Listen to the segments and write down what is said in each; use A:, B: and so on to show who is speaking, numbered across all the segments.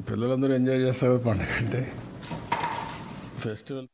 A: పిల్లలందరూ ఎంజాయ్ చేస్తారు పండుగ అంటే ఫెస్టివల్.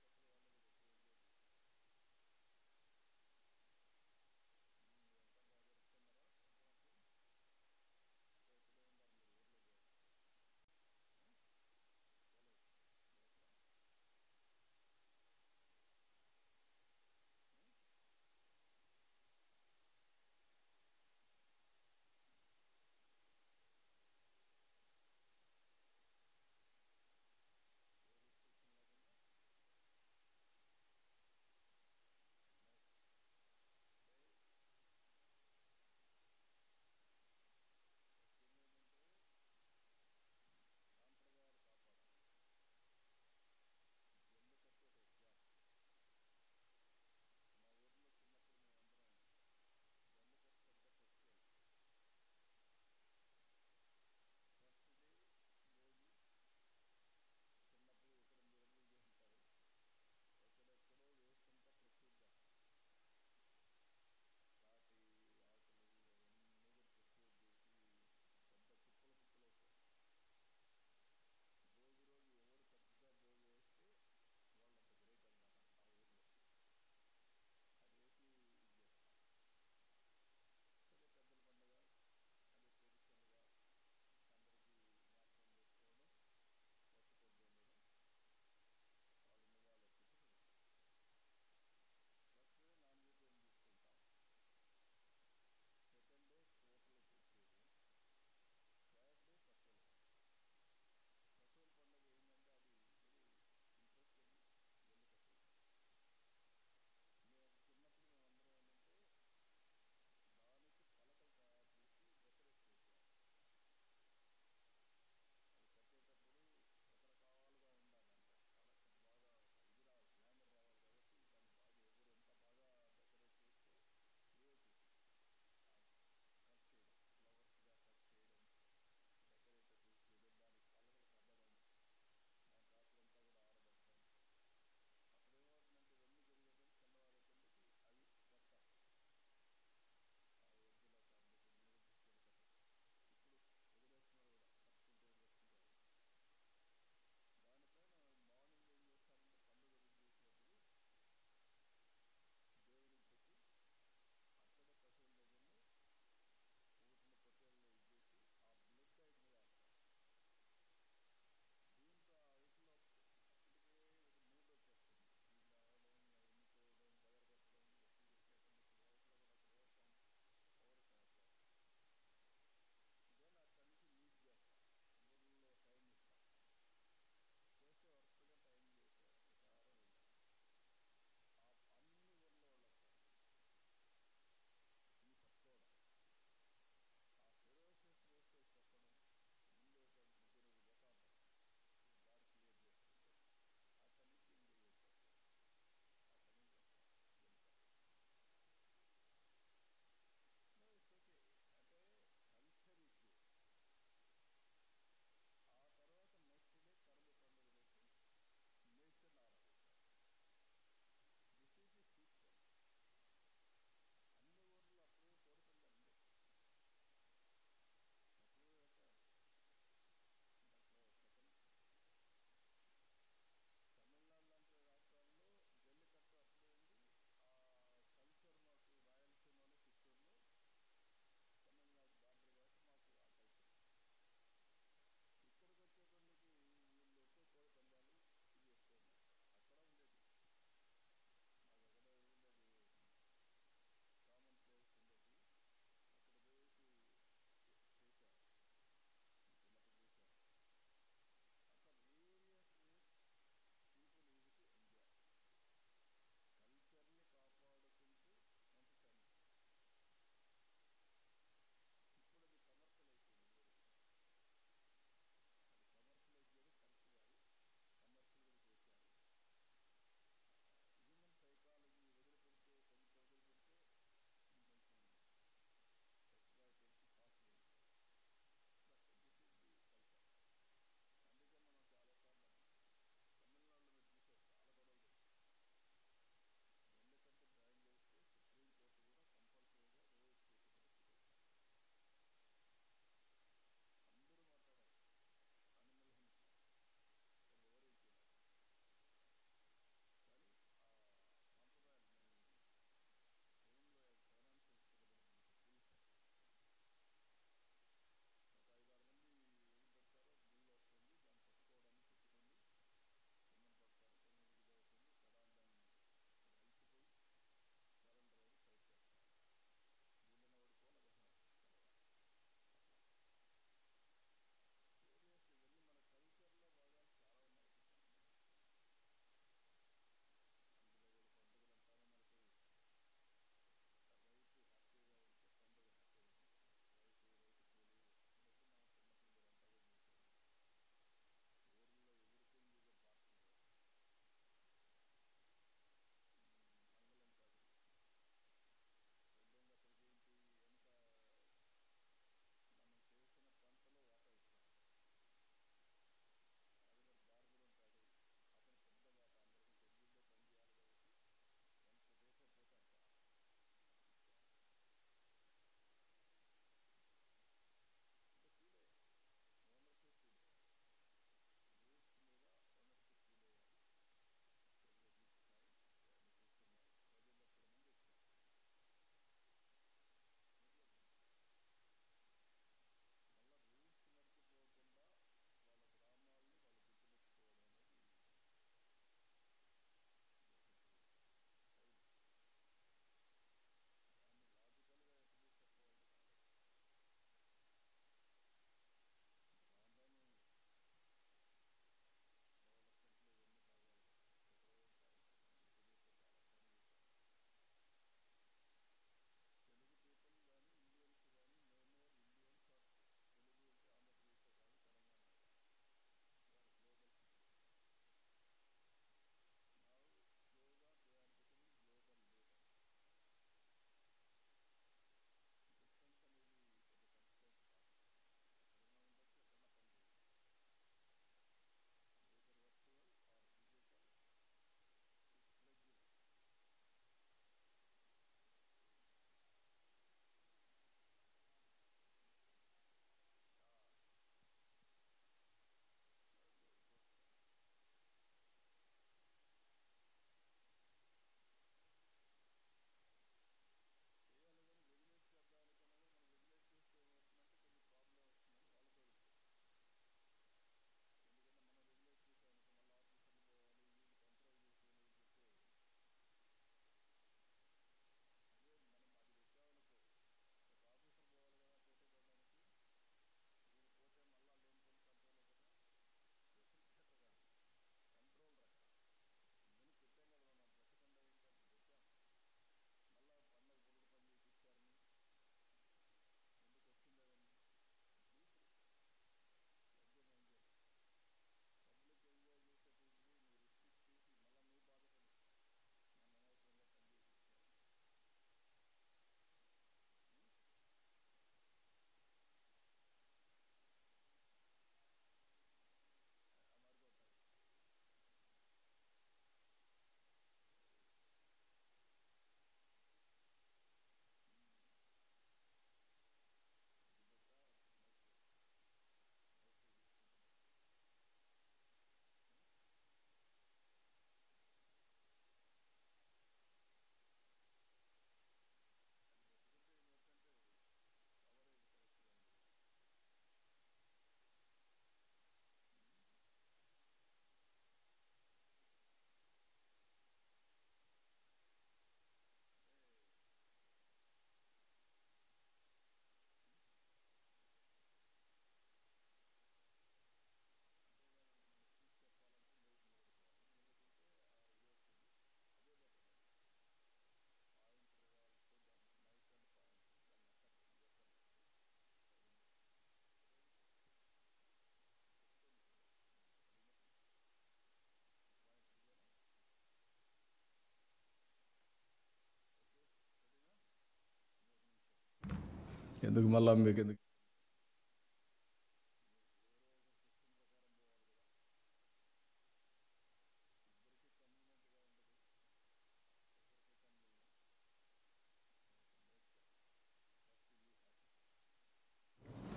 A: ఎందుకు మళ్ళా మీకు ఎందుకు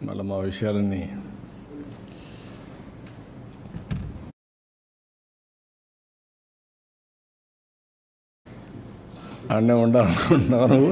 A: మళ్ళీ మా విషయాలన్నీ అన్నీ ఉండాలనుకుంటున్నావు.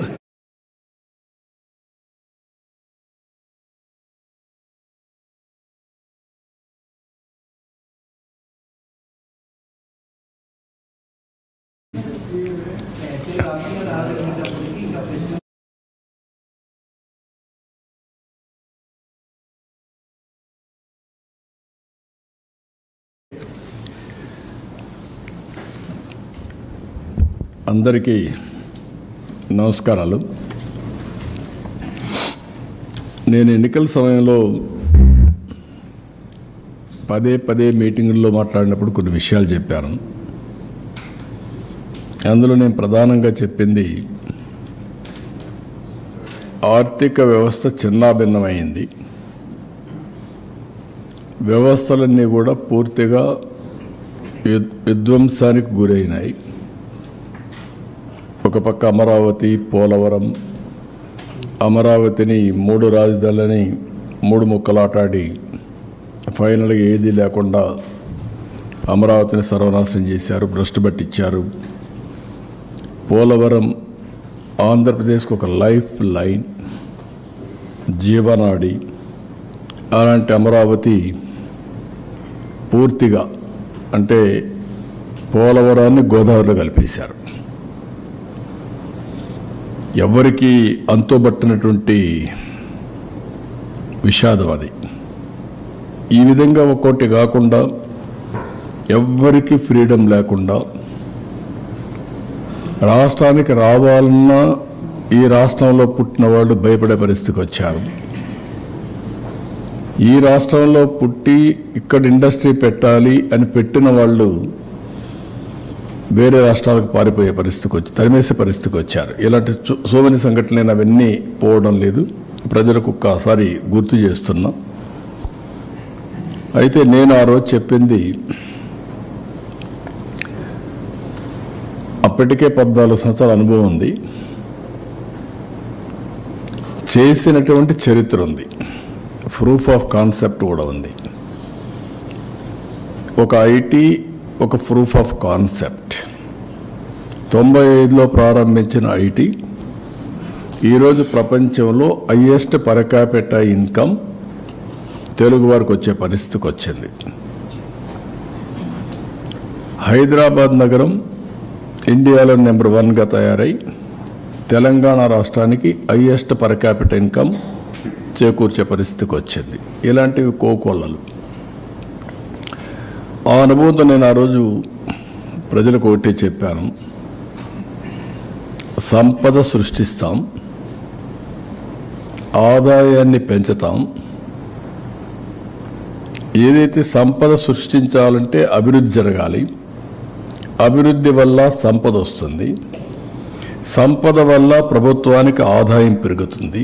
A: అందరికీ నమస్కారాలు. నేను ఎన్నికల సమయంలో పదే మీటింగుల్లో మాట్లాడినప్పుడు కొన్ని విషయాలు చెప్పాను. అందులో నేను ప్రధానంగా చెప్పింది ఆర్థిక వ్యవస్థ చిన్నాభిన్నమైంది, వ్యవస్థలన్నీ కూడా పూర్తిగా విధ్వంసానికి గురైనాయి. ఒక పక్క అమరావతి, పోలవరం, అమరావతిని 3 రాజధానులని 3 ముక్కలాటాడి ఫైనల్గా ఏదీ లేకుండా అమరావతిని సర్వనాశనం చేశారు, భ్రష్టు పట్టించారు. పోలవరం ఆంధ్రప్రదేశ్కు ఒక లైఫ్ లైన్, జీవనాడి. అలాంటి అమరావతి పూర్తిగా అంటే పోలవరాన్ని గోదావరిలో కలిపేశారు. ఎవరికి అంతుబట్టినటువంటి విషాదం అది. ఈ విధంగా ఒక్కోటి కాకుండా ఎవ్వరికి ఫ్రీడమ్ లేకుండా రాష్ట్రానికి రావాలన్నా ఈ రాష్ట్రంలో పుట్టిన వాళ్ళు భయపడే పరిస్థితికి వచ్చారు. ఈ రాష్ట్రంలో పుట్టి ఇక్కడ ఇండస్ట్రీ పెట్టాలి అని పెట్టిన వాళ్ళు వేరే రాష్ట్రాలకు పారిపోయే పరిస్థితికి వచ్చి తరిమేసే పరిస్థితికి వచ్చారు. ఇలాంటి సోమని సంఘటనలు అవన్నీ పోవడం లేదు. ప్రజలకు ఒక్కసారి గుర్తు చేస్తున్నా. అయితే నేను ఆ రోజు చెప్పింది అప్పటికే 14 సంవత్సరాల అనుభవం ఉంది, చేసినటువంటి చరిత్ర ఉంది, ప్రూఫ్ ఆఫ్ కాన్సెప్ట్ కూడా ఉంది. ఒక ఐటీ ఒక ప్రూఫ్ ఆఫ్ కాన్సెప్ట్. 95లో ప్రారంభించిన ఐటీ ఈరోజు ప్రపంచంలో highest per capita income Telugu వారికి వచ్చే పరిస్థితికి వచ్చింది. హైదరాబాద్ నగరం ఇండియాలో నెంబర్ 1గా తయారై తెలంగాణ రాష్ట్రానికి హైయెస్ట్ పర్ క్యాపిటా ఇన్కమ్ చేకూర్చే పరిస్థితికి వచ్చింది. ఇలాంటివి కోకొల్లలు. ఆ అనుభవంతో నేను ఆ రోజు ప్రజలకు ఒకటే చెప్పాను, సంపద సృష్టిస్తాం, ఆదాయాన్ని పెంచుతాం. ఏదైతే సంపద సృష్టించాలంటే అభివృద్ధి జరగాలి, అభివృద్ధి వల్ల సంపద వస్తుంది, సంపద వల్ల ప్రభుత్వానికి ఆదాయం పెరుగుతుంది,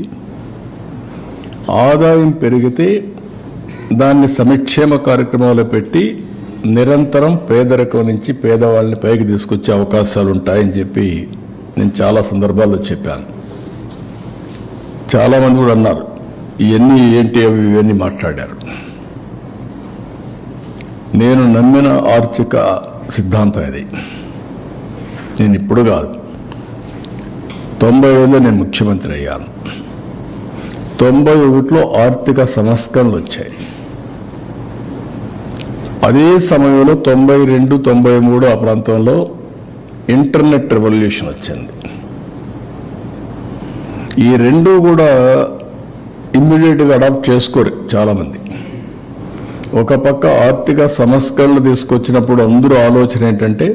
A: ఆదాయం పెరిగితే దాన్ని సంక్షేమ కార్యక్రమాలు పెట్టి నిరంతరం పేదరికం నుంచి పేదవాళ్ళని పైకి తీసుకొచ్చే అవకాశాలు ఉంటాయని చెప్పి నేను చాలా సందర్భాల్లో చెప్పాను. చాలామంది కూడా అన్నారు ఇవన్నీ ఏంటి అవి ఇవన్నీ మాట్లాడారు. నేను నమ్మిన ఆర్థిక సిద్ధాంతం ఇది. నేను ఇప్పుడు కాదు, 95లో నేను ముఖ్యమంత్రి అయ్యాను. 91లో ఆర్థిక సంస్కరణలు వచ్చాయి. అదే సమయంలో 92, 93 ఆ ప్రాంతంలో ఇంటర్నెట్ రెవల్యూషన్ వచ్చింది. ఈ రెండు కూడా ఇమ్మీడియట్గా అడాప్ట్ చేసుకోరు చాలామంది. ఒక పక్క ఆర్థిక సంస్కరణలు తీసుకొచ్చినప్పుడు అందరూ ఆలోచన ఏంటంటే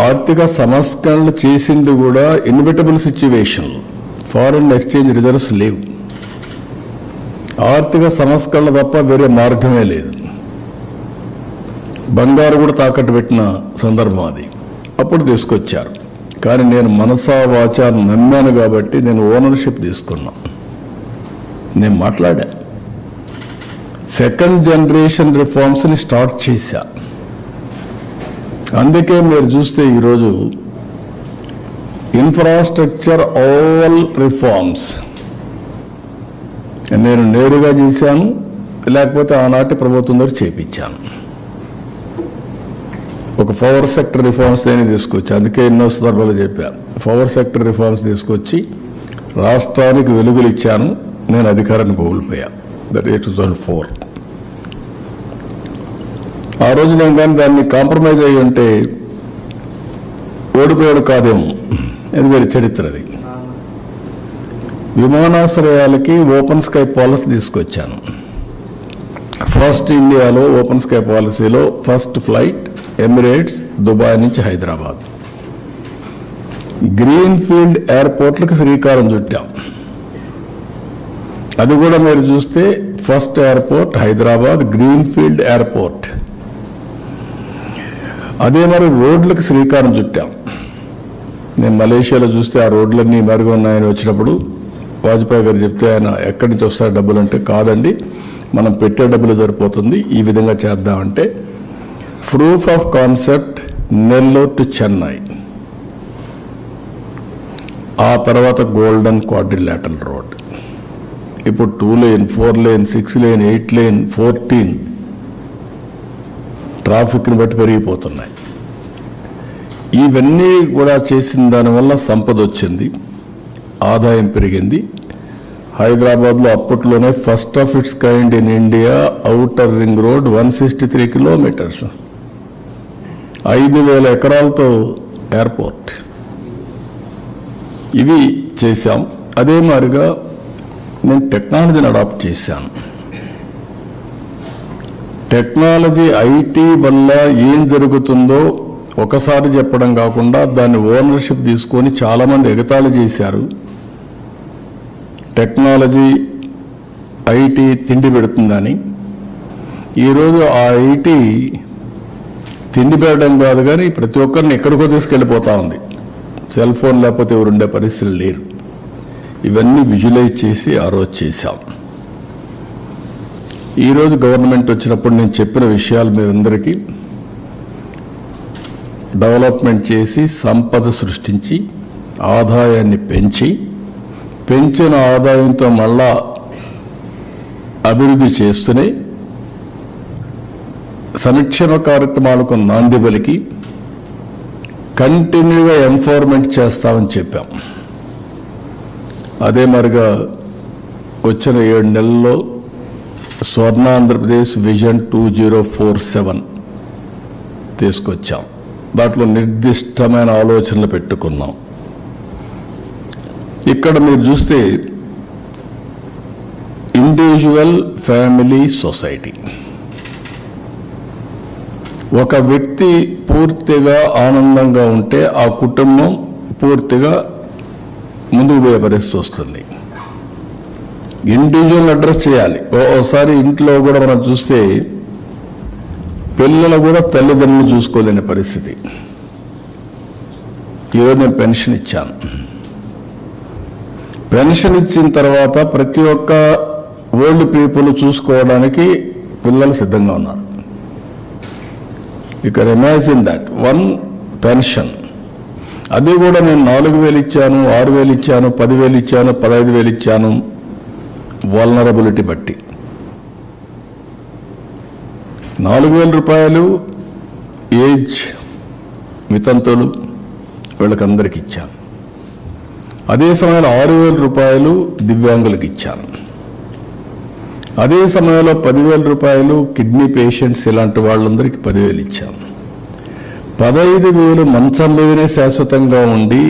A: ఆర్థిక సంస్కరణలు చేసింది కూడా ఇన్విటబుల్ సిచ్యువేషన్లు, ఫారిన్ ఎక్స్చేంజ్ రిజర్వ్స్ లేవు, ఆర్థిక సంస్కరణలు తప్ప వేరే మార్గమే లేదు. బంగారు కూడా తాకట్టు పెట్టిన సందర్భం అది. అప్పుడు తీసుకొచ్చారు. కానీ నేను మనసా వాచా నమ్మాను కాబట్టి నేను ఓనర్షిప్ తీసుకున్నా. నేను మాట్లాడా, సెకండ్ జనరేషన్ రిఫార్మ్స్ని స్టార్ట్ చేశా. అందుకే మీరు చూస్తే ఈరోజు ఇన్ఫ్రాస్ట్రక్చర్ ఆల్ రిఫార్మ్స్ నేను నేరుగా చేశాను, లేకపోతే ఆనాటి ప్రభుత్వం దగ్గర చేయించాను. ఒక పవర్ సెక్టర్ రిఫార్మ్స్ నేను తీసుకొచ్చి, అందుకే ఎన్నో సందర్భాలు చెప్పాను, పవర్ సెక్టర్ రిఫార్మ్స్ తీసుకొచ్చి రాష్ట్రానికి వెలుగులు ఇచ్చాను. నేను అధికారాన్ని కోల్పోయా. దట్ 2004. ఆ రోజు నేను కానీ దాన్ని కాంప్రమైజ్ అయ్యి ఉంటే ఓడిపోయాడు కాదేమో, అది వేరే చరిత్ర. అది విమానాశ్రయాలకి ఓపెన్ స్కై పాలసీ తీసుకొచ్చాను. ఫస్ట్ ఇండియాలో ఓపెన్ స్కై పాలసీలో ఫస్ట్ ఫ్లైట్ ఎమిరేట్స్ దుబాయ్ నుంచి హైదరాబాద్. గ్రీన్ ఫీల్డ్ ఎయిర్పోర్ట్లకు శ్రీకారం చుట్టాం. అది కూడా మీరు చూస్తే first airport Hyderabad green field airport. అదే మరి రోడ్లకు శ్రీకారం చుట్టాం. నేను మలేషియాలో చూస్తే ఆ రోడ్లన్నీ మెరుగు ఉన్నాయని వచ్చినప్పుడు వాజ్పేయి గారు చెప్తే ఆయన ఎక్కడి నుంచి వస్తాయి డబ్బులు అంటే, కాదండి మనం పెట్టే డబ్బులు సరిపోతుంది, ఈ విధంగా చేద్దామంటే proof of concept Nellore to Chennai. ఆ తర్వాత గోల్డెన్ క్వాడ్రిలేటరల్ రోడ్. ఇప్పుడు 2 లేన్ 4 లేన్ 6 లేన్ 8 లేన్ 14 ట్రాఫిక్ని బట్టి పెరిగిపోతున్నాయి. ఇవన్నీ కూడా చేసిన దానివల్ల సంపద వచ్చింది, ఆదాయం పెరిగింది. హైదరాబాద్లో అప్పట్లోనే first of its kind in India outer ring road 163 kilometres, 5,000 ఎకరాలతో ఎయిర్పోర్ట్. ఇవి చేశాం. అదే మాదిరిగా నేను టెక్నాలజీని అడాప్ట్ చేశాను. టెక్నాలజీ ఐటీ వల్ల ఏం జరుగుతుందో ఒకసారి చెప్పడం కాకుండా దాన్ని ఓనర్షిప్ తీసుకొని చాలామంది ఎగతాళి చేశారు. టెక్నాలజీ ఐటీ తిండి పెడుతుందని. ఈరోజు ఆ ఐటీ తిండి పెట్టడం కాదు కానీ ప్రతి ఒక్కరిని ఎక్కడికో తీసుకెళ్ళిపోతా ఉంది. సెల్ ఫోన్ లేకపోతే ఎవరు ఉండే పరిస్థితులు లేరు. ఇవన్నీ విజువలైజ్ చేసి ఆ రోజు చేశాం. ఈరోజు గవర్నమెంట్ వచ్చినప్పుడు నేను చెప్పిన విషయాలు మీరందరికీ డెవలప్మెంట్ చేసి సంపద సృష్టించి ఆదాయాన్ని పెంచిన ఆదాయంతో మళ్ళా అభివృద్ధి చేస్తూనే సంక్షేమ కార్యక్రమాలకు నాంది పలికి కంటిన్యూగా ఎంపవర్మెంట్ చేస్తామని చెప్పాం. అదే మరిగా వచ్చిన 7 నెలల్లో స్వర్ణాంధ్రప్రదేశ్ విజన్ 2047 తీసుకొచ్చాం. దాంట్లో నిర్దిష్టమైన ఆలోచనలు పెట్టుకున్నాం. ఇక్కడ మీరు చూస్తే ఇండివిజువల్ ఫ్యామిలీ సొసైటీ, ఒక వ్యక్తి పూర్తిగా ఆనందంగా ఉంటే ఆ కుటుంబం పూర్తిగా ముందుకు పోయే పరిస్థితి వస్తుంది. ఇండివిజువల్ అడ్రస్ చేయాలి. ఓసారి ఇంట్లో కూడా మనం చూస్తే పిల్లలు కూడా తల్లిదండ్రులు చూసుకోలేని పరిస్థితి. ఈరోజు నేను పెన్షన్ ఇచ్చాను. పెన్షన్ ఇచ్చిన తర్వాత ప్రతి ఒక్క ఓల్డ్ పీపుల్ చూసుకోవడానికి పిల్లలు సిద్ధంగా ఉన్నారు. You can imagine that one pension. అది కూడా నేను 4,000 ఇచ్చాను, 6,000 ఇచ్చాను, 10,000 ఇచ్చాను, 15,000 ఇచ్చాను, వల్నరబిలిటీ బట్టి. 4,000 రూపాయలు ఏజ్ మితంతులు వీళ్ళకందరికి ఇచ్చాను. అదే సమయంలో 6,000 రూపాయలు దివ్యాంగులకు ఇచ్చాను. అదే సమయంలో 10,000 రూపాయలు కిడ్నీ పేషెంట్స్ ఇలాంటి వాళ్ళందరికీ 10,000 ఇచ్చాను. 15,000 మంచం మీదనే శాశ్వతంగా ఉండి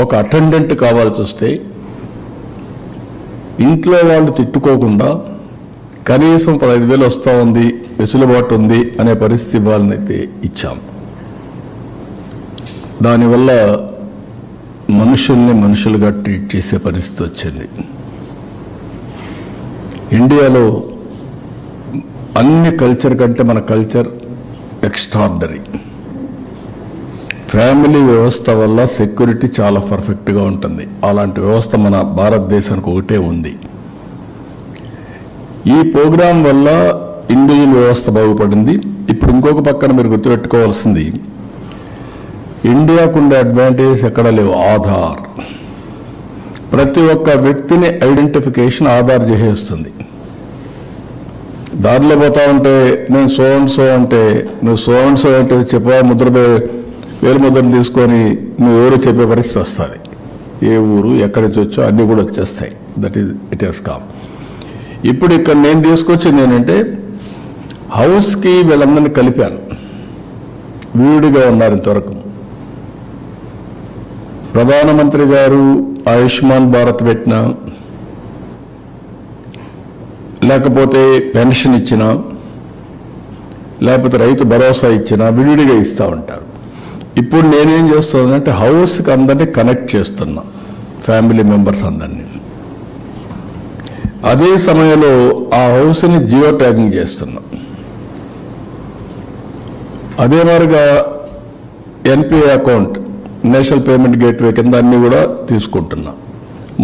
A: ఒక అటెండెంట్ కావాల్సి వస్తే ఇంట్లో వాళ్ళు తిట్టుకోకుండా కనీసం 15,000 వస్తూ ఉంది, వెసులుబాటు ఉంది అనే పరిస్థితి వాళ్ళనైతే ఇచ్చాం. దానివల్ల మనుషుల్ని మనుషులుగా ట్రీట్ చేసే పరిస్థితి వచ్చింది. ఇండియాలో అన్ని కల్చర్ కంటే మన కల్చర్ ఎక్స్ట్రార్డనరీ. ఫ్యామిలీ వ్యవస్థ వల్ల సెక్యూరిటీ చాలా పర్ఫెక్ట్గా ఉంటుంది. అలాంటి వ్యవస్థ మన భారతదేశానికి ఒకటే ఉంది. ఈ ప్రోగ్రాం వల్ల ఇండివిజువల్ వ్యవస్థ బాగుపడింది. ఇప్పుడు ఇంకొక పక్కన మీరు గుర్తుపెట్టుకోవాల్సింది, ఇండియాకు ఉండే అడ్వాంటేజ్ ఎక్కడ లేవు. ఆధార్, ప్రతి ఒక్క వ్యక్తిని ఐడెంటిఫికేషన్ ఆధార్ చేసేస్తుంది. దారిలో పోతా ఉంటే నేను సో అండ్ సో అంటే నువ్వు సో అండ్ సో అంటే చెప్పా ముద్ర వేలు ముద్రలు తీసుకొని నువ్వు ఎవరు చెప్పే పరిస్థితి వస్తుంది. ఏ ఊరు ఎక్కడి నుంచి వచ్చో అన్నీ కూడా వచ్చేస్తాయి. That is it is com. ఇప్పుడు ఇక్కడ నేను తీసుకొచ్చింది ఏంటంటే, హౌస్కి వీళ్ళందరినీ కలిపాను. వీడిగా ఉన్నారు ఇంతవరకు. ప్రధానమంత్రి గారు ఆయుష్మాన్ భారత్ పెట్టినా, లేకపోతే పెన్షన్ ఇచ్చినా, లేకపోతే రైతు భరోసా ఇచ్చినా విడివిడిగా ఇస్తూ ఉంటారు. ఇప్పుడు నేనేం చేస్తున్నానంటే హౌస్కి అందరినీ కనెక్ట్ చేస్తున్నా, ఫ్యామిలీ మెంబర్స్ అందరినీ. అదే సమయంలో ఆ హౌస్ని జియో ట్యాగింగ్ చేస్తున్నా. అదే మరిగా NPI account, national payment gateway కింద అన్ని కూడా తీసుకుంటున్నా.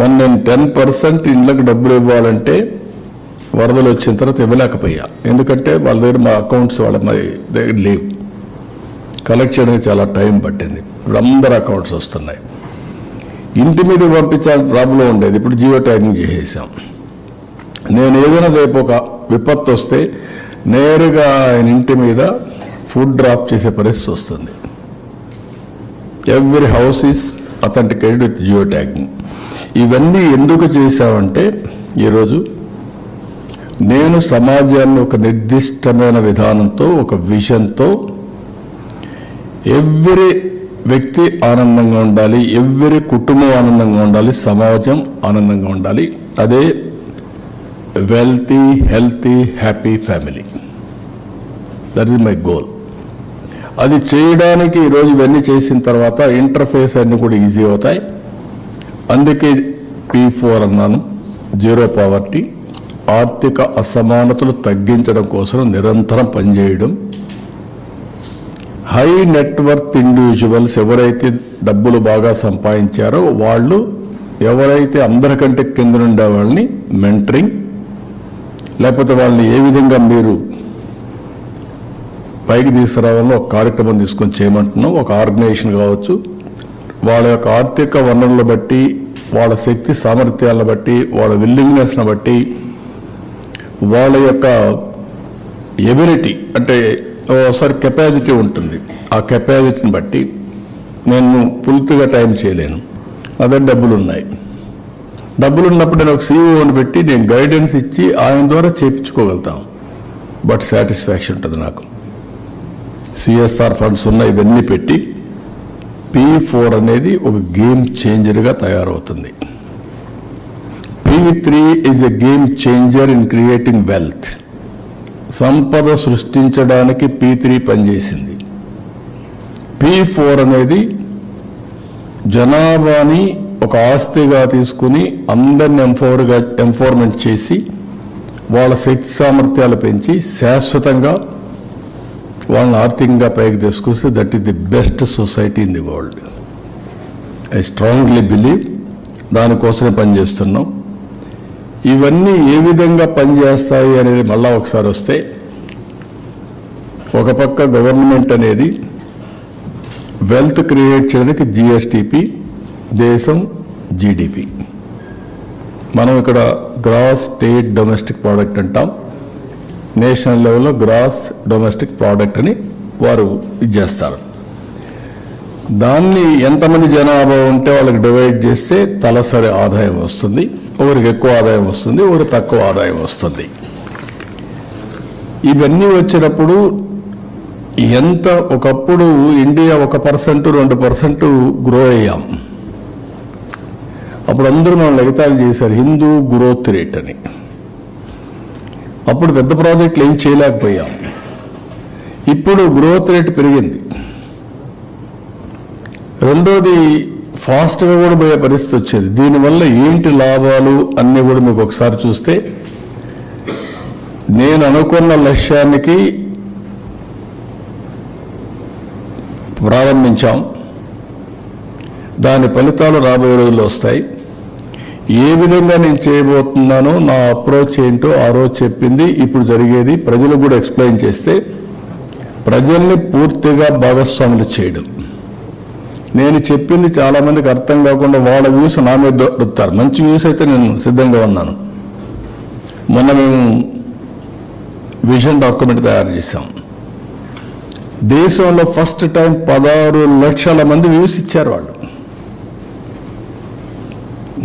A: మొన్న నేను 10% ఇండ్లకు డబ్బులు ఇవ్వాలంటే వరదలు వచ్చిన తర్వాత ఇవ్వలేకపోయా. ఎందుకంటే వాళ్ళ దగ్గర మా అకౌంట్స్ వాళ్ళ దగ్గర లేవు. కలెక్ట్ చేయడానికి చాలా టైం పట్టింది. ఇప్పుడు అందరు అకౌంట్స్ వస్తున్నాయి. ఇంటి మీద పంపించాలని ప్రాబ్లం ఉండేది, ఇప్పుడు జియో ట్యాగింగ్ చేసేసాం. నేను ఏదైనా రేపు ఒక విపత్తు వస్తే నేరుగా ఆయన ఇంటి మీద ఫుడ్ డ్రాప్ చేసే పరిస్థితి వస్తుంది. Every house is authenticated with geo tagging. ఇవన్నీ ఎందుకు చేశామంటే, ఈరోజు నేను సమాజాన్ని ఒక నిర్దిష్టమైన విధానంతో, ఒక విజన్తో, ఎవ్రీ వ్యక్తి ఆనందంగా ఉండాలి, ఎవ్రీ కుటుంబం ఆనందంగా ఉండాలి, సమాజం ఆనందంగా ఉండాలి. అదే wealthy, healthy, happy family. That is my goal. అది చేయడానికి ఈరోజు ఇవన్నీ చేసిన తర్వాత ఇంటర్ఫేస్ అన్నీ కూడా ఈజీ అవుతాయి. అందుకే P4 అన్నాను, జీరో పావర్టీ. ఆర్థిక అసమానతలు తగ్గించడం కోసం నిరంతరం పనిచేయడం. హై నెట్వర్త్ ఇండివిజువల్స్ ఎవరైతే డబ్బులు బాగా సంపాదించారో వాళ్ళు, ఎవరైతే అందరికంటే కింద ఉండే వాళ్ళని మెంటరింగ్, లేకపోతే వాళ్ళని ఏ విధంగా మీరు పైకి తీసుకురావాలో ఒక కార్యక్రమం తీసుకొని చేయమంటున్నాం. ఒక ఆర్గనైజేషన్ కావచ్చు, వాళ్ళ యొక్క ఆర్థిక వనరులను బట్టి, వాళ్ళ శక్తి సామర్థ్యాలను బట్టి, వాళ్ళ విల్లింగ్నెస్ను బట్టి, వాళ్ళ యొక్క ఎబిలిటీ అంటే ఒకసారి కెపాసిటీ ఉంటుంది. ఆ కెపాసిటీని బట్టి నేను పూర్తిగా టైం చేయలేను. అదే డబ్బులు ఉన్నాయి. డబ్బులు ఉన్నప్పుడు నేను ఒక సీఈఓని పెట్టి నేను గైడెన్స్ ఇచ్చి ఆయన ద్వారా చేయించుకోగలుగుతాం. బట్ సాటిస్ఫాక్షన్ ఉంటుంది నాకు. సిఎస్ఆర్ ఫండ్స్ ఉన్నాయి, ఇవన్నీ పెట్టి P4 అనేది ఒక గేమ్ చేంజర్గా తయారవుతుంది. P3 is a game changer in creating wealth. సంపద సృష్టించడానికి P3 పనిచేసింది. P4 అనేది జనాభాని ఒక ఆస్తిగా తీసుకుని అందరిని ఎంపవర్మెంట్ చేసి వాళ్ళ శక్తి సామర్థ్యాలు పెంచి శాశ్వతంగా వాళ్ళని ఆర్థికంగా పైకి తీసుకొస్తే that is the best society in the world. I strongly believe. దానికోసమే పనిచేస్తున్నాం. ఇవన్నీ ఏ విధంగా పనిచేస్తాయి అనేది మళ్ళా ఒకసారి వస్తే, ఒక పక్క గవర్నమెంట్ అనేది వెల్త్ క్రియేట్ చేయడానికి జిఎస్టిపి, దేశం జీడిపి. మనం ఇక్కడ గ్రాస్ స్టేట్ డొమెస్టిక్ ప్రోడక్ట్ అంటాం. నేషనల్ లెవెల్లో గ్రాస్ డొమెస్టిక్ ప్రోడక్ట్ అని వారు ఇది చేస్తారు. దాన్ని ఎంతమంది జనాభా ఉంటే వాళ్ళకి డివైడ్ చేస్తే తలసరి ఆదాయం వస్తుంది. ఒకరికి ఎక్కువ ఆదాయం వస్తుంది, ఒకరికి తక్కువ ఆదాయం వస్తుంది. ఇవన్నీ వచ్చినప్పుడు ఎంత ఒకప్పుడు ఇండియా 1%, 2% గ్రో అయ్యాం. అప్పుడు అందరూ మనం లెగతాలు చేశారు హిందూ గ్రోత్ రేట్ అని. అప్పుడు పెద్ద ప్రాజెక్టులు ఏం చేయలేకపోయాం. ఇప్పుడు గ్రోత్ రేట్ పెరిగింది. రెండోది ఫాస్ట్గా కూడా పోయే పరిస్థితి వచ్చేది. దీనివల్ల ఏంటి లాభాలు అన్నీ కూడా మీకు ఒకసారి చూస్తే, నేను అనుకున్న లక్ష్యానికి ప్రారంభించాం. దాని ఫలితాలు రాబోయే రోజుల్లో వస్తాయి. ఏ విధంగా నేను చేయబోతున్నానో నా అప్రోచ్ ఏంటో ఆ రోజు చెప్పింది, ఇప్పుడు జరిగేది ప్రజలకు కూడా ఎక్స్ప్లెయిన్ చేస్తే ప్రజల్ని పూర్తిగా భాగస్వాములు చేయడం. నేను చెప్పింది చాలా మందికి అర్థం కాకుండా వాళ్ళ వ్యూస్ నా మీద దొరుకుతారు. మంచి వ్యూస్ అయితే నేను సిద్ధంగా ఉన్నాను. మొన్న మేము విజన్ డాక్యుమెంట్ తయారు చేశాం. దేశంలో ఫస్ట్ టైం 16 లక్షల మంది వ్యూస్ ఇచ్చారు వాళ్ళు.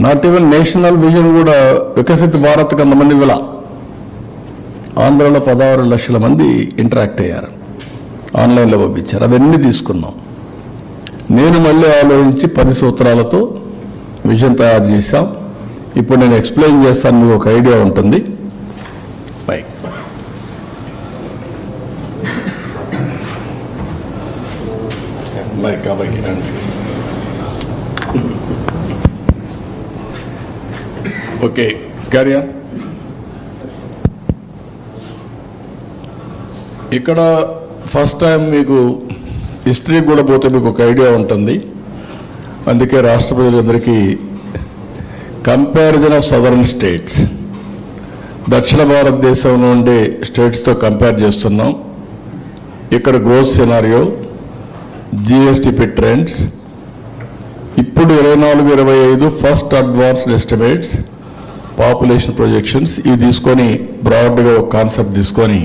A: నాట్ ఈవెన్ నేషనల్ విజన్ కూడా వికసిత భారత్ కొంతమంది ఇలా ఆంధ్రలో 16 లక్షల మంది ఇంటరాక్ట్ అయ్యారు, ఆన్లైన్లో పంపించారు. అవన్నీ తీసుకున్నాం. నేను మళ్ళీ ఆలోచించి 10 సూత్రాలతో విజన్ తయారు చేశాం. ఇప్పుడు నేను ఎక్స్ప్లెయిన్ చేస్తాను, మీకు ఒక ఐడియా ఉంటుంది. బై బై కాబట్టి ఓకే క్యారీ ఆన్. ఇక్కడ ఫస్ట్ టైం మీకు హిస్టరీ కూడా పోతే మీకు ఒక ఐడియా ఉంటుంది. అందుకే రాష్ట్ర ప్రజలందరికీ కంపారిజన్ ఆఫ్ సదరన్ స్టేట్స్, దక్షిణ భారతదేశంలో ఉండే స్టేట్స్తో కంపేర్ చేస్తున్నాం. ఇక్కడ గ్రోత్ సినారియో, జిఎస్టిపి ట్రెండ్స్, ఇప్పుడు 24-25 first advanced estimates, population projections, ఇవి తీసుకొని బ్రాడ్గా ఒక కాన్సెప్ట్ తీసుకొని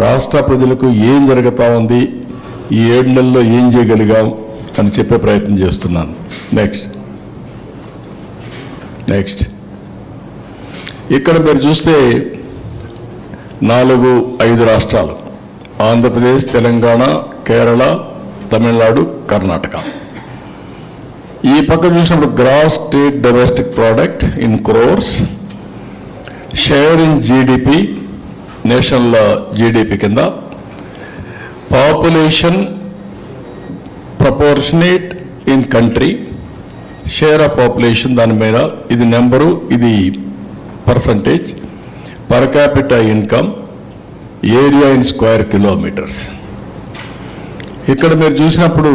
A: రాష్ట్ర ప్రజలకు ఏం జరుగుతూ ఉంది, ఈ 7 నెలల్లో ఏం చేయగలిగాం అని చెప్పే ప్రయత్నం చేస్తున్నాను. నెక్స్ట్ ఇక్కడ మీరు చూస్తే 4-5 రాష్ట్రాలు, ఆంధ్రప్రదేశ్, తెలంగాణ, కేరళ, తమిళనాడు, కర్ణాటక. ఈ పక్క చూసినప్పుడు gross state domestic product in crores, share in GDP, national GDP కింద, population proportionate in country, share of population దాని మీద, ఇది నెంబరు, ఇది percentage, per capita income, area in square kilometres. ఇక్కడ మీరు చూసినప్పుడు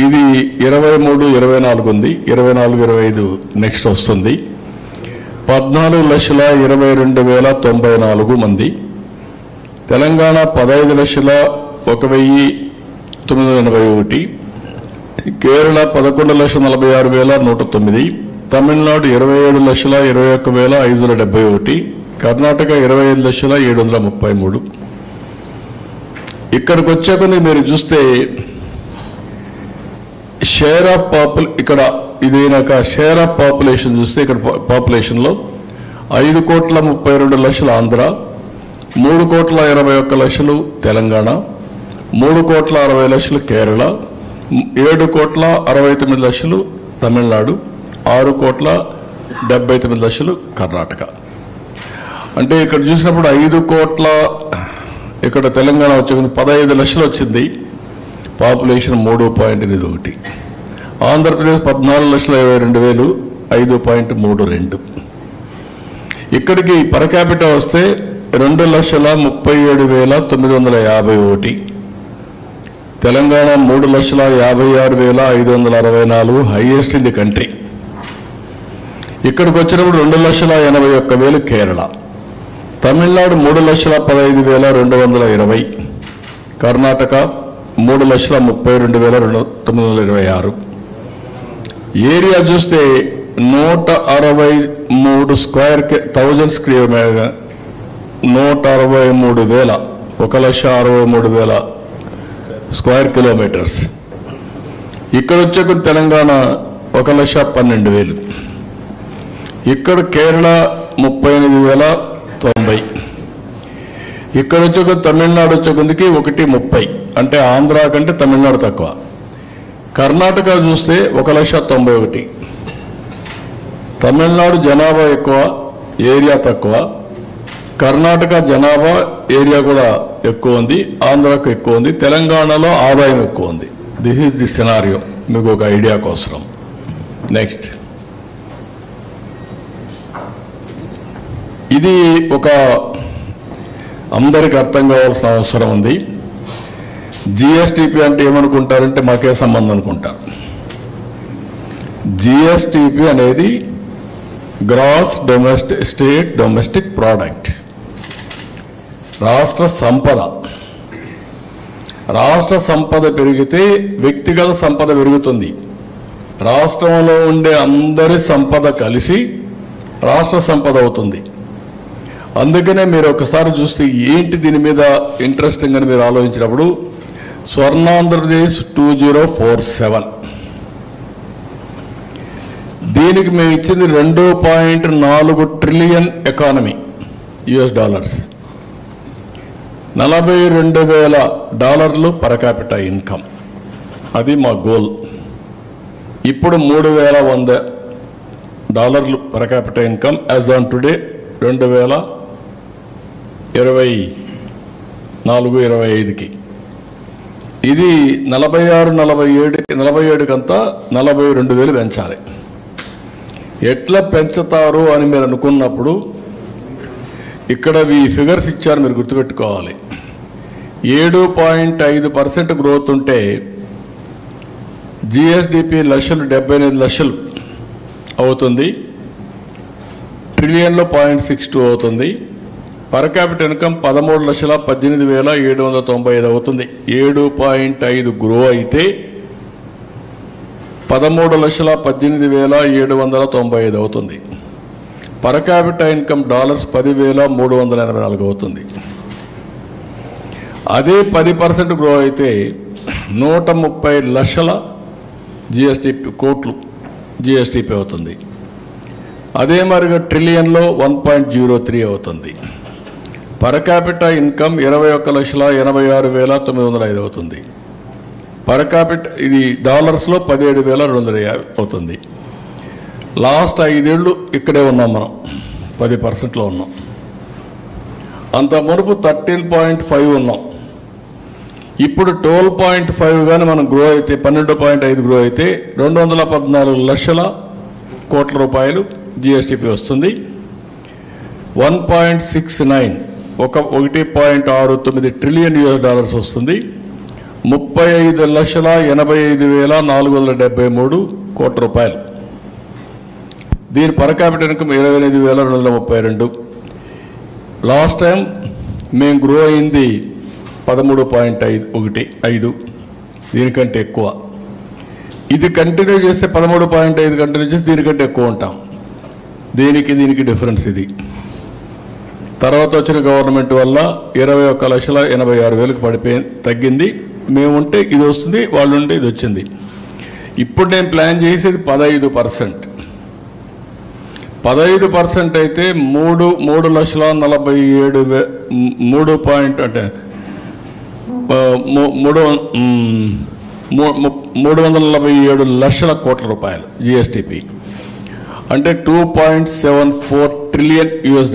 A: ఇది 23-24 ఉంది, 24-25 నెక్స్ట్ వస్తుంది. 14,22,094 మంది. తెలంగాణ 15,01,981, కేరళ 11,46,109, తమిళనాడు 27,21,571, కర్ణాటక 25,733. ఇక్కడికి వచ్చాక మీరు చూస్తే షేర్ ఆఫ్ ఇక్కడ ఇదైనాక షేర్ ఆఫ్ పాపులేషన్ చూస్తే ఇక్కడ పాపులేషన్లో 5,32,00,000 ఆంధ్ర, 3,21,00,000 తెలంగాణ, 3,60,00,000 కేరళ, 7,69,00,000 తమిళనాడు, 6,79,00,000 కర్ణాటక. అంటే ఇక్కడ చూసినప్పుడు 5 కోట్ల, ఇక్కడ తెలంగాణ వచ్చే 15 లక్షలు వచ్చింది, పాపులేషన్ 3.81. ఆంధ్రప్రదేశ్ 14,22,000, 5.32. ఇక్కడికి పర్ క్యాపిటా వస్తే 2,37,951, Telangana 3,56,564, highest in the country. ఇక్కడికి వచ్చినప్పుడు 2,81,000 కేరళ, తమిళనాడు 3,15,220, కర్ణాటక 3,32,926. ఏరియా చూస్తే 163 స్క్వేర్ 1000 స్క్వేర్ 163,000, 1,63,000 స్క్వేర్ కిలోమీటర్స్. ఇక్కడ వచ్చే తెలంగాణ 1,12,000, ఇక్కడ కేరళ 38,090, ఇక్కడ వచ్చే తమిళనాడు వచ్చే కొందికి 1,30, అంటే ఆంధ్ర కంటే తమిళనాడు తక్కువ. కర్ణాటక చూస్తే 1,91,000, తమిళనాడు జనాభా ఎక్కువ, ఏరియా తక్కువ. కర్ణాటక జనాభా ఏరియా కూడా ఎక్కువ ఉంది, ఆంధ్రాకు ఎక్కువ ఉంది, తెలంగాణలో ఆదాయం ఎక్కువ ఉంది. దిస్ ఈజ్ ది సినారియో, మీకు ఒక ఐడియా కోసం. నెక్స్ట్, ఇది ఒక అందరికి అర్థం కావాల్సిన అవసరం ఉంది. జిఎస్టిపి అంటే ఏమనుకుంటారంటే మాకే సంబంధం అనుకుంటారు. జిఎస్టిపి అనేది గ్రాస్ స్టేట్ డొమెస్టిక్ ప్రోడక్ట్, రాష్ట్ర సంపద. రాష్ట్ర సంపద పెరిగితే వ్యక్తిగత సంపద పెరుగుతుంది. రాష్ట్రంలో ఉండే అందరి సంపద కలిసి రాష్ట్ర సంపద అవుతుంది. అందుకనే మీరు ఒకసారి చూస్తే ఏంటి దీని మీద ఇంట్రెస్టింగ్ అని మీరు ఆలోచించినప్పుడు స్వర్ణాంధ్రప్రదేశ్ 2047 దీనికి మేము ఇచ్చింది $2.4 trillion economy US, $42,000 per capital income. అది మా గోల్. ఇప్పుడు $3,100 per capital income as on today 2024-25కి. ఇది 46-47 కంతా 42,000 పెంచాలి. ఎట్లా పెంచుతారు అని మీరు అనుకున్నప్పుడు ఇక్కడ ఈ ఫిగర్స్ ఇచ్చారు, మీరు గుర్తుపెట్టుకోవాలి. 7.5% గ్రోత్ ఉంటే జిఎస్డిపి 75 లక్షలు అవుతుంది, ట్రిలియన్లో 0.62 అవుతుంది. పర్ క్యాపిటల్ ఇన్కమ్ 13,18,795 అవుతుంది. 7.5 గ్రో అయితే 13,18,795 అవుతుంది. పర్ క్యాపిటల్ ఇన్కమ్ $10,384 అవుతుంది. అదే 10% గ్రో అయితే 130 లక్షల కోట్లు జిఎస్టిపి అవుతుంది. అదే మరిగా ట్రిలియన్లో 1.03 అవుతుంది. పర్ క్యాపిటల్ ఇన్కమ్ 21,86,905 అవుతుంది. పర్ క్యాపిటల్ ఇది డాలర్స్లో 17,250 అవుతుంది. లాస్ట్ 5 ఏళ్ళు ఇక్కడే ఉన్నాం, మనం 10%లో ఉన్నాం. అంత మునుపు 13.5 ఉన్నాం. ఇప్పుడు 12.5 కానీ మనం గ్రో అయితే 12.5 గ్రో అయితే 214 లక్షల కోట్ల రూపాయలు జిఎస్టిపి వస్తుంది. 1.69 1.69 ట్రిలియన్ US వస్తుంది. 35,85,473 కోట్ల రూపాయలు. దీని per capital income 28,232. Last time మేము గ్రో అయింది 13.5, దీనికంటే ఎక్కువ. ఇది కంటిన్యూ చేస్తే 13.5 కంటిన్యూ చేస్తే దీనికంటే ఎక్కువ ఉంటాం. దీనికి డిఫరెన్స్ ఇది. తర్వాత వచ్చిన గవర్నమెంట్ వల్ల 21,86,000 పడిపోయింది, తగ్గింది. మేము ఉంటే ఇది వస్తుంది, వాళ్ళు ఉంటే ఇది వచ్చింది. ఇప్పుడు నేను ప్లాన్ చేసేది 15%. 15% అయితే 347 లక్షల కోట్ల రూపాయలు జిఎస్టిపి అంటే 2.74 ట్రిలియన్ US.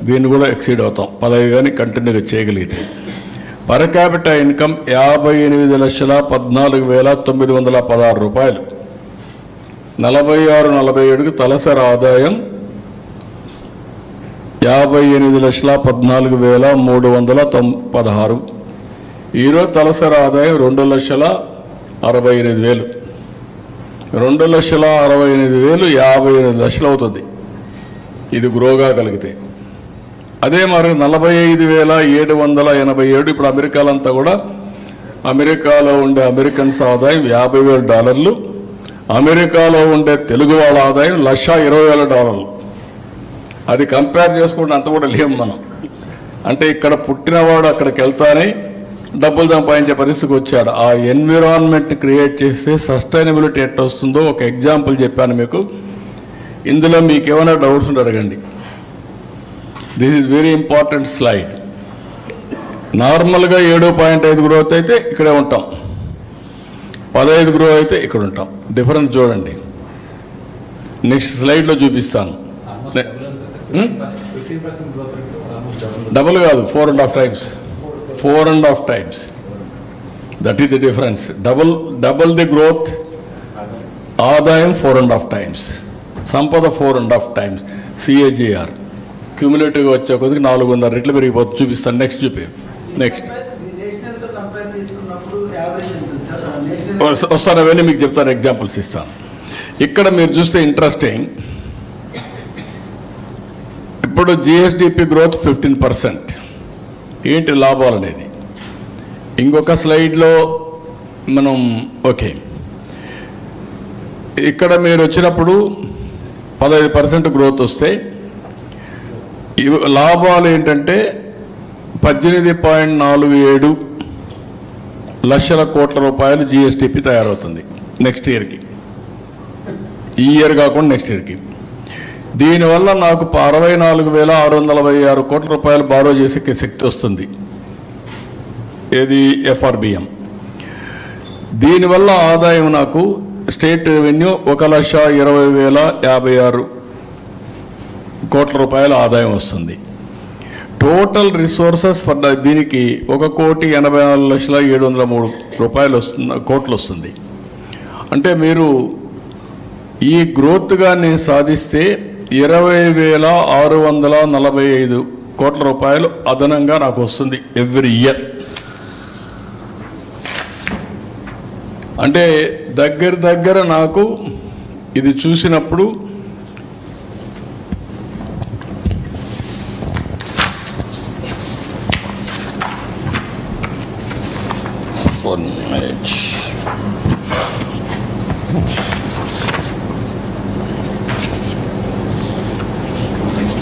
A: దీన్ని కూడా ఎక్సీడ్ అవుతాం 15 కానీ కంటిన్యూగా చేయగలిగితే. పర్ క్యాపిటల్ ఇన్కమ్ 58,14,916 రూపాయలు. 46-47కి తలసరి ఆదాయం 58,14,316. ఈరోజు తలసరి ఆదాయం 2,68,000. 2,68,000 58 లక్షలు అవుతుంది ఇది గ్రోగా కలిగితే. అదే మరి 45,787 ఇప్పుడు అమెరికాలంతా కూడా అమెరికాలో ఉండే అమెరికన్స్ ఆదాయం $50,000. అమెరికాలో ఉండే తెలుగు వాళ్ళ ఆదాయం $120,000. అది కంపేర్ చేసుకుంటే అంత కూడా లేము మనం. అంటే ఇక్కడ పుట్టినవాడు అక్కడికి వెళ్తానే డబ్బులు సంపాదించే పరిస్థితికి వచ్చాడు. ఆ ఎన్విరాన్మెంట్ క్రియేట్ చేస్తే సస్టైనబిలిటీ ఎట్లా వస్తుందో ఒక ఎగ్జాంపుల్ చెప్పాను మీకు. ఇందులో మీకు ఏమైనా డౌట్స్ ఉంటే అడగండి. This is very important slide. నార్మల్గా 7.5 గ్రోత్ అయితే ఇక్కడే ఉంటాం, 15 గ్రో అయితే ఇక్కడ ఉంటాం. డిఫరెన్స్ చూడండి, నెక్స్ట్ స్లైడ్లో చూపిస్తాను. డబుల్ కాదు, 4.5 times. 4.5 times. That is the difference. Double the growth. ఆదాయం 4.5 times. సంపద 4.5 times. CAGR క్యూములేటివ్గా వచ్చే కొద్దిగా 400 రెట్లు పెరిగిపోతుంది. చూపిస్తాను. నెక్స్ట్ నెక్స్ట్ వస్తాను, అవన్నీ మీకు చెప్తాను, ఎగ్జాంపుల్స్ ఇస్తాను. ఇక్కడ మీరు చూస్తే ఇంట్రెస్టింగ్, ఇప్పుడు జిఎస్డిపి గ్రోత్ 15%. ఏంటి లాభాలు అనేది ఇంకొక స్లైడ్లో మనం ఓకే. ఇక్కడ మీరు వచ్చినప్పుడు 15% గ్రోత్ వస్తే లాభాలు ఏంటంటే 18.47 లక్షల కోట్ల రూపాయలు జిఎస్డిపి తయారవుతుంది నెక్స్ట్ ఇయర్కి. ఈ ఇయర్ కాకుండా నెక్స్ట్ ఇయర్కి. దీనివల్ల నాకు 64,646 కోట్ల రూపాయలు బారో చేసే శక్తి వస్తుంది. ఏది ఎఫ్ఆర్బిఎం. దీనివల్ల ఆదాయం నాకు స్టేట్ రెవెన్యూ 1,20,056 కోట్ల రూపాయల ఆదాయం వస్తుంది. టోటల్ రిసోర్సెస్ ఫర్ దీనికి 1,84,703 రూపాయలు కోట్లు వస్తుంది. అంటే మీరు ఈ గ్రోత్గా నేను సాధిస్తే 20,645 కోట్ల రూపాయలు అదనంగా నాకు వస్తుంది ఎవ్రీ ఇయర్. అంటే దగ్గర నాకు ఇది చూసినప్పుడు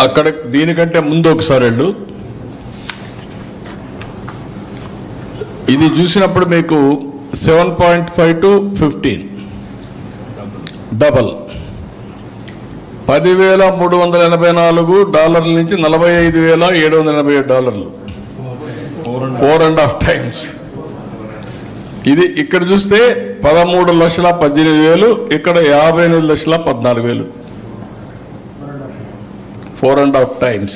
A: అక్కడ దీనికంటే ముందు ఒకసారి వెళ్ళు. ఇది చూసినప్పుడు మీకు 7.5 to 15 డబల్. $10,384 నుంచి $45,787, 4.5 times. ఇది ఇక్కడ చూస్తే 13,18,000, ఇక్కడ 58,14,000, 4.5 times.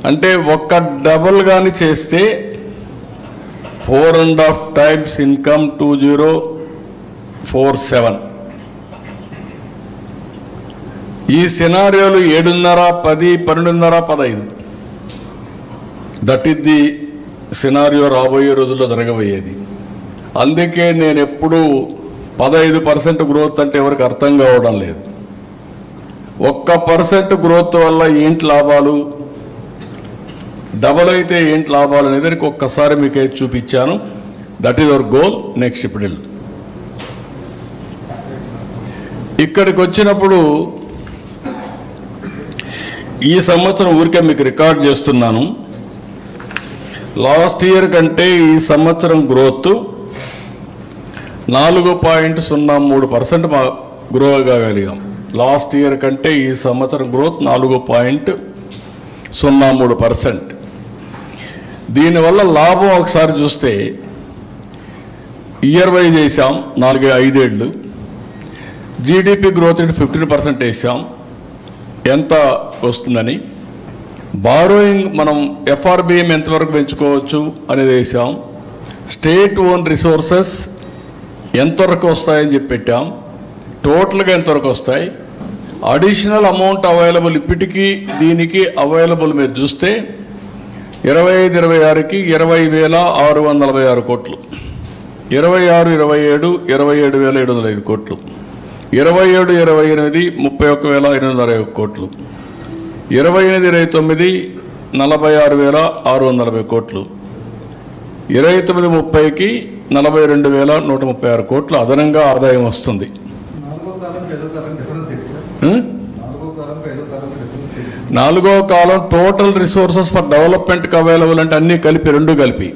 A: అంటే ఒక్క డబల్ కానీ చేస్తే 4.5 times ఇన్కమ్ 2047. ఈ సినారియోలు 7.5, 10, 12.5, 15. దట్ ఈస్ ది సినారియో రాబోయే రోజుల్లో జరగబోయేది. అందుకే నేను ఎప్పుడూ 15% గ్రోత్ అంటే ఎవరికి అర్థం కావడం లేదు. 1% గ్రోత్ వల్ల ఏంటి లాభాలు, డబల్ అయితే ఏంటి లాభాలు అనేది ఒక్కసారి మీకు చూపించాను. That is our goal. Next ఇప్పుడు ఇక్కడికి వచ్చినప్పుడు ఈ సంవత్సరం ఊరికే మీకు రికార్డ్ చేస్తున్నాను. లాస్ట్ ఇయర్ కంటే ఈ సంవత్సరం గ్రోత్ 4.03% మా గ్రో కాగలిగాం. లాస్ట్ ఇయర్ కంటే ఈ సంవత్సరం గ్రోత్ 4.03%. దీనివల్ల లాభం ఒకసారి చూస్తే ఇయర్ వైజ్ వేసాం 4-5 ఏళ్ళు. జీడిపి గ్రోత్ రేట్ 15% వేసాం. ఎంత వస్తుందని. బారోయింగ్ మనం ఎఫ్ఆర్బిఎం ఎంతవరకు పెంచుకోవచ్చు అనేది వేసాం. స్టేట్ ఓన్ రిసోర్సెస్ ఎంతవరకు వస్తాయని చెప్పి పెట్టాం. టోటల్గా ఎంతవరకు వస్తాయి. అడిషనల్ అమౌంట్ అవైలబుల్ ఇప్పటికీ దీనికి అవైలబుల్ మీరు చూస్తే 25-26కి 20,646 కోట్లు, 26-27 27,705 కోట్లు, 27-28 31,860 కోట్లు, 28-29 46,640 కోట్లు, 29-30కి 42,136 కోట్లు అదనంగా ఆదాయం వస్తుంది. నాలుగో కాలం టోటల్ రిసోర్సెస్ ఫర్ డెవలప్మెంట్కి అవైలబుల్ అంటే అన్నీ కలిపి, రెండు కలిపి.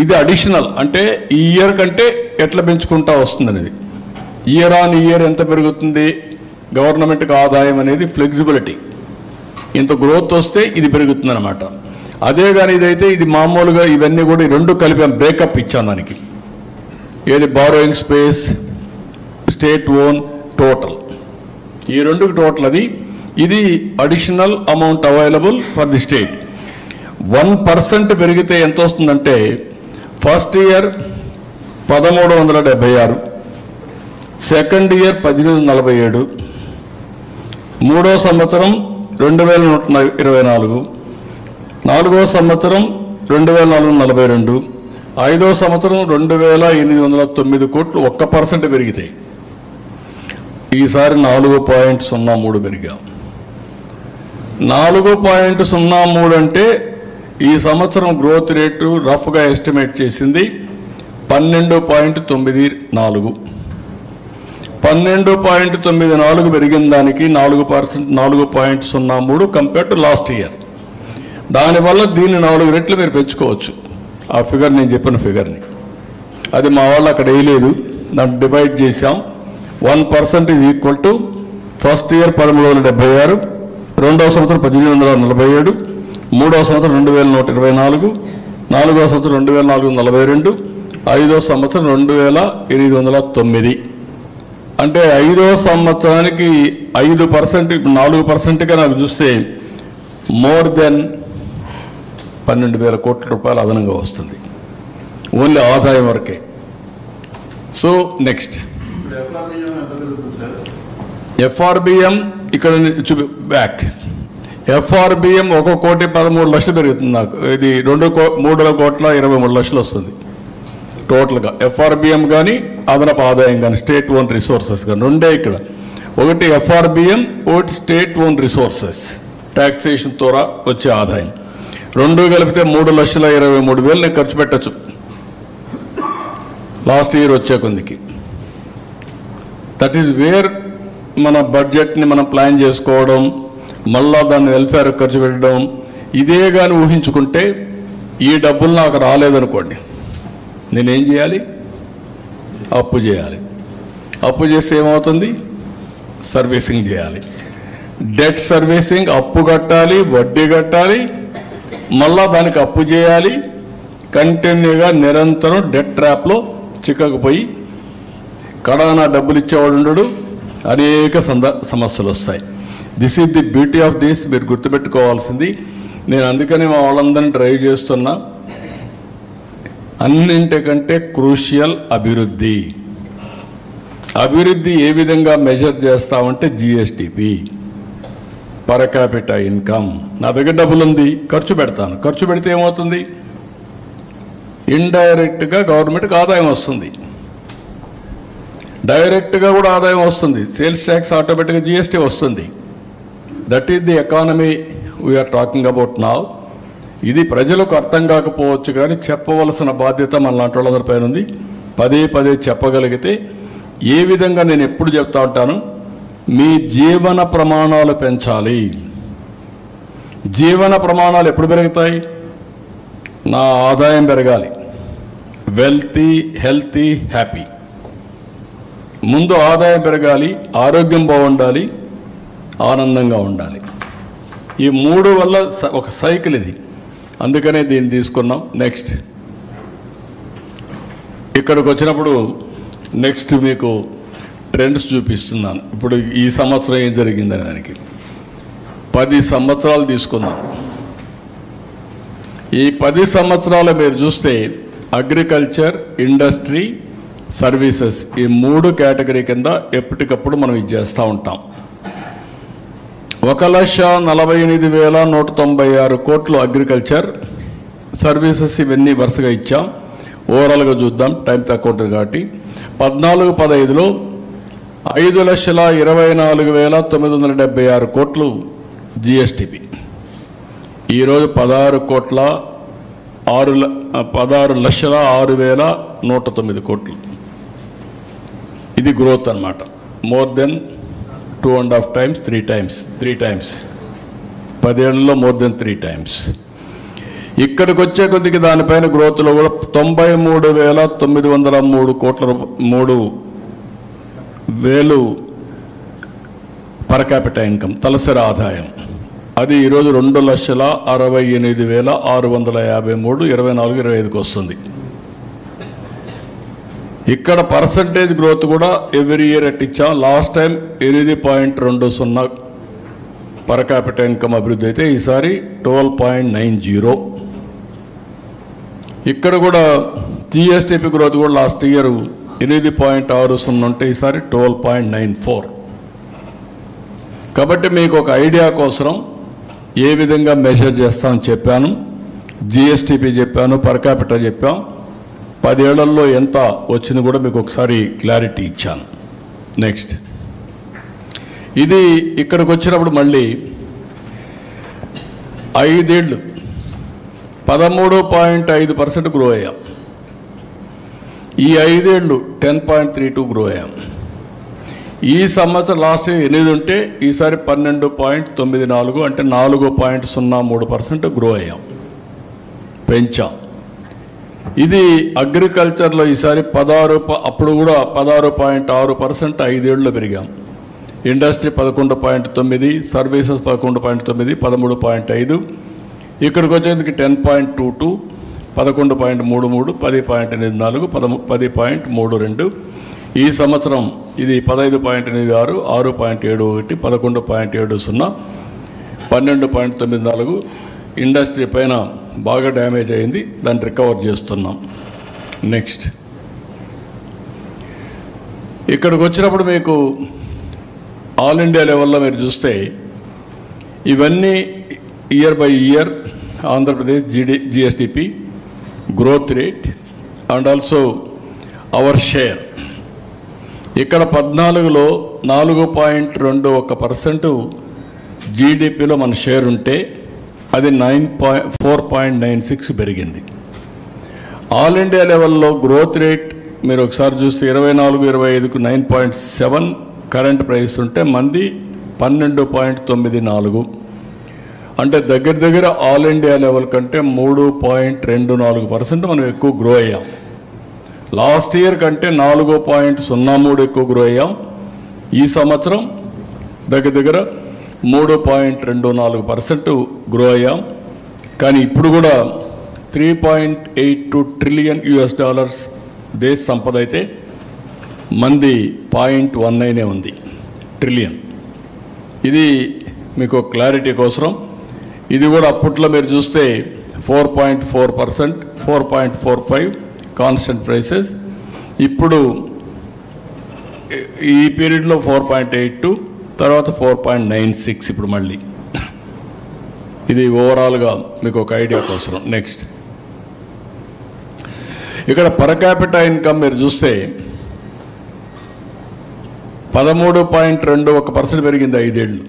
A: ఇది అడిషనల్ అంటే ఈ ఇయర్ కంటే ఎట్లా పెంచుకుంటా వస్తుంది అనేది. ఇయర్ ఆన్ ఇయర్ ఎంత పెరుగుతుంది గవర్నమెంట్కి ఆదాయం అనేది ఫ్లెక్సిబిలిటీ. ఇంత గ్రోత్ వస్తే ఇది పెరుగుతుంది అనమాట. అదే కానీ ఇదైతే ఇది మామూలుగా ఇవన్నీ కూడా ఈ రెండు కలిపి బ్రేకప్ ఇచ్చాను దానికి. ఏది borrowing space, state own, total, ఈ రెండుకి టోటల్ అది. ఇది additional amount available for the state. 1% పెరిగితే ఎంత వస్తుందంటే ఫస్ట్ ఇయర్ 1,376, సెకండ్ ఇయర్ 1,847, మూడో సంవత్సరం 2,124, నాలుగో సంవత్సరం 2,442, ఐదో సంవత్సరం 2,809 కోట్లు 1% పెరిగితాయి. ఈసారి 4.03 పెరిగాం. 4.03 అంటే ఈ సంవత్సరం గ్రోత్ రేటు రఫ్గా ఎస్టిమేట్ చేసింది 12.94. 12.94 పెరిగిన దానికి 4.03 కంపేర్ టు లాస్ట్ ఇయర్. దానివల్ల దీన్ని 4 రెట్లు మీరు పెంచుకోవచ్చు. ఆ ఫిగర్ నేను చెప్పిన ఫిగర్ని అది మా వాళ్ళు అక్కడ వేయలేదు, దాన్ని డివైడ్ చేశాం. 1% is equal to first year 1376, రెండవ సంవత్సరం 1847, మూడవ సంవత్సరం 2124, నాలుగవ సంవత్సరం 2442, ఐదవ సంవత్సరం 2809. అంటే 5వ సంవత్సరానికి 5%, 4%గా నాకు చూస్తే మోర్ దెన్ 12,000 కోట్ల రూపాయలు అదనంగా వస్తుంది, ఓన్లీ ఆదాయం వరకే. సో నెక్స్ట్ ఎఫ్ఆర్బిఎం ఇక్కడ బ్యాక్. ఎఫ్ఆర్బిఎం 1,13,00,000 పెరుగుతుంది. నాకు ఇది 3,23,23,00,000 వస్తుంది టోటల్గా ఎఫ్ఆర్బిఎం కానీ అదనపు ఆదాయం కానీ స్టేట్ ఓన్ రిసోర్సెస్ కానీ రెండే ఇక్కడ. ఒకటి ఎఫ్ఆర్బిఎం, ఒకటి స్టేట్ ఓన్ రిసోర్సెస్ ట్యాక్సేషన్ ద్వారా వచ్చే ఆదాయం. రెండు కలిపితే 3,23,000 నేను ఖర్చు పెట్టచ్చు లాస్ట్ ఇయర్ వచ్చే కొందికి. దట్ ఈజ్ వేర్ మన బడ్జెట్ని మనం ప్లాన్ చేసుకోవడం, మళ్ళా దాన్ని వెల్ఫేర్ ఖర్చు పెట్టడం. ఇదే కానీ ఊహించుకుంటే ఈ డబ్బులు నాకు రాలేదనుకోండి, నేనేం చేయాలి? అప్పు చేయాలి. అప్పు చేస్తే ఏమవుతుంది? సర్వీసింగ్ చేయాలి. డెట్ సర్వీసింగ్, అప్పు కట్టాలి, వడ్డీ కట్టాలి, మళ్ళా దానికి అప్పు చేయాలి. కంటిన్యూగా నిరంతరం డెట్ ట్రాప్లో చిక్కకపోయి కడానా డబ్బులు ఇచ్చేవాడు ఉండడు, అనేక సమస్యలు వస్తాయి. This is the beauty of this. మీరు గుర్తుపెట్టుకోవాల్సింది. నేను అందుకని మా వాళ్ళందరినీ డ్రైవ్ చేస్తున్నా. అన్నింటికంటే క్రూషియల్ అభివృద్ధి. అభివృద్ధి ఏ విధంగా మెజర్ చేస్తామంటే జిఎస్డిపి, పర్ క్యాపిటా ఇన్కమ్. నా దగ్గర డబ్బులు ఉంది, ఖర్చు పెడతాను. ఖర్చు పెడితే ఏమవుతుంది? ఇండైరెక్ట్గా గవర్నమెంట్కి ఆదాయం వస్తుంది, డైరెక్ట్గా కూడా ఆదాయం వస్తుంది. సేల్స్ ట్యాక్స్, ఆటోమేటిక్గా జిఎస్టీ వస్తుంది. That is the economy we are talking about now. ఇది ప్రజలకు అర్థం కాకపోవచ్చు, కానీ చెప్పవలసిన బాధ్యత మన లాంటి వాళ్ళందరిపైన ఉంది. పదే పదే చెప్పగలిగితే ఏ విధంగా నేను ఎప్పుడు చెప్తా ఉంటాను, మీ జీవన ప్రమాణాలు పెంచాలి. జీవన ప్రమాణాలు ఎప్పుడు పెరుగుతాయి? నా ఆదాయం పెరగాలి, వెల్తీ, హెల్తీ, హ్యాపీ. ముందు ఆదాయం పెరగాలి, ఆరోగ్యం బాగుండాలి, ఆనందంగా ఉండాలి. ఈ మూడు వల్ల ఒక సైకిల్ ఇది. అందుకనే దీన్ని తీసుకున్నాం. నెక్స్ట్ ఇక్కడికి వచ్చినప్పుడు నెక్స్ట్ మీకు ట్రెండ్స్ చూపిస్తున్నాను. ఇప్పుడు ఈ సంవత్సరం ఏం జరిగిందని దానికి 10 సంవత్సరాలు తీసుకుందాం. ఈ 10 సంవత్సరాలు మీరు చూస్తే అగ్రికల్చర్, ఇండస్ట్రీ, సర్వీసెస్, ఈ 3 కేటగిరీ కింద ఎప్పటికప్పుడు మనం ఇది చేస్తూ ఉంటాం. 1,48,196 కోట్లు అగ్రికల్చర్, సర్వీసెస్ ఇవన్నీ వరుసగా ఇచ్చాం. ఓవరాల్గా చూద్దాం, టైం తక్కువ ఉంటుంది కాబట్టి. 14-15లో 5,24,976 కోట్లు జిఎస్టిపి. ఈరోజు 16,06,109 కోట్లు. ఇది గ్రోత్ అన్నమాట. మోర్ దెన్ 2.5 times, 3 times 10 ఏళ్లలో మోర్ దెన్ 3 times. ఇక్కడికి వచ్చే కొద్దికి దానిపైన గ్రోత్లో కూడా 93,903 కోట్ల 3,000 పర్ క్యాపిటా ఇన్కమ్, తలసరి ఆదాయం. అది ఈరోజు 2,68,653 24-25కి వస్తుంది. ఇక్కడ పర్సంటేజ్ గ్రోత్ కూడా ఎవ్రీ ఇయర్ ఇచ్చాం. Last time 8.20 per capita income అభివృద్ధి అయితే ఈసారి 12.90. ఇక్కడ కూడా జిఎస్టిపి గ్రోత్ కూడా లాస్ట్ ఇయర్ 8.60 ఉంటే ఈసారి 12.94. కాబట్టి మీకు ఒక ఐడియా కోసం ఏ విధంగా మెజర్ చేస్తామని చెప్పాను. జిఎస్టిపి చెప్పాను, పర్ క్యాపిటా చెప్పాం. 10 ఏళ్లలో ఎంత వచ్చింది కూడా మీకు ఒకసారి క్లారిటీ ఇచ్చాను. నెక్స్ట్ ఇది ఇక్కడికి వచ్చినప్పుడు మళ్ళీ 5 ఏళ్ళు 13.5% గ్రో అయ్యాం. ఈ 5 ఏళ్ళు 10.32 గ్రో అయ్యాం. ఈ సంవత్సరం లాస్ట్ 8 ఉంటే ఈసారి 12.94 అంటే 4.03% గ్రో అయ్యాం, పెంచాం. ఇది అగ్రికల్చర్లో ఈసారి 16, అప్పుడు కూడా 16.6% 5 ఏళ్ళలో పెరిగాం. Industry 11.9, services 11.9, 13.5. ఇక్కడికి వచ్చేందుకు 10.22, 11.33, 10.84, 10.32. ఈ సంవత్సరం ఇది 15.86, 6.71, 11.70, 12.94. ఇండస్ట్రీ పైన బాగా డ్యామేజ్ అయింది, దాన్ని రికవర్ చేస్తున్నాం. నెక్స్ట్ ఇక్కడికి వచ్చినప్పుడు మీకు ఆల్ ఇండియా లెవెల్లో మీరు చూస్తే ఇవన్నీ year by year Andhra Pradesh GSDP growth rate and also our share. ఇక్కడ 14లో 4.21% జీడిపిలో మన షేర్ ఉంటే అది 4.96 పెరిగింది. ఆల్ ఇండియా లెవెల్లో గ్రోత్ రేట్ మీరు ఒకసారి చూస్తే 24-25కు 9.7 కరెంట్ ప్రైస్ ఉంటే మంది 12.94. అంటే దగ్గర ఆల్ ఇండియా లెవెల్ కంటే 3.24% మనం ఎక్కువ గ్రో అయ్యాం. లాస్ట్ ఇయర్ కంటే 4.03 ఎక్కువ గ్రో అయ్యాం. ఈ సంవత్సరం దగ్గర 3.24% గ్రో అయ్యాం. కానీ ఇప్పుడు కూడా $3.82 ట్రిలియన్ దేశ సంపద అయితే మంది 0.19 ఉంది ట్రిలియన్. ఇది మీకు క్లారిటీ కోసం. ఇది కూడా అప్పట్లో మీరు చూస్తే 4.4%, 4.45 కాన్స్టెంట్ ప్రైసెస్. ఇప్పుడు ఈ పీరియడ్లో 4.82, తర్వాత 4.96 ఇప్పుడు మళ్ళీ. ఇది ఓవరాల్గా మీకు ఒక ఐడియా కోసం. నెక్స్ట్ ఇక్కడ పర్ క్యాపిటా ఇన్కమ్ మీరు చూస్తే 13.21% పెరిగింది 5 ఏళ్ళు,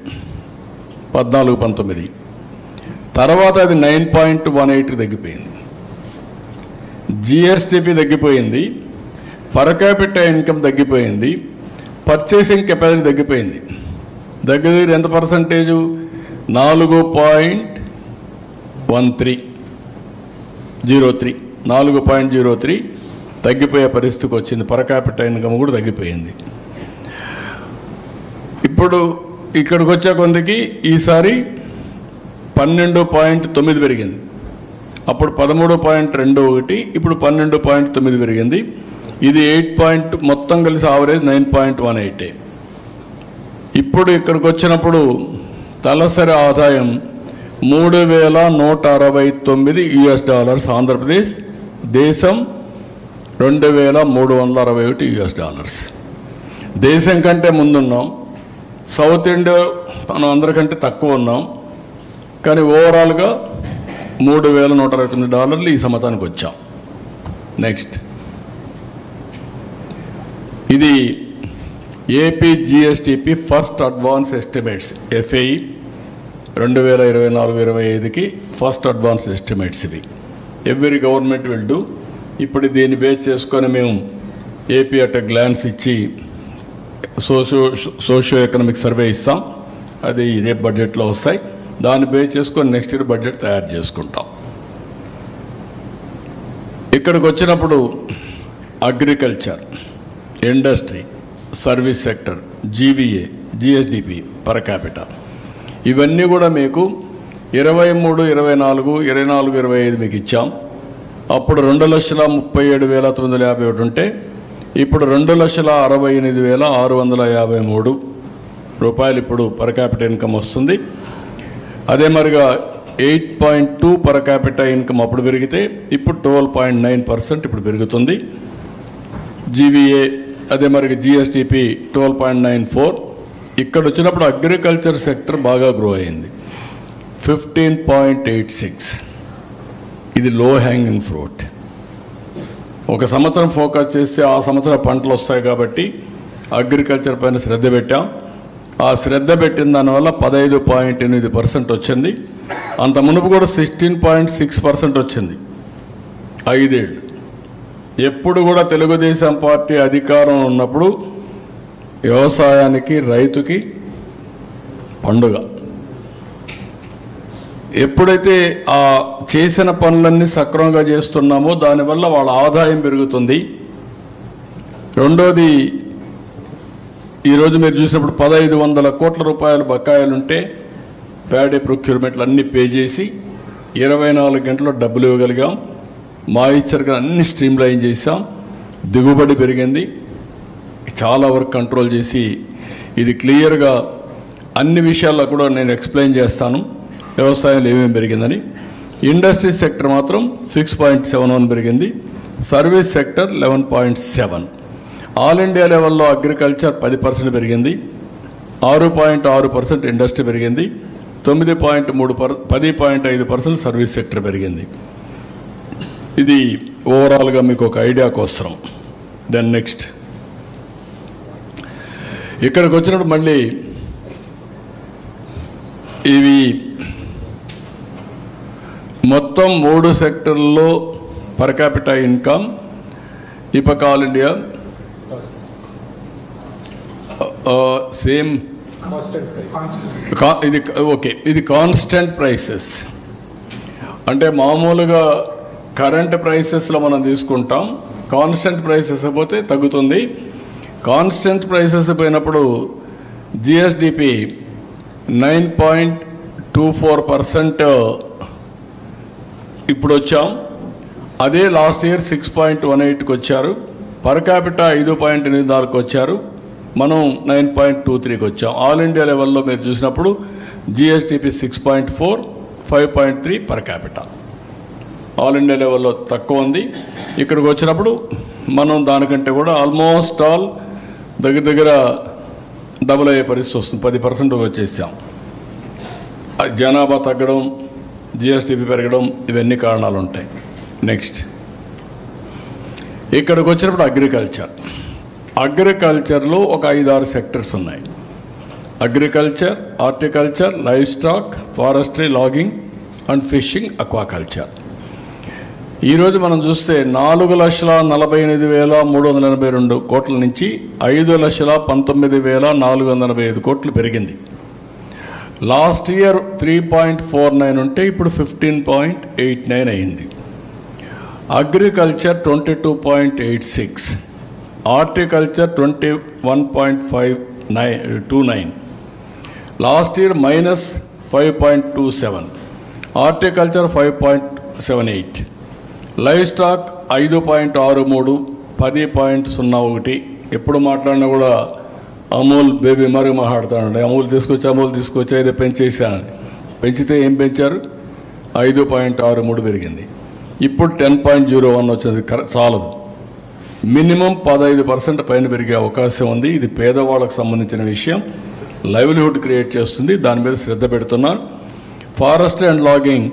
A: 14-19. తర్వాత అది 9.18 తగ్గిపోయింది. జిఎస్టిపి తగ్గిపోయింది, పర్ క్యాపిటా ఇన్కమ్ తగ్గిపోయింది, పర్చేసింగ్ కెపాసిటీ తగ్గిపోయింది. దగ్గర ఎంత పర్సంటేజు? 4.03 తగ్గిపోయే పరిస్థితికి వచ్చింది. పర్ క్యాపిటా ఇన్కమ్ కూడా తగ్గిపోయింది. ఇప్పుడు ఇక్కడికి వచ్చే కొందికి ఈసారి 12.9 పెరిగింది. అప్పుడు 13.21, ఇప్పుడు 12.9 పెరిగింది. ఇది 8 మొత్తం కలిసి ఆవరేజ్ 9.18. ఇప్పుడు ఇక్కడికి వచ్చినప్పుడు తలసరి ఆదాయం $3,169 ఆంధ్రప్రదేశ్, దేశం $2,361. దేశం కంటే ముందున్నాం. సౌత్ ఇండియా మనం అందరికంటే తక్కువ ఉన్నాం. కానీ ఓవరాల్గా $3,169 ఈ సంవత్సరానికి వచ్చాం. నెక్స్ట్ ఇది AP GSDP first advance estimates, FAE 2024-25కి ఫస్ట్ అడ్వాన్స్ ఎస్టిమేట్స్. ఇవి ఎవ్రీ గవర్నమెంట్ విల్ డూ. ఇప్పుడు దీన్ని బేస్ చేసుకొని మేము ఏపీ అట్ గ్లాన్స్ ఇచ్చి సోషియో ఎకనామిక్ సర్వే ఇస్తాం. అది రేపు బడ్జెట్లో వస్తాయి. దాన్ని బేస్ చేసుకొని నెక్స్ట్ ఇయర్ బడ్జెట్ తయారు చేసుకుంటాం. ఇక్కడికి వచ్చినప్పుడు agriculture, industry, service sector, GVA, GSDP, per capita ఇవన్నీ కూడా మీకు 23, 24, 24-25 మీకు ఇచ్చాం. అప్పుడు 2,37,951 ఉంటే ఇప్పుడు 2,68,653 రూపాయలు ఇప్పుడు పర్ క్యాపిటా ఇన్కమ్ వస్తుంది. అదే మరిగా 8.2 పర్ క్యాపిటా ఇన్కమ్ అప్పుడు పెరిగితే ఇప్పుడు 12.9% ఇప్పుడు పెరుగుతుంది. జీవీఏ అదే మరిగా జిఎస్టిపి 12.94. ఇక్కడ వచ్చినప్పుడు అగ్రికల్చర్ సెక్టర్ బాగా గ్రో అయింది, 15.86. ఇది లో హ్యాంగింగ్ ఫ్రూట్. ఒక సంవత్సరం ఫోకస్ చేస్తే ఆ సంవత్సరం పంటలు వస్తాయి కాబట్టి అగ్రికల్చర్ పైన శ్రద్ధ పెట్టాం. ఆ శ్రద్ధ పెట్టిన దానివల్ల 15.8% వచ్చింది. అంత మునుపు కూడా 16.6% వచ్చింది 5 ఏళ్ళు. ఎప్పుడు కూడా తెలుగుదేశం పార్టీ అధికారం ఉన్నప్పుడు వ్యవసాయానికి రైతుకి పండుగ. ఎప్పుడైతే ఆ చేసిన పనులన్నీ సక్రమంగా చేస్తున్నామో దానివల్ల వాళ్ళ ఆదాయం పెరుగుతుంది. రెండోది, ఈరోజు మీరు చూసినప్పుడు 1500 కోట్ల రూపాయల బకాయిలుంటే ప్యాడీ ప్రొక్యూర్మెంట్లు అన్నీ పే చేసి 24 గంటల్లో డబ్బులు ఇవ్వగలిగాం. మాయిశ్చర్గా అన్ని స్ట్రీమ్లైన్ చేశాం. దిగుబడి పెరిగింది. చాలా వరకు కంట్రోల్ చేసి ఇది క్లియర్గా అన్ని విషయాల్లో కూడా నేను ఎక్స్ప్లెయిన్ చేస్తాను వ్యవసాయంలో ఏమేమి పెరిగిందని. ఇండస్ట్రీ సెక్టర్ మాత్రం 6.71 పెరిగింది. Service sector 11.7. ఆల్ ఇండియా లెవెల్లో అగ్రికల్చర్ 10% పెరిగింది. 6.6% ఇండస్ట్రీ పెరిగింది. 10.5% సర్వీస్ సెక్టర్ పెరిగింది. ఇది ఓవరాల్గా మీకు ఒక ఐడియా కోసం. దెన్ నెక్స్ట్ ఇక్కడికి వచ్చినప్పుడు మళ్ళీ ఇవి మొత్తం 3 సెక్టర్లలో పర్ క్యాపిటా ఇన్కమ్ ఇపక ఆల్ ఇండియా సేమ్ ఇది ఓకే. ఇది కాన్స్టెంట్ ప్రైసెస్ అంటే మామూలుగా కరెంట్ ప్రైసెస్లో మనం తీసుకుంటాం. కాన్స్టెంట్ ప్రైసెస్ పోతే తగ్గుతుంది. కాన్స్టెంట్ ప్రైసెస్ పోయినప్పుడు జిఎస్డిపి 9.24% ఇప్పుడు వచ్చాం. అదే లాస్ట్ ఇయర్ 6.18కి వచ్చారు. పర్ క్యాపిటా 5.84కి వచ్చారు. మనం 9.23కి వచ్చాం. ఆల్ ఇండియా లెవెల్లో మీరు చూసినప్పుడు GSDP 6.4, 5.3 per capita. All India లెవెల్లో తక్కువ ఉంది. ఇక్కడికి వచ్చినప్పుడు మనం దానికంటే కూడా ఆల్మోస్ట్ ఆల్ దగ్గర డబుల్ అయ్యే పరిస్థితి వస్తుంది. 10% వచ్చేసాం. జనాభా తగ్గడం, జిఎస్డిపి పెరగడం, ఇవన్నీ కారణాలు ఉంటాయి. నెక్స్ట్ ఇక్కడికి వచ్చినప్పుడు అగ్రికల్చర్లో ఒక 5-6 సెక్టర్స్ ఉన్నాయి. Agriculture, horticulture, livestock, forestry, logging and fishing, aquaculture. ఈరోజు మనం చూస్తే 4,48,382 కోట్ల నుంచి 5,19,485 కోట్లు పెరిగింది. లాస్ట్ ఇయర్ 3.49 ఉంటే ఇప్పుడు 15.89 అయింది. Agriculture 22.86, horticulture 21.29, last year -5.27, horticulture 5.78, live stock 5.63, 10.01. ఎప్పుడు మాట్లాడినా కూడా అమూల్ బేబీ మరీ మాట్లాడుతానండి. అమూల్ తీసుకొచ్చి అయితే పెంచేసాను. పెంచితే ఏం పెంచారు? 5.63 పెరిగింది. ఇప్పుడు 10.01 వచ్చింది. చాలదు. మినిమం 15% పైన పెరిగే అవకాశం ఉంది. ఇది పేదవాళ్ళకు సంబంధించిన విషయం. లైవ్లీహుడ్ క్రియేట్ చేస్తుంది. దాని మీద శ్రద్ధ పెడుతున్నారు. ఫారెస్ట్రీ అండ్ లాగింగ్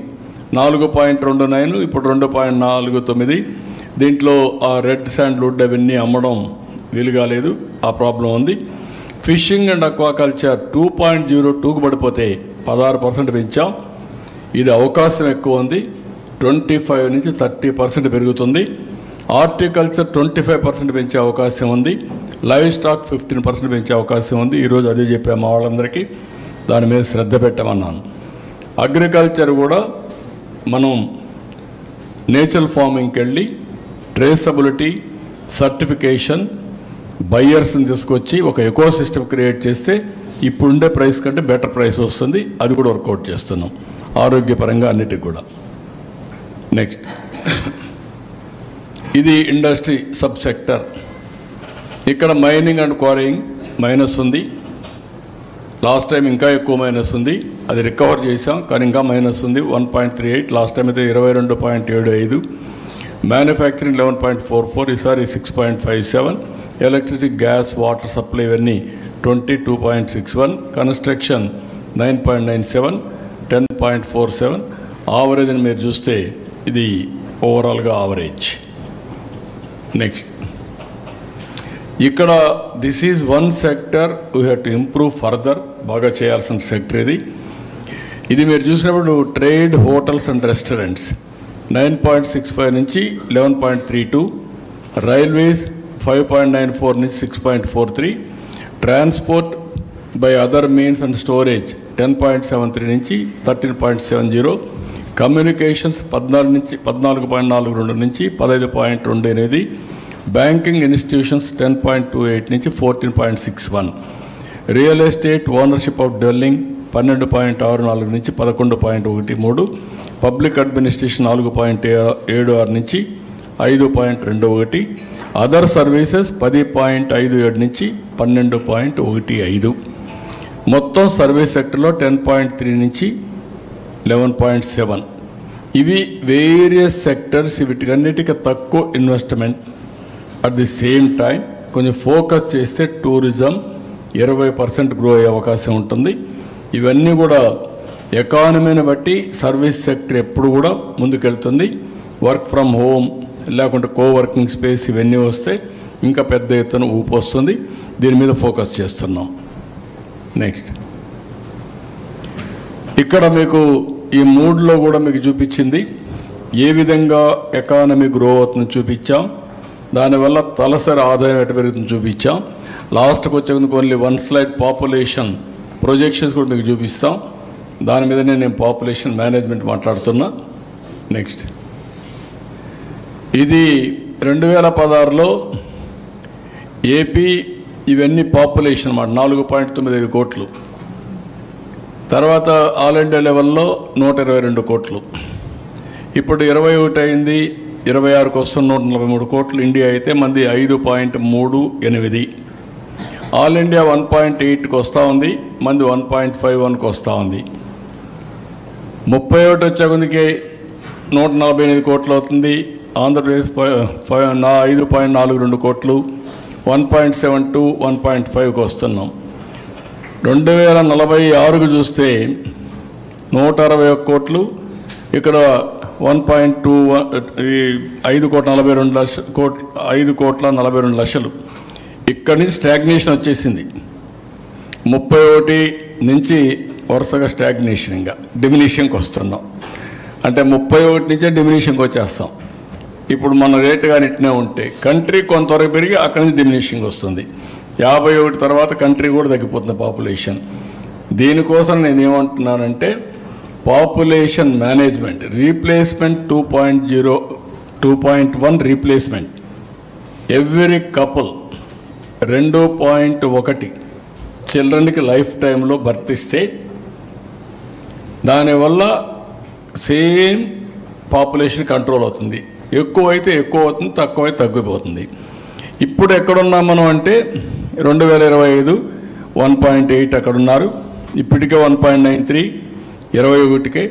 A: 4.29, ఇప్పుడు 2.49. దీంట్లో ఆ రెడ్ శాండ్ వుడ్ అవన్నీ అమ్మడం వీలుగా లేదు. ఆ ప్రాబ్లం ఉంది. ఫిషింగ్ అండ్ అక్వాకల్చర్ 2.02కు పడిపోతే 16% పెంచాం. ఇది అవకాశం ఎక్కువ ఉంది. 25 నుంచి 30% పెరుగుతుంది. హార్టికల్చర్ 25% పెంచే అవకాశం ఉంది. లైవ్ స్టాక్ 15% పెంచే అవకాశం ఉంది. ఈరోజు అదే చెప్పాము మా వాళ్ళందరికీ. దాని మీద శ్రద్ధ పెట్టమన్నాను. అగ్రికల్చర్ కూడా మనం నేచురల్ ఫార్మింగ్కి వెళ్ళి ట్రేసబిలిటీ, సర్టిఫికేషన్, బయ్యర్స్ని తీసుకొచ్చి ఒక ఎకో సిస్టమ్ క్రియేట్ చేస్తే ఇప్పుడుండే ప్రైస్ కంటే బెటర్ ప్రైస్ వస్తుంది. అది కూడా వర్కౌట్ చేస్తున్నాం ఆరోగ్యపరంగా అన్నిటికి కూడా. నెక్స్ట్ ఇది ఇండస్ట్రీ సబ్ సెక్టర్. ఇక్కడ మైనింగ్ అండ్ క్వారీయింగ్ మైనస్ ఉంది. లాస్ట్ టైం ఇంకా ఎక్కువ మైనస్ ఉంది. అది రికవర్ చేసాం కానీ ఇంకా మైనస్ ఉంది. 1.38, లాస్ట్ టైం అయితే 22.75. మ్యానుఫ్యాక్చరింగ్ 11.44, ఈసారి 6.57. ఎలక్ట్రిసిటీ, గ్యాస్, వాటర్ సప్లై ఇవన్నీ 22.61. కన్స్ట్రక్షన్ 9.97, 10.47. ఆవరేజ్ అని మీరు చూస్తే ఇది ఓవరాల్గా ఆవరేజ్. నెక్స్ట్ ఇక్కడ this is one sector we have to improve further, బాగా చేయాల్సిన సెక్టర్ ఇది మీరు చూసినప్పుడు ట్రేడ్, హోటల్స్ అండ్ రెస్టారెంట్స్ 9.65 నుంచి 11.32, రైల్వేస్ 5.94 నుంచి 6.43, transport by other means and storage 10.73 నుంచి 13.70, కమ్యూనికేషన్స్ 14.42 నుంచి 15.28, బ్యాంకింగ్ ఇన్స్టిట్యూషన్స్ 10.28 నుంచి 14.61, real estate ownership of dwelling 12.64 నుంచి 11.13, పబ్లిక్ అడ్మినిస్ట్రేషన్ 4.76 నుంచి 5.21, అదర్ సర్వీసెస్ 10.57 నుంచి 12.15. మొత్తం సర్వీస్ సెక్టర్లో 10.3 నుంచి 11.7. ఇవి వేరియస్ సెక్టర్స్, వీటికన్నిటికీ తక్కువ investment. At the same time కొంచెం ఫోకస్ చేస్తే టూరిజం 20% గ్రో అయ్యే అవకాశం ఉంటుంది. ఇవన్నీ కూడా ఎకానమీని బట్టి సర్వీస్ సెక్టర్ ఎప్పుడు కూడా ముందుకెళ్తుంది. వర్క్ ఫ్రమ్ హోమ్ లేకుంటే కోవర్కింగ్ స్పేస్ ఇవన్నీ వస్తే ఇంకా పెద్ద ఎత్తున ఊపు వస్తుంది. దీని మీద ఫోకస్ చేస్తున్నాం. నెక్స్ట్ ఇక్కడ మీకు ఈ మూడ్లో కూడా మీకు చూపించింది ఏ విధంగా ఎకానమీ గ్రో అవుతుందని చూపించాం. దానివల్ల తలసరి ఆదాయం ఎటు పెరుగుతుంది చూపించాం. లాస్ట్కి వచ్చే only one slide population projections కూడా మీకు చూపిస్తాం. దాని మీదనే నేను పాపులేషన్ మేనేజ్మెంట్ మాట్లాడుతున్నా. నెక్స్ట్ ఇది 2016లో ఏపీ ఇవన్నీ పాపులేషన్ అన్నమాట 4.95 కోట్లు. తర్వాత ఆల్ ఇండియా లెవెల్లో 122 కోట్లు. ఇప్పుడు 21 అయింది, 26కి వస్తున్న 143 కోట్లు. ఇండియా అయితే మంది 5.38. ఆల్ ఇండియా 1.8కి వస్తూ ఉంది, మంది 1.51కి వస్తూ ఉంది. 31 వచ్చే కొద్దికి 148 కోట్లు అవుతుంది. ఆంధ్రప్రదేశ్ 5.42 కోట్లు, 1.72, 1.5కి వస్తున్నాం. 2046కు చూస్తే 161 కోట్లు, ఇక్కడ 1.2 5.42 లక్షలు. ఇక్కడి నుంచి స్టాగ్నేషన్ వచ్చేసింది. 31 నుంచి వరుసగా స్టాగ్నేషన్, ఇంకా డిమినిషన్కి వస్తున్నాం. అంటే 31 నుంచే డిమినిషన్కి వచ్చేస్తాం. ఇప్పుడు మన రేటు కానీ ఇట్నే ఉంటే కంట్రీ కొంతవరకు పెరిగి అక్కడి నుంచి డిమినిషింగ్ వస్తుంది. 51 తర్వాత కంట్రీ కూడా తగ్గిపోతుంది పాపులేషన్. దీనికోసం నేను ఏమంటున్నానంటే population management replacement 2.0 2.1 replacement every couple 2.1 చిల్డ్రన్కి లైఫ్ టైంలో భర్తిస్తే దానివల్ల సేమ్ పాపులేషన్ కంట్రోల్ అవుతుంది. ఎక్కువైతే ఎక్కువ అవుతుంది, తక్కువైతే తగ్గిపోతుంది. ఇప్పుడు ఎక్కడున్నాం మనం అంటే 2025 1.8 అక్కడ ఉన్నారు. ఇప్పటికే 1.93 21కే.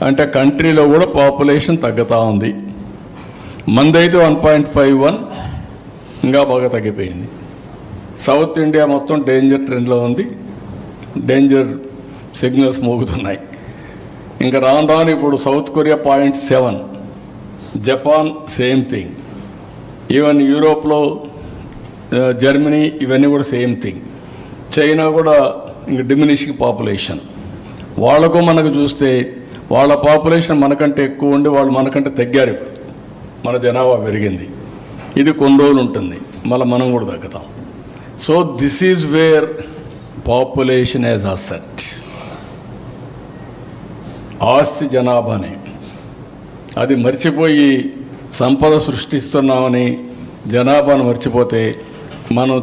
A: అంటే కంట్రీలో కూడా పాపులేషన్ తగ్గుతూ ఉంది. మందైతే 1.51 ఇంకా బాగా తగ్గిపోయింది. సౌత్ ఇండియా మొత్తం డేంజర్ ట్రెండ్లో ఉంది. డేంజర్ సిగ్నల్స్ మోగుతున్నాయి. ఇంకా రాను రాను ఇప్పుడు South Korea 0.7, Japan same thing, even యూరోప్లో జర్మనీ ఇవన్నీ కూడా సేమ్ థింగ్. చైనా కూడా ఇంక డిమినిషింగ్ పాపులేషన్. వాళ్ళకు మనకు చూస్తే వాళ్ళ పాపులేషన్ మనకంటే ఎక్కువ ఉండి వాళ్ళు మనకంటే తగ్గారు. మన జనాభా పెరిగింది. ఇది కొన్ని రోజులు ఉంటుంది, మళ్ళీ మనం కూడా తగ్గుతాం. So this is where population as asset. ఆస్తి జనాభాని అది మర్చిపోయి సంపద సృష్టిస్తున్నామని జనాభాను మర్చిపోతే మనం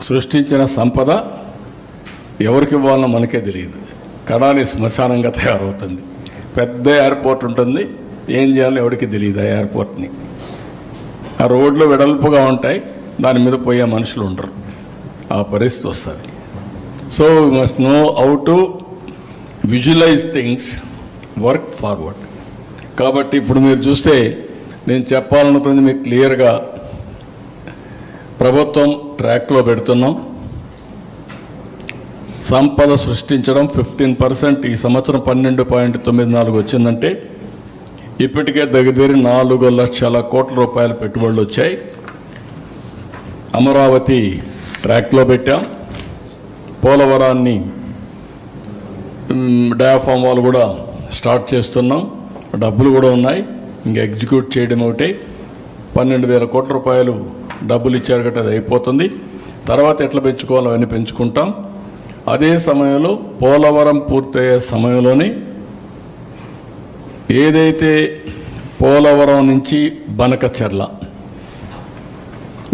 A: సృష్టించిన సంపద ఎవరికి ఇవ్వాలనో మనకే తెలియదు. కడాలి శ్మశానంగా తయారవుతుంది. పెద్ద ఎయిర్పోర్ట్ ఉంటుంది, ఏం చేయాలో ఎవరికి తెలియదు. ఆ ఎయిర్పోర్ట్ని ఆ రోడ్లు వెడల్పుగా ఉంటాయి, దాని మీద పోయే మనుషులు ఉండరు. ఆ పరిస్థితి వస్తుంది. So we must know how to visualise things, work forward. కాబట్టి ఇప్పుడు మీరు చూస్తే నేను చెప్పాలనుకున్నది మీకు క్లియర్గా ప్రభుత్వం ట్రాక్లో పెడుతున్నాం. సంపద సృష్టించడం 15%. ఈ సంవత్సరం 12.94 వచ్చిందంటే ఇప్పటికే దగ్గర 4 లక్షల కోట్ల రూపాయల పెట్టుబడులు వచ్చాయి. అమరావతి ట్రాక్లో పెట్టాం. పోలవరాన్ని డయాఫామ్ వాళ్ళు కూడా స్టార్ట్ చేస్తున్నాం. డబ్బులు కూడా ఉన్నాయి, ఇంకా ఎగ్జిక్యూట్ చేయడం ఒకటే. 12,000 కోట్ల రూపాయలు డబ్బులు ఇచ్చారు కాబట్టి అది అయిపోతుంది. తర్వాత ఎట్లా పెంచుకోవాలో అవన్నీ పెంచుకుంటాం. అదే సమయంలో పోలవరం పూర్తయ్యే సమయంలోనే ఏదైతే పోలవరం నుంచి బనకచెర్ల,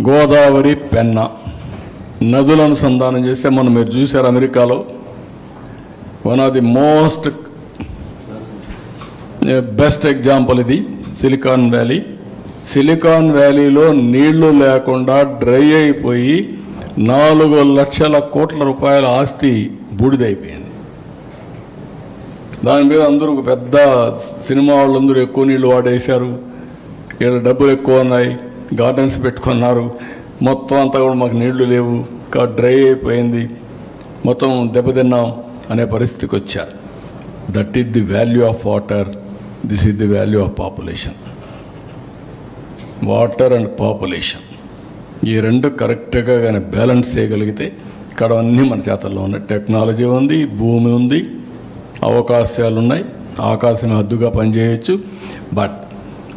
A: గోదావరి, పెన్నా నదుల అనుసంధానం చేస్తే మనం మీరు చూశారు అమెరికాలో one of the most best example ఇది సిలికాన్ వ్యాలీ. సిలికాన్ వ్యాలీలో నీళ్లు లేకుండా డ్రై అయిపోయి 4 లక్షల కోట్ల రూపాయల ఆస్తి బూడిదైపోయింది. దాని మీద అందరూ పెద్ద సినిమా వాళ్ళందరూ ఎక్కువ నీళ్లు వాడేశారు, ఇక్కడ డబ్బులు ఎక్కువ ఉన్నాయి, గార్డెన్స్ పెట్టుకున్నారు, మొత్తం అంతా కూడా మాకు నీళ్లు లేవు, డ్రై అయిపోయింది, మొత్తం దెబ్బతిన్నాం అనే పరిస్థితికి వచ్చారు. That is the value of water, this is the value of population. Water and population ఈ రెండు కరెక్ట్గా కానీ బ్యాలెన్స్ చేయగలిగితే ఇక్కడ అన్నీ మన చేతల్లో ఉన్నాయి. టెక్నాలజీ ఉంది, భూమి ఉంది, అవకాశాలు ఉన్నాయి, ఆకాశం హద్దుగా పనిచేయచ్చు. బట్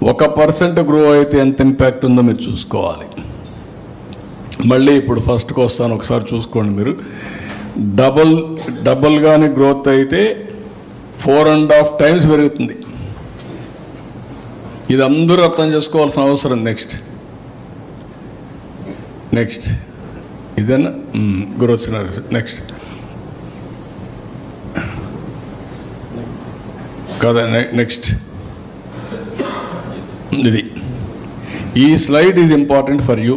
A: 1% గ్రో అయితే ఎంత ఇంపాక్ట్ ఉందో మీరు చూసుకోవాలి. మళ్ళీ ఇప్పుడు ఫస్ట్కి వస్తాను, ఒకసారి చూసుకోండి మీరు. డబుల్ కానీ గ్రోత్ అయితే 4.5 టైమ్స్ పెరుగుతుంది. ఇది అందరూ అర్థం చేసుకోవాల్సిన అవసరం. నెక్స్ట్ ఇదేనా గ్రోత్ నెక్స్ట్ కదా. నెక్స్ట్ ఇది ఈ slide is important for you.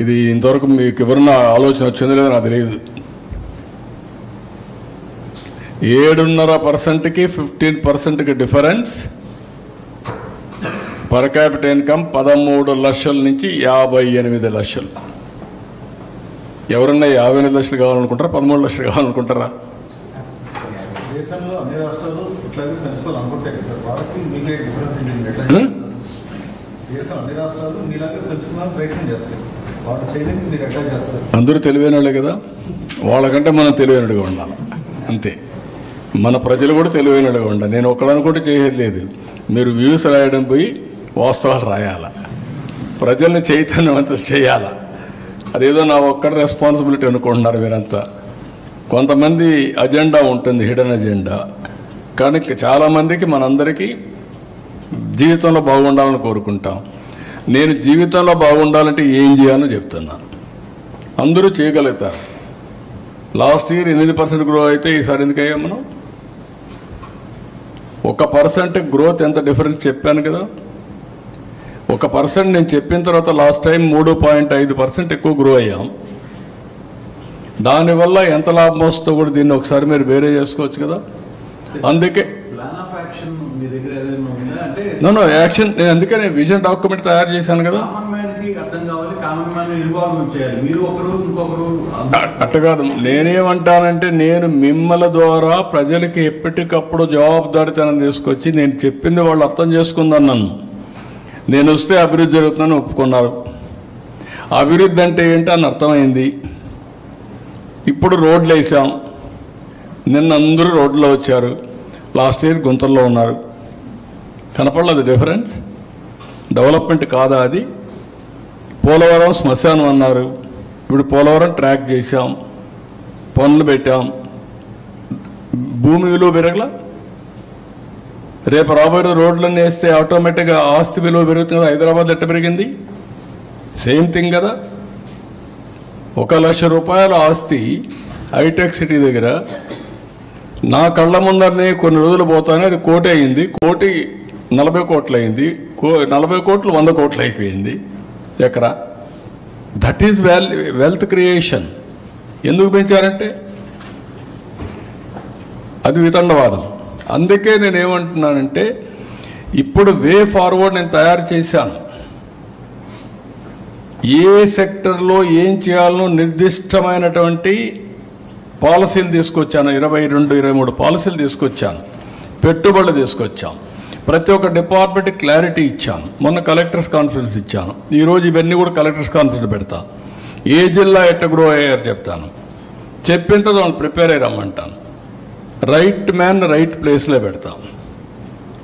A: ఇది ఇంతవరకు మీకు ఎవరన్నా ఆలోచన వచ్చిందో లేదో నాకు తెలియదు. 7.5%కి 15%కి డిఫరెన్స్. పర్ క్యాపిటల్ ఇన్కమ్ 13 లక్షల నుంచి 58 లక్షలు. ఎవరన్నా 58 లక్షలు కావాలనుకుంటారా, 13 లక్షలు కావాలనుకుంటారా? అందరూ తెలివైన వాళ్ళే కదా, వాళ్ళకంటే మనం తెలివైనడుగా ఉండాలి అంతే. మన ప్రజలు కూడా తెలివైనడుగా ఉండాలి. నేను ఒక్కడనుకుంటే చేయలేదు లేదు. మీరు వ్యూస్ రాయడం పోయి వాస్తవాలు రాయాల, ప్రజల్ని చైతన్యవంతులు చేయాలా. అదేదో నా ఒక్కడ రెస్పాన్సిబిలిటీ అనుకుంటున్నారు మీరంతా. కొంతమంది అజెండా ఉంటుంది, హిడెన్ అజెండా. కానీ చాలామందికి మనందరికీ జీవితంలో బాగుండాలని కోరుకుంటాం. నేను జీవితంలో బాగుండాలంటే ఏం చేయాలో చెప్తున్నాను. అందరూ చేయగలుగుతారు. లాస్ట్ ఇయర్ 8% గ్రో అయితే ఈసారి ఎందుకయ్యా మనం 1% గ్రోత్ ఎంత డిఫరెన్స్ చెప్పాను కదా. 1% నేను చెప్పిన తర్వాత లాస్ట్ టైం 3.5% ఎక్కువ గ్రో అయ్యాం. దానివల్ల ఎంత లాభం వస్తుందో కూడా దీన్ని ఒకసారి మీరు వేరే చేసుకోవచ్చు కదా. అందుకే నో యాక్షన్, నేను అందుకనే విజన్ డాక్యుమెంట్ తయారు చేశాను కదా. అట్ట కాదు, నేనేమంటానంటే నేను మిమ్మల్ని ద్వారా ప్రజలకి ఎప్పటికప్పుడు జవాబుదారీతనం తీసుకొచ్చి నేను చెప్పింది వాళ్ళు అర్థం చేసుకుందని నన్ను. నేను వస్తే అభివృద్ధి జరుగుతుందని ఒప్పుకున్నారు. అభివృద్ధి అంటే ఏంటి అని అర్థమైంది. ఇప్పుడు రోడ్లు వేసాం. నిన్న అందరూ రోడ్లో వచ్చారు. లాస్ట్ ఇయర్ గుంతల్లో ఉన్నారు. కనపడలేదు డిఫరెన్స్. డెవలప్మెంట్ కాదా అది? పోలవరం శ్మశానం అన్నారు, ఇప్పుడు పోలవరం ట్రాక్ చేశాం, పనులు పెట్టాం, భూమి విలువ పెరగలా. రేపు రాబోయే రోడ్లన్నీ వేస్తే ఆటోమేటిక్గా ఆస్తి విలువ పెరుగుతుంది కదా. హైదరాబాద్ ఎట్ట పెరిగింది? సేమ్ థింగ్ కదా. 1 లక్ష రూపాయల ఆస్తి హైటెక్ సిటీ దగ్గర నా కళ్ళ ముందరనే కొన్ని రోజులు పోతానే అది 1 కోటి అయింది. 1 కోటి 40 కోట్లు అయింది. 40 కోట్లు 100 కోట్లు అయిపోయింది ఎకరా. That is wealth creation. ఎందుకు పెంచారంటే అది వితండవాదం. అందుకే నేనేమంటున్నానంటే ఇప్పుడు వే ఫార్వర్డ్ నేను తయారు చేశాను. ఏ సెక్టర్లో ఏం చేయాలనో నిర్దిష్టమైనటువంటి పాలసీలు తీసుకొచ్చాను. 22-23 పాలసీలు తీసుకొచ్చాను. పెట్టుబడులు తీసుకొచ్చాం. ప్రతి ఒక్క డిపార్ట్మెంట్ క్లారిటీ ఇచ్చాను. మొన్న కలెక్టర్స్ కాన్ఫరెన్స్ ఇచ్చాను. ఈరోజు ఇవన్నీ కూడా కలెక్టర్స్ కాన్ఫరెన్స్ పెడతా. ఏ జిల్లా ఎట్ట గ్రో అయ్యారు చెప్తాను. చెప్పిన తర్వాత వాళ్ళు ప్రిపేర్ అయ్యి రమ్మంటాను. రైట్ మ్యాన్ రైట్ ప్లేస్లో పెడతాం.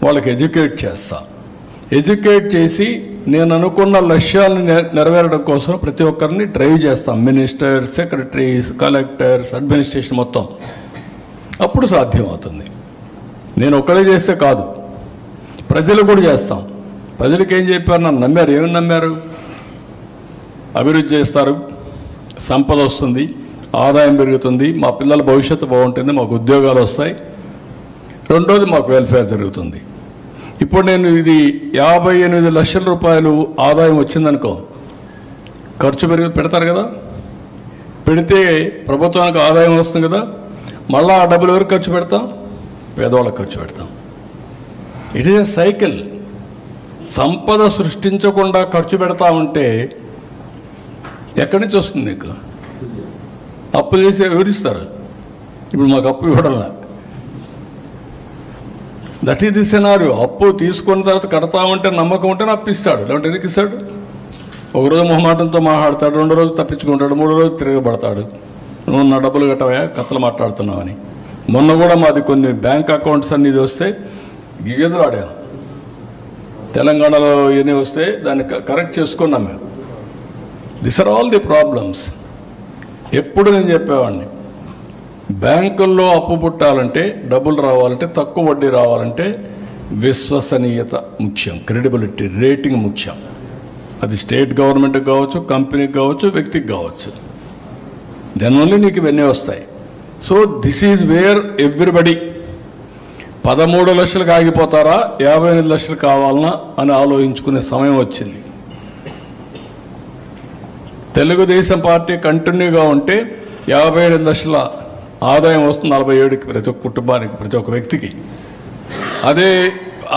A: వాళ్ళకి ఎడ్యుకేట్ చేస్తా. ఎడ్యుకేట్ చేసి నేను అనుకున్న లక్ష్యాలను నెరవేరడం కోసం ప్రతి ఒక్కరిని డ్రైవ్ చేస్తాం. మినిస్టర్స్, సెక్రటరీస్, కలెక్టర్స్, అడ్మినిస్ట్రేషన్ మొత్తం. అప్పుడు సాధ్యమవుతుంది. నేను ఒక్కడే చేస్తే కాదు, ప్రజలు కూడా చేస్తాం. ప్రజలకు ఏం చెప్పారు? నన్ను నమ్మారు. ఏమని నమ్మారు? అభివృద్ధి చేస్తారు, సంపద వస్తుంది, ఆదాయం పెరుగుతుంది, మా పిల్లల భవిష్యత్తు బాగుంటుంది, మాకు ఉద్యోగాలు వస్తాయి, రెండోది మాకు వెల్ఫేర్ జరుగుతుంది. ఇప్పుడు నేను ఇది 58 లక్షల రూపాయలు ఆదాయం వచ్చిందనుకో, ఖర్చు పెడతారు కదా, పెడితే ప్రభుత్వానికి ఆదాయం వస్తుంది కదా, మళ్ళీ ఆ డబ్బులు ఎవరికి ఖర్చు పెడతాం? పేదవాళ్ళకి ఖర్చు పెడతాం. It is a cycle. సంపద సృష్టించకుండా ఖర్చు పెడతా ఉంటే ఎక్కడి నుంచి వస్తుంది నీకు? అప్పులు చేసి ఎవరిస్తారు? ఇప్పుడు మాకు అప్పు ఇవ్వడం. That is the scenario. అప్పు తీసుకున్న తర్వాత కడతా ఉంటే నమ్మకం ఉంటేనే అప్పిస్తాడు, లేదంటే ఎందుకు ఇస్తాడు? ఒకరోజు మొహమాటంతో మాట్లాడతాడు, రెండో రోజు తప్పించుకుంటాడు, మూడో రోజు తిరగబడతాడు. నువ్వు నా డబ్బులు కట్టవా, కథలు మాట్లాడుతున్నావని. మొన్న కూడా మాది కొన్ని బ్యాంక్ అకౌంట్స్ అన్ని ఇది వస్తే ఎదురాడాం. తెలంగాణలో ఇవన్నీ వస్తే దాన్ని కరెక్ట్ చేసుకున్నాం మేము. This are all the problems. ఎప్పుడు నేను చెప్పేవాడిని, బ్యాంకుల్లో అప్పు పుట్టాలంటే, డబ్బులు రావాలంటే, తక్కువ వడ్డీ రావాలంటే విశ్వసనీయత ముఖ్యం, క్రెడిబిలిటీ, రేటింగ్ ముఖ్యం. అది స్టేట్ గవర్నమెంట్కి కావచ్చు, కంపెనీకి కావచ్చు, వ్యక్తికి కావచ్చు. దెన్ ఓన్లీ నీకు ఇవన్నీ వస్తాయి. So this is where everybody 13 లక్షలకు ఆగిపోతారా, 58 లక్షలు కావాలనా అని ఆలోచించుకునే సమయం వచ్చింది. తెలుగుదేశం పార్టీ కంటిన్యూగా ఉంటే 58 లక్షల ఆదాయం వస్తుంది 47కి ప్రతి ఒక్క కుటుంబానికి, ప్రతి ఒక్క వ్యక్తికి. అదే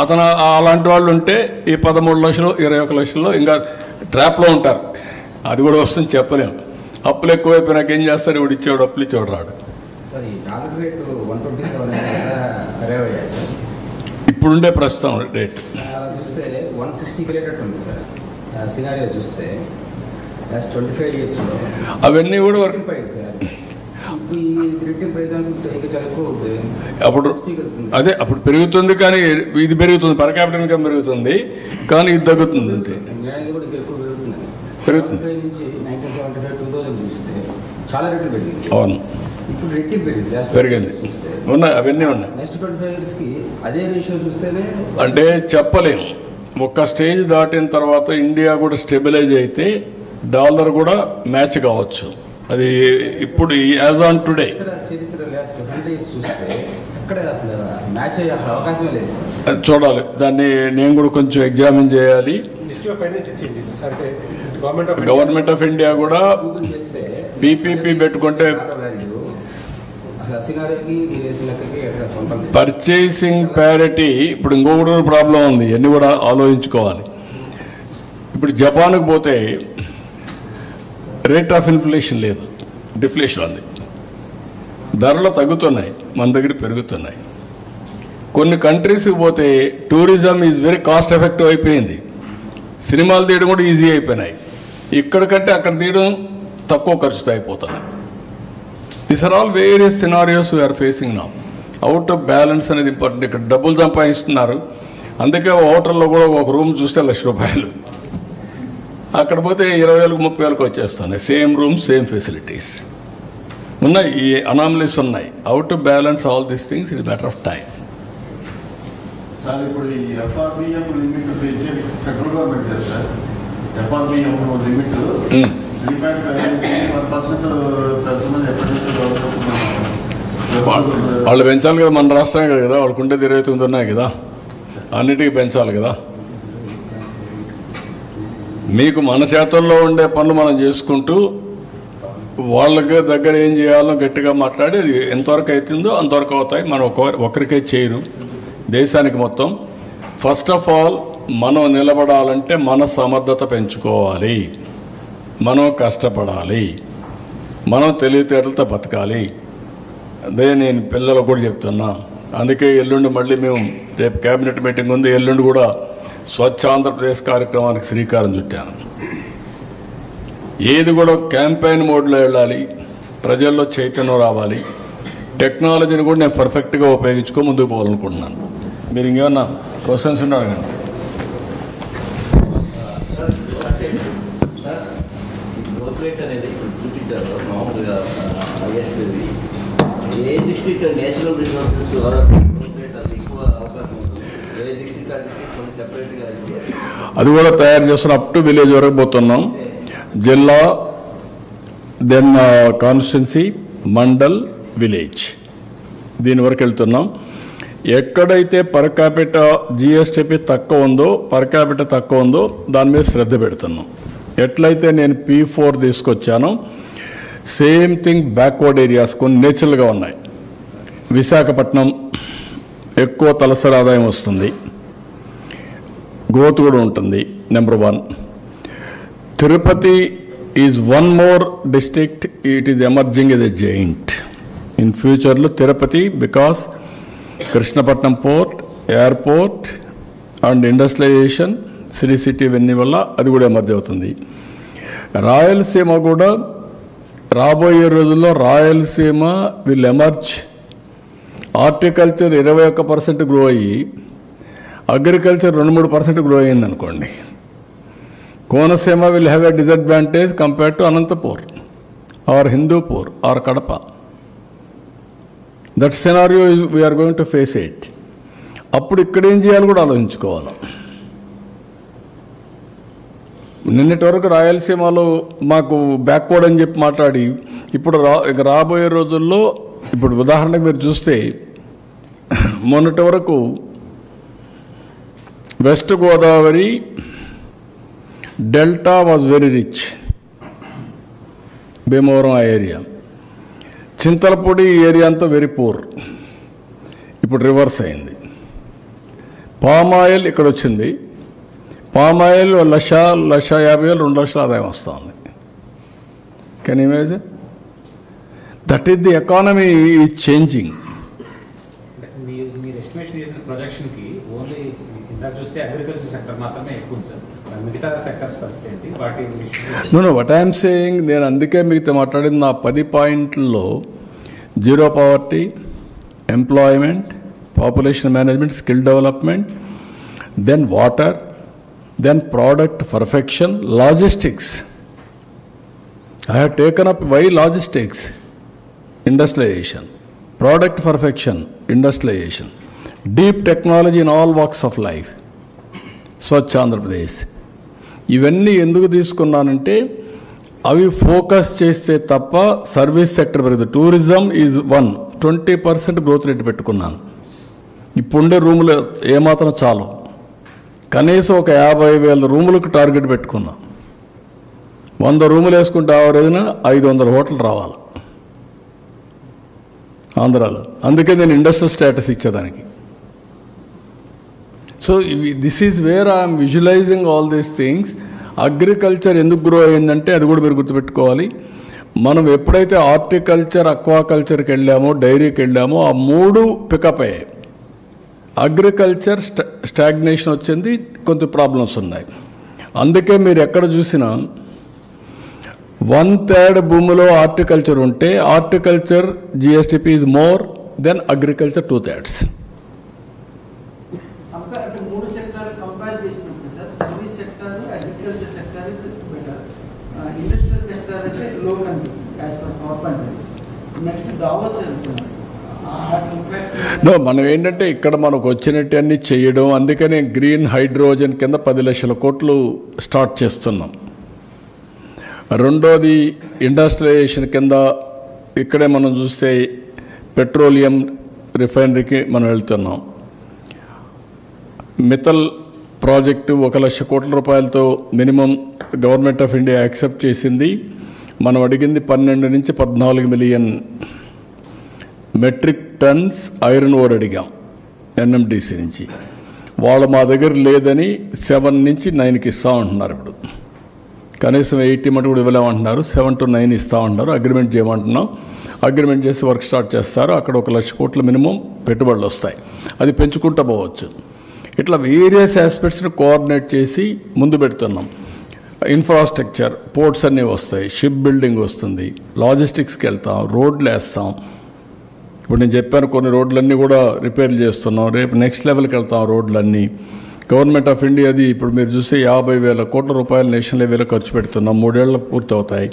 A: అతను అలాంటి వాళ్ళు ఉంటే ఈ 13 లక్షలు 21 లక్షల్లో ఇంకా ట్రాప్లో ఉంటారు. అది కూడా వస్తుంది చెప్పలేము. అప్పులు ఎక్కువైపోయినాక ఏం చేస్తారు? ఇప్పుడు ఇచ్చేవాడు అప్పులు ఇచ్చేవాడు రాడు. ఇప్పుడుండే ప్రస్తుతం రేట్
B: చూస్తే 160 రేట్ ఉంది సార్. సినారియో చూస్తే 25 years
A: అవన్నీ కూడా వర్క్. అప్పుడు అదే అప్పుడు పెరుగుతుంది, కానీ ఇది పెరుగుతుంది, పర్ క్యాపిటల్ ఇన్కమ్ పెరుగుతుంది, కానీ ఇది తగ్గుతుంది. అంతే పెరుగుతుంది.
B: చాలా రేట్లు పెరిగింది.
A: అవును,
B: ఇప్పుడు రేట్లు
A: పెరిగింది. ఉన్నాయి, అవన్నీ ఉన్నాయి.
B: నెక్స్ట్ 25 years కి అదే రేషియో చూస్తేనే
A: అంటే చెప్పలేము. ఒక స్టేజ్ దాటిన తర్వాత ఇండియా కూడా స్టెబిలైజ్ అయితే డాలర్ కూడా మ్యాచ్ కావచ్చు. అది ఇప్పుడు యాజ్ ఆన్ టుడే చూడాలి. దాన్ని నేను కూడా కొంచెం ఎగ్జామిన్ చేయాలి. గవర్నమెంట్ ఆఫ్ ఇండియా కూడా పీపీపీ పెట్టుకుంటే పర్చేసింగ్ ప్యారిటీ. ఇప్పుడు ఇంకొకటి ప్రాబ్లం ఉంది, ఇవన్నీ కూడా ఆలోచించుకోవాలి. ఇప్పుడు జపాన్కి పోతే రేట్ ఆఫ్ ఇన్ఫ్లేషన్ లేదు, డిఫ్లేషన్ ఉంది. ధరలు తగ్గుతున్నాయి, మన దగ్గర పెరుగుతున్నాయి. కొన్ని కంట్రీస్కి పోతే tourism is very cost effective అయిపోయింది. సినిమాలు తీయడం కూడా ఈజీ అయిపోయినాయి. ఇక్కడ కంటే అక్కడ తీయడం తక్కువ ఖర్చుతో అయిపోతుంది. These are all various scenarios we are facing now. Out of balance అనేది ఇంపార్టెంట్. ఇక్కడ డబ్బులు సంపాదిస్తున్నారు, అందుకే హోటల్లో కూడా ఒక రూమ్ చూస్తే ₹1,00,000. అక్కడ పోతే 20,000 30,000 వచ్చేస్తున్నాయి. సేమ్ రూమ్, సేమ్ ఫెసిలిటీస్ ఉన్నాయి. ఈ అనామలీస్ ఉన్నాయి. Out to balance all these things it matter of time.
C: Sir ఇప్పుడు ఈ FRBM limit central government sir, FRBM limit 3.5%
A: వాళ్ళు పెంచాలి కదా. మన రాష్ట్రమే కదా, వాళ్ళకు ఉండేది 29 ఉన్నాయి కదా, అన్నిటికీ పెంచాలి కదా. మీకు మన చేతుల్లో ఉండే పనులు మనం చేసుకుంటూ వాళ్ళకి దగ్గర ఏం చేయాలో గట్టిగా మాట్లాడి అది ఎంతవరకు అవుతుందో అంతవరకు అవుతాయి. మనం ఒకరికే చేయరు, దేశానికి మొత్తం. ఫస్ట్ ఆఫ్ ఆల్ మనం నిలబడాలంటే మన సమర్థత పెంచుకోవాలి, మనం కష్టపడాలి, మనం తెలివితేటలతో బతకాలి. అదే నేను పిల్లలకు కూడా చెప్తున్నా. అందుకే ఎల్లుండి మళ్ళీ మేము రేపు కేబినెట్ మీటింగ్ ఉంది, ఎల్లుండి కూడా స్వచ్ఛ ఆంధ్రప్రదేశ్ కార్యక్రమానికి శ్రీకారం చుట్టాను. ఏది కూడా క్యాంపెయిన్ మోడ్లో వెళ్ళాలి, ప్రజల్లో చైతన్యం రావాలి. టెక్నాలజీని కూడా నేను పర్ఫెక్ట్గా ఉపయోగించుకో ముందుకు పోవాలనుకుంటున్నాను. మీరు ఇంకేమన్నా క్వశ్చన్స్ ఉన్నా అడగండి.
D: గ్రోత్ రేట్ అనేది చూపించారు మామూలుగా ఏ district natural resources growth rate అది ఎక్కువ అవకాశం ఉంటుంది, ఏ డిస్ట్రిక్ట్ ఆ డిస్ట్రిక్ట్ కొన్ని సెపరేట్గా
A: అది కూడా తయారు చేస్తున్న అప్ టు విలేజ్ వరకు పోతున్నాం. జిల్లా, దెన్ కాన్స్టిట్యున్సీ, మండల్, విలేజ్, దీని వరకు వెళ్తున్నాం. ఎక్కడైతే పర్ క్యాపిటా జిఎస్టిపి తక్కువ ఉందో, పర్ క్యాపిటా తక్కువ ఉందో దాని మీద శ్రద్ధ పెడుతున్నాం. ఎట్లయితే నేను P4 తీసుకొచ్చానో సేమ్ థింగ్ బ్యాక్వర్డ్ ఏరియాస్ కొన్ని నేచురల్గా ఉన్నాయి. విశాఖపట్నం ఎక్కువ తలసరి ఆదాయం వస్తుంది, గ్రోత్ కూడా ఉంటుంది. Number 1. Tirupati is one more district, it is emerging as a giant in ఫ్యూచర్లో. Tirupati because Krishnapatnam port, airport and industrialisation, city ఇవన్నీ వల్ల అది కూడా ఎమర్జ్ అవుతుంది. రాయలసీమ కూడా రాబోయే రోజుల్లో Rayalaseema will emerge. Horticulture 21% grow అయ్యి అగ్రికల్చర్ 2-3% గ్రో అయ్యింది అనుకోండి. Konaseema will have a disadvantage compare to Anantapur or Hindupur or Kadapa. That scenario we are going to face it. అప్పుడు ఇక్కడ ఏం చేయాలి కూడా ఆలోచించుకోవాలి. నిన్నటి వరకు రాయలసీమలో మాకు బ్యాక్వర్డ్ అని చెప్పి మాట్లాడి ఇప్పుడు రాబోయే రోజుల్లో ఇప్పుడు ఉదాహరణకు మీరు చూస్తే మొన్నటి వరకు west Godavari delta was very rich, Bhimavaram ఆ ఏరియా, చింతలపూడి ఏరియా అంతా వెరీ పూర్. ఇప్పుడు రివర్స్ అయింది. పామ్ ఆయిల్ ఇక్కడ వచ్చింది, పామ్ ఆయిల్ 1,50,000 2 లక్షల ఆదాయం వస్తుంది. Can you imagine? That is the economy is changing.
B: మీరు ఎస్టిమేషన్ చేసిన ప్రొజెక్షన్కి ఓన్లీ ఇందాక చూస్తే అగ్రికల్చర్ సెక్టర్ మాత్రమే ఎక్కువ ఉంది సార్. మిగతా సెక్టర్స్ పరిస్థితి ఏంటి? వాటి
A: నో వాట్ ఐఎమ్ సేయింగ్, నేను అందుకే మీతో మాట్లాడింది నా 10 పాయింట్లలో zero poverty, employment, population management, skill development, then water, then product perfection, logistics. I have taken up why logistics, industrialization, product perfection, industrialization, deep technology in all walks of life, Swachh Andhra Pradesh. ఇవన్నీ ఎందుకు తీసుకున్నానంటే అవి focus చేస్తే తప్ప service sector పెరుగుతుంది. Tourism is 20% growth rate పెట్టుకున్నాను. ఇప్పుడుండే రూములు ఏమాత్రం చాలు, కనీసం ఒక 50,000 రూములకు టార్గెట్ పెట్టుకున్నాం. 100 రూములు వేసుకుంటే ఆవరేజ్న 500 హోటల్ రావాలి ఆంధ్రాలో. అందుకే నేను ఇండస్ట్రియల్ స్టేటస్ ఇచ్చేదానికి. So this is where I'm visualising all these things. Agriculture ఎందుకు గ్రో అయిందంటే అది కూడా మీరు గుర్తుపెట్టుకోవాలి. మనం ఎప్పుడైతే హార్టికల్చర్, అక్వాకల్చర్కి వెళ్ళామో, డైరీకి వెళ్ళామో ఆ 3 పికప్ అయ్యాయి. అగ్రికల్చర్ స్టాగ్నేషన్ వచ్చింది, కొంత ప్రాబ్లమ్స్ ఉన్నాయి. అందుకే మీరు ఎక్కడ చూసినా 1/3 భూమిలో హార్టికల్చర్ ఉంటే horticulture GSTP is more than agriculture 2/3.
E: అంటే 3 సెక్టార్ కంపేర్ చేసినప్పుడు sir service sector, agriculture sector is better, industrial sector అయితే లో కనిపిస్తుంది as per power point. Next Davos వెళ్తున్నారు.
A: నో, మనం ఏంటంటే ఇక్కడ మనకు వచ్చినట్టు అన్ని చేయడం. అందుకనే గ్రీన్ హైడ్రోజన్ కింద 10 లక్షల కోట్లు స్టార్ట్ చేస్తున్నాం. రెండోది ఇండస్ట్రియలైజేషన్ కింద ఇక్కడే మనం చూస్తే పెట్రోలియం రిఫైనరీకి మనం వెళ్తున్నాం. మిత్తల్ ప్రాజెక్టు 1 లక్ష కోట్ల రూపాయలతో minimum government of India accept చేసింది. మనం అడిగింది 12 నుంచి 14 million metric tons iron ore అడిగాం ఎన్ఎండిసి నుంచి. వాళ్ళు మా దగ్గర లేదని 7 నుంచి 9కి ఇస్తా ఉంటున్నారు. ఇప్పుడు కనీసం 80 మటు కూడా ఇవ్వలేమంటున్నారు, 7 to 9 ఇస్తామంటున్నారు. అగ్రిమెంట్ చేయమంటున్నాం. అగ్రిమెంట్ చేసి వర్క్ స్టార్ట్ చేస్తారు. అక్కడ 1 లక్ష కోట్ల మినిమం పెట్టుబడులు వస్తాయి. అది పెంచుకుంటూ పోవచ్చు. ఇట్లా వేరియస్ ఆస్పెక్ట్స్ని కోఆర్డినేట్ చేసి ముందు పెడుతున్నాం. ఇన్ఫ్రాస్ట్రక్చర్, పోర్ట్స్ అన్నీ వస్తాయి, షిప్ బిల్డింగ్ వస్తుంది, లాజిస్టిక్స్కి వెళ్తాం, రోడ్లు వేస్తాం. ఇప్పుడు నేను చెప్పాను కొన్ని రోడ్లన్నీ కూడా రిపేర్లు చేస్తున్నాం. రేపు నెక్స్ట్ లెవెల్కి వెళ్తాం రోడ్లన్నీ. గవర్నమెంట్ ఆఫ్ ఇండియాది ఇప్పుడు మీరు చూస్తే 50,000 కోట్ల రూపాయలు నేషనల్ లెవెల్లో ఖర్చు పెడుతున్నాం. 3 ఏళ్ళు పూర్తవుతాయి.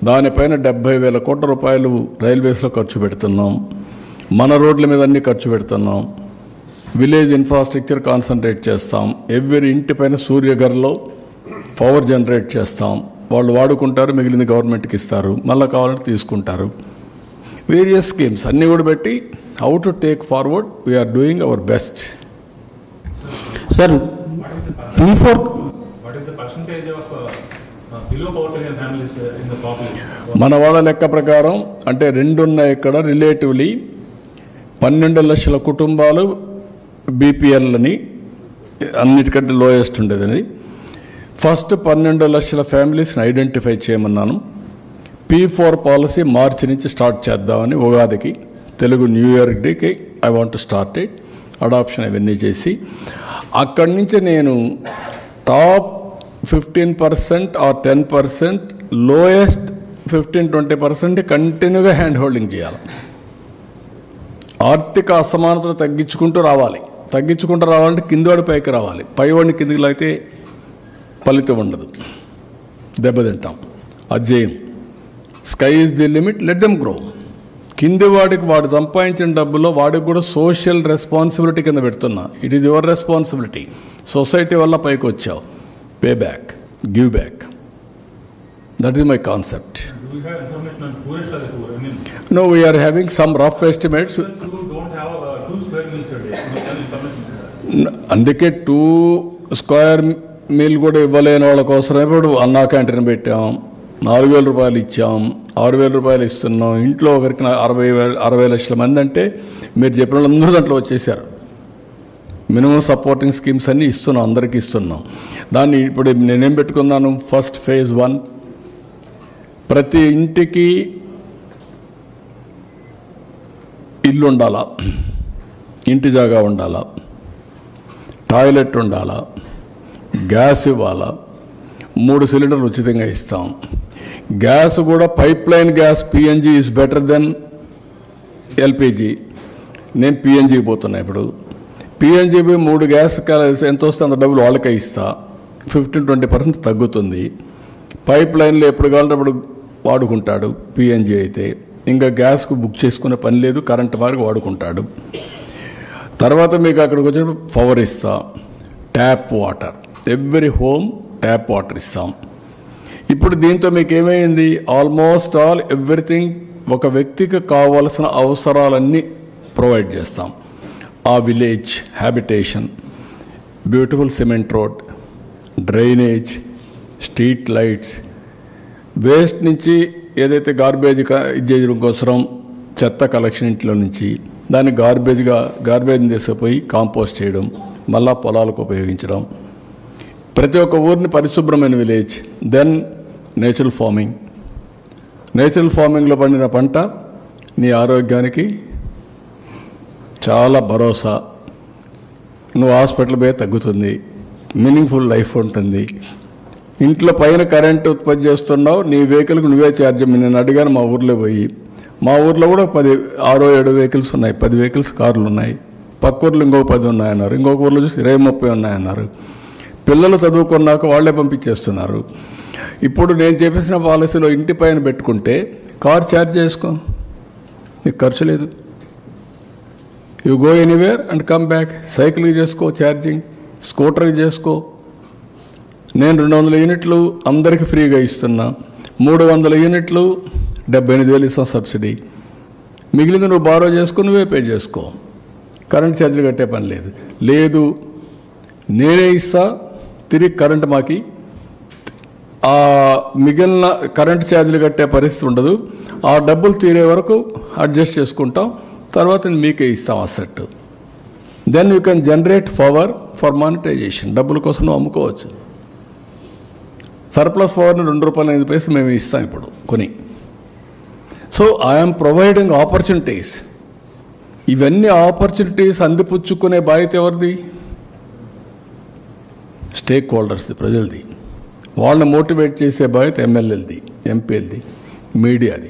A: దానిపైన 70,000 కోట్ల రూపాయలు రైల్వేస్లో ఖర్చు పెడుతున్నాం. మన రోడ్ల మీద అన్నీ ఖర్చు పెడుతున్నాం. విలేజ్ ఇన్ఫ్రాస్ట్రక్చర్ కాన్సన్ట్రేట్ చేస్తాం. ఎవరి ఇంటిపైన సూర్యఘర్లో పవర్ జనరేట్ చేస్తాం. వాళ్ళు వాడుకుంటారు, మిగిలింది గవర్నమెంట్కి ఇస్తారు, మళ్ళీ కావాలంటే తీసుకుంటారు. వేరియస్ స్కీమ్స్ అన్నీ కూడా పెట్టి how to take forward we are doing our best.
F: Sir P4
G: What is the percentage of below poverty line families in the population?
A: మన వాళ్ళ లెక్క ప్రకారం అంటే 2 ఉన్నాయి ఇక్కడ. రిలేటివ్లీ 12 లక్షల కుటుంబాలు బీపీఎల్ అని అన్నిటికంటే లోయెస్ట్ ఉండేదని. ఫస్ట్ 12 లక్షల ఫ్యామిలీస్ని ఐడెంటిఫై చేయమన్నాను. P4 పాలసీ మార్చి నుంచి స్టార్ట్ చేద్దామని, ఉగాదికి తెలుగు న్యూ ఇయర్ డేకి I want to start it. Adoption అవన్నీ చేసి అక్కడి నుంచి నేను టాప్ 15% ఆర్ 10%, లోయెస్ట్ 15-20% కంటిన్యూగా హ్యాండ్ హోల్డింగ్ చేయాలి. ఆర్థిక అసమానతలు తగ్గించుకుంటూ రావాలంటే కిందవాడి పైకి రావాలి. పైవాడిని కిందికి అయితే ఫలితం ఉండదు, దెబ్బతింటాం. అజేయం sky is the limit, let them grow. కింది వాడికి వాడు సంపాదించిన డబ్బులో వాడికి కూడా సోషల్ రెస్పాన్సిబిలిటీ కింద పెడుతున్నా. It is your responsibility. Society వల్ల పైకి వచ్చావు, pay back, give back. That is my concept.
G: Do we have information on poorest of the poor? I mean,
A: No, we are having some rough estimates.
G: people who don't have 2 square meals a day. You have information.
A: అందుకే 2 square meal కూడా ఇవ్వలేని వాళ్ళ కోసం ఇప్పుడు అన్నా canteen పెట్టాం. 4,000 రూపాయలు ఇచ్చాం, 6,000 రూపాయలు ఇస్తున్నాం. ఇంట్లో ఒకరికి 60 లక్షల మంది అంటే మీరు చెప్పిన వాళ్ళందరూ దాంట్లో వచ్చేసారు. మినిమం సపోర్టింగ్ స్కీమ్స్ అన్నీ ఇస్తున్నాం, అందరికీ ఇస్తున్నాం. దాన్ని ఇప్పుడు నేనేం పెట్టుకున్నాను, ఫస్ట్ ఫేజ్ 1 ప్రతి ఇంటికి ఇల్లు ఉండాలా, ఇంటి జాగా ఉండాలా, టాయిలెట్ ఉండాలా, గ్యాస్ ఇవ్వాలా, 3 సిలిండర్లు ఉచితంగా ఇస్తాం. గ్యాస్ కూడా pipeline gas PNG is better than LPG. నేను పిఎన్జీ పోతున్నా. ఇప్పుడు పిఎన్జీ 3 గ్యాస్ ఎంత వస్తే అంత డబ్బులు వాళ్ళకే ఇస్తా. 15-20% తగ్గుతుంది. పైప్ లైన్లో ఎప్పుడు కావాలంటే అప్పుడు వాడుకుంటాడు పిఎన్జీ అయితే. ఇంకా గ్యాస్కు బుక్ చేసుకునే పని లేదు, కరెంట్ మార్గం వాడుకుంటాడు. తర్వాత మీకు అక్కడికి వచ్చినప్పుడు పవర్ ఇస్తాం, tap water, every home tap water ఇస్తాం. ఇప్పుడు దీంతో మీకు ఏమైంది, ఆల్మోస్ట్ ఆల్ ఎవ్రీథింగ్ ఒక వ్యక్తికి కావాల్సిన అవసరాలన్నీ ప్రొవైడ్ చేస్తాం. ఆ village habitation, beautiful cement road, drainage, street lights, waste నుంచి ఏదైతే గార్బేజ్ చేయడం కోసం చెత్త కలెక్షన్ ఇంట్లో నుంచి దాన్ని గార్బేజ్ని తీసుకుపోయి కాంపోస్ట్ చేయడం, మళ్ళా పొలాలకు ఉపయోగించడం. ప్రతి ఒక్క ఊరిని పరిశుభ్రమైన village. Then natural farming. Natural ఫార్మింగ్లో పండిన పంట నీ ఆరోగ్యానికి చాలా భరోసా. నువ్వు హాస్పిటల్ పోయి తగ్గుతుంది, మీనింగ్ఫుల్ లైఫ్ ఉంటుంది. ఇంట్లో పైన కరెంట్ ఉత్పత్తి చేస్తున్నావు, నీ వెహికల్కి నువ్వే ఛార్జ్. నేను అడిగాను మా ఊర్లో పోయి, మా ఊర్లో కూడా 6-7 వెహికల్స్ ఉన్నాయి, 10 వెహికల్స్ కార్లు ఉన్నాయి. పక్క ఊర్లో ఇంకొక 10 ఉన్నాయన్నారు, ఇంకొక ఊర్లో చూసి 20-30 ఉన్నాయన్నారు. పిల్లలు చదువుకున్నాక వాళ్లే పంపించేస్తున్నారు. ఇప్పుడు నేను చెప్పేసిన పాలసీలో ఇంటి పైన పెట్టుకుంటే కార్ ఛార్జ్ చేసుకో, నీకు ఖర్చు లేదు. You go anywhere and come back. సైకిల్కి చేసుకో ఛార్జింగ్, స్కూటర్కి చేసుకో. నేను 200 యూనిట్లు అందరికీ ఫ్రీగా ఇస్తున్నా. 300 యూనిట్లు 78,000 ఇస్తాం సబ్సిడీ. మిగిలింది నువ్వు బారో చేసుకుని నువ్వే పే చేసుకో. కరెంట్ ఛార్జీలు కట్టే పని లేదు. నేనే ఇస్తా, తిరిగి కరెంట్ మాకి. ఆ మిగిలిన కరెంట్ ఛార్జీలు కట్టే పరిస్థితి ఉండదు. ఆ డబ్బులు తీరే వరకు అడ్జస్ట్ చేసుకుంటాం, తర్వాత మీకే ఇస్తాం asset. Then you can generate power for monetisation. డబ్బుల కోసం నువ్వు అమ్ముకోవచ్చు. సర్ప్లస్ పవర్ని ₹2.5 మేము ఇస్తాం ఇప్పుడు కొని. So I'm providing opportunities. ఇవన్నీ ఆపర్చునిటీస్ అందిపుచ్చుకునే బాధ్యత ఎవరిది? స్టేక్ హోల్డర్స్ది, ప్రజలది. వాళ్ళని మోటివేట్ చేసే బాధ్యత ఎమ్మెల్యేలది, ఎంపీలది, మీడియాది.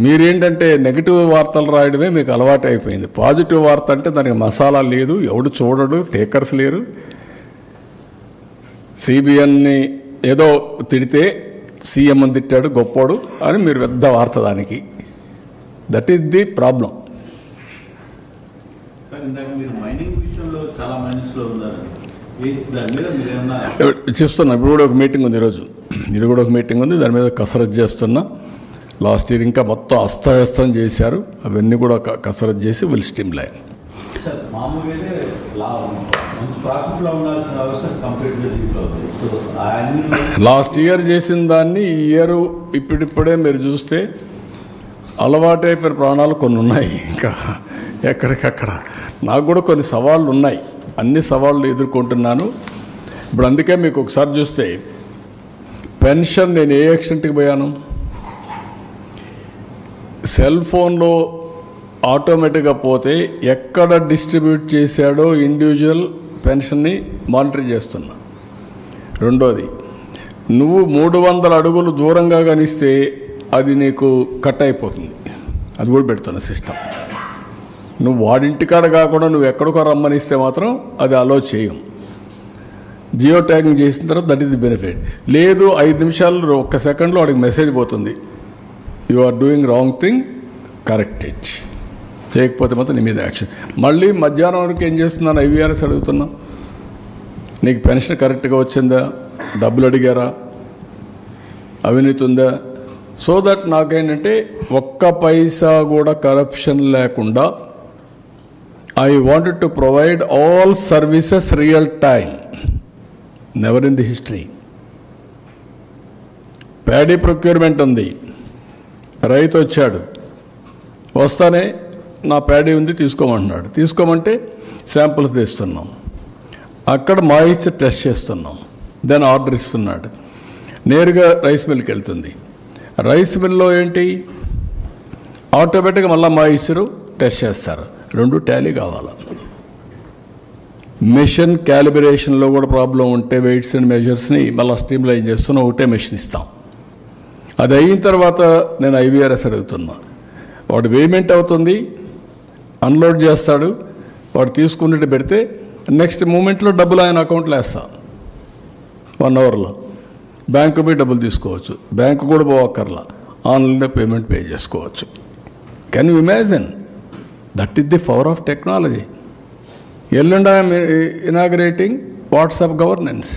A: మీరేంటంటే నెగిటివ్ వార్తలు రాయడమే మీకు అలవాటు అయిపోయింది. పాజిటివ్ వార్త అంటే దానికి మసాలా లేదు, ఎవడు చూడడు, టేకర్స్ లేరు. సిబిఎన్ని ఏదో తిడితే సీఎం అని తిట్టాడు గొప్పోడు అని మీరు పెద్ద వార్త దానికి. That is the problem.
C: Sir ఇందాక మీరు మైనింగ్ విషయంలో చాలా మైనస్లో ఉన్నారు. దాని మీద మీరు ఏమన్నా
A: చేస్తున్నా. ఇప్పుడు కూడా ఒక మీటింగ్ ఉంది ఈరోజు. ఇది కూడా ఒక మీటింగ్ ఉంది, దాని మీద కసరత్తు చేస్తున్నా. లాస్ట్ ఇయర్ ఇంకా మొత్తం అస్తవ్యస్తం చేశారు. అవన్నీ కూడా కసరత్తు చేసి విల్ స్ట్రీమ్ లైన్.
C: సార్ మామూలుగా మంచి ప్రాఫిట్లో ఉండాల్సిన అవసరం కంప్లీట్గా దీంట్లో ఉంది. సో
A: లాస్ట్ ఇయర్ చేసిన దాన్ని ఈ ఇయర్ ఇప్పుడిప్పుడే మీరు చూస్తే అలవాటైపోయిన ప్రాణాలు కొన్ని ఉన్నాయి. ఇంకా ఎక్కడికక్కడ నాకు కూడా కొన్ని సవాళ్ళు ఉన్నాయి. అన్ని సవాళ్ళు ఎదుర్కొంటున్నాను ఇప్పుడు. అందుకే మీకు ఒకసారి చూస్తే పెన్షన్ నేను ఏ ఎక్స్టెంట్కి పోయాను. సెల్ ఫోన్లో ఆటోమేటిక్గా పోతే ఎక్కడ డిస్ట్రిబ్యూట్ చేశాడో ఇండివిజువల్ పెన్షన్ని మానిటర్ చేస్తున్నా. రెండోది, నువ్వు 300 అడుగులు దూరంగా కనిస్తే అది నీకు కట్ అయిపోతుంది. అది కూడా పెడుతున్న సిస్టమ్. నువ్వు వాడింటికాడ కాకుండా నువ్వు ఎక్కడికో రమ్మనిస్తే మాత్రం అది అలో చేయం. జియో ట్యాగింగ్ చేసిన తర్వాత దట్ ఈస్ ది బెనిఫిట్. లేదు 5 నిమిషాలు 1 సెకండ్లో వాడికి మెసేజ్ పోతుంది, you are doing wrong thing, correct it. చేయకపోతే మాత్రం నీ మీద యాక్షన్. మళ్ళీ మధ్యాహ్నం వరకు ఏం చేస్తున్నాను, ఐవీఆర్ఎస్ అడుగుతున్నా, నీకు పెన్షన్ కరెక్ట్గా వచ్చిందా, డబ్బులు అడిగారా, అవినీతి ఉందా. సో దట్ నాకేంటంటే 1 పైసా కూడా కరప్షన్ లేకుండా I wanted to provide all services real time, never in the history. Paddy procurement ఉంది, రైతు వచ్చాడు, వస్తానే నా ప్యాడీ ఉంది తీసుకోమంటున్నాడు. తీసుకోమంటే శాంపుల్స్ తీస్తున్నాం, అక్కడ మాయిశ్చర్ టెస్ట్ చేస్తున్నాం, దాని ఆర్డర్ ఇస్తున్నాడు, నేరుగా రైస్ మిల్కి వెళ్తుంది. రైస్ మిల్లో ఏంటి, ఆటోమేటిక్గా మళ్ళీ మాయిశ్చరు టెస్ట్ చేస్తారు. 2 టాలీ కావాలి. మిషన్ క్యాలిబ్రేషన్లో కూడా ప్రాబ్లం ఉంటే వెయిట్స్ అండ్ మెజర్స్ని మళ్ళీ స్ట్రీమ్ లైన్ చేస్తున్నా, ఒకటే మెషిన్ ఇస్తాం. అది అయిన తర్వాత నేను ఐవీఆర్ఎస్ అడుగుతున్నా. వాడు పేమెంట్ అవుతుంది, అన్లోడ్ చేస్తాడు, వాడు తీసుకున్నట్టు పెడితే నెక్స్ట్ మూమెంట్లో డబ్బులు ఆయన అకౌంట్లో వేస్తా. 1 అవర్లో బ్యాంకు పోయి డబ్బులు తీసుకోవచ్చు, బ్యాంకు కూడా పోవక్కర్లా, ఆన్లైన్లో పేమెంట్ పే చేసుకోవచ్చు. Can you imagine? That is the power of technology. ఎల్లుండి ఐఎమ్ ఇనాగ్రేటింగ్ వాట్సాప్ గవర్నెన్స్.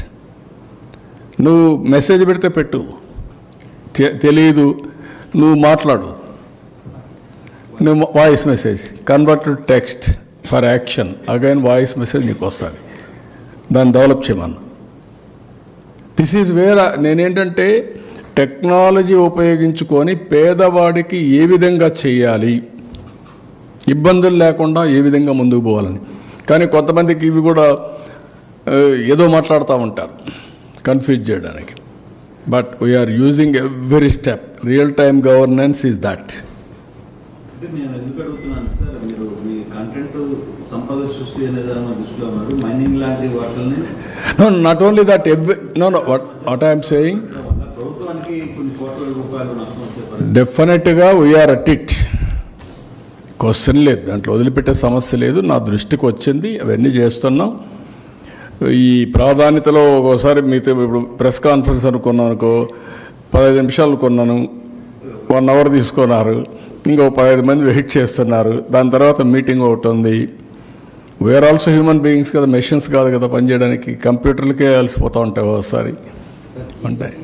A: నువ్వు మెసేజ్ పెడితే పెట్టు, తెలియదు నువ్వు మాట్లాడు, నువ్వు voice message convert to text for action, again voice message నీకు వస్తుంది, దాన్ని డెవలప్ చేయమన్నా. దిస్ ఈజ్ వేర్ నేనేంటంటే టెక్నాలజీ ఉపయోగించుకొని పేదవాడికి ఏ విధంగా చేయాలి, ఇబ్బందులు లేకుండా ఏ విధంగా ముందుకు పోవాలని. కానీ కొంతమందికి ఇవి కూడా ఏదో మాట్లాడుతూ ఉంటారు కన్ఫ్యూజ్ చేయడానికి. But we are using every step. Real time governance is that.
C: అంటే నేను ఎందుకు అడుగుతున్నాను సార్, మీరు మీ కంటెంట్ సంపద సృష్టి అనే దాని దృష్టిలో ఉన్నారు, మైనింగ్ లాంటి వాటిని.
A: No, not only that, what I am saying,
C: ప్రభుత్వానికి కొన్ని కోట్ల రూపాయలు నష్టం వచ్చే పరిస్థితి.
A: డెఫినెట్గా వీఆర్ అట్ ఇట్. క్వశ్చన్ లేదు, దాంట్లో వదిలిపెట్టే సమస్య లేదు. నా దృష్టికి వచ్చింది, అవన్నీ చేస్తున్నాం. ఈ ప్రాధాన్యతలో ఒకసారి మీతో ఇప్పుడు ప్రెస్ కాన్ఫరెన్స్ అనుకున్నాను అనుకో, 15 నిమిషాలు కొన్నాను, 1 అవర్ తీసుకున్నారు, ఇంకో 15 మంది వెయిట్ చేస్తున్నారు. దాని తర్వాత మీటింగ్ ఒకటి ఉంది. వీఆర్ ఆల్సో హ్యూమన్ బీయింగ్స్ కదా, మెషిన్స్ కాదు కదా పనిచేయడానికి. కంప్యూటర్లకే అలసిపోతూ ఉంటాయి ఒకసారి ఉంటాయి.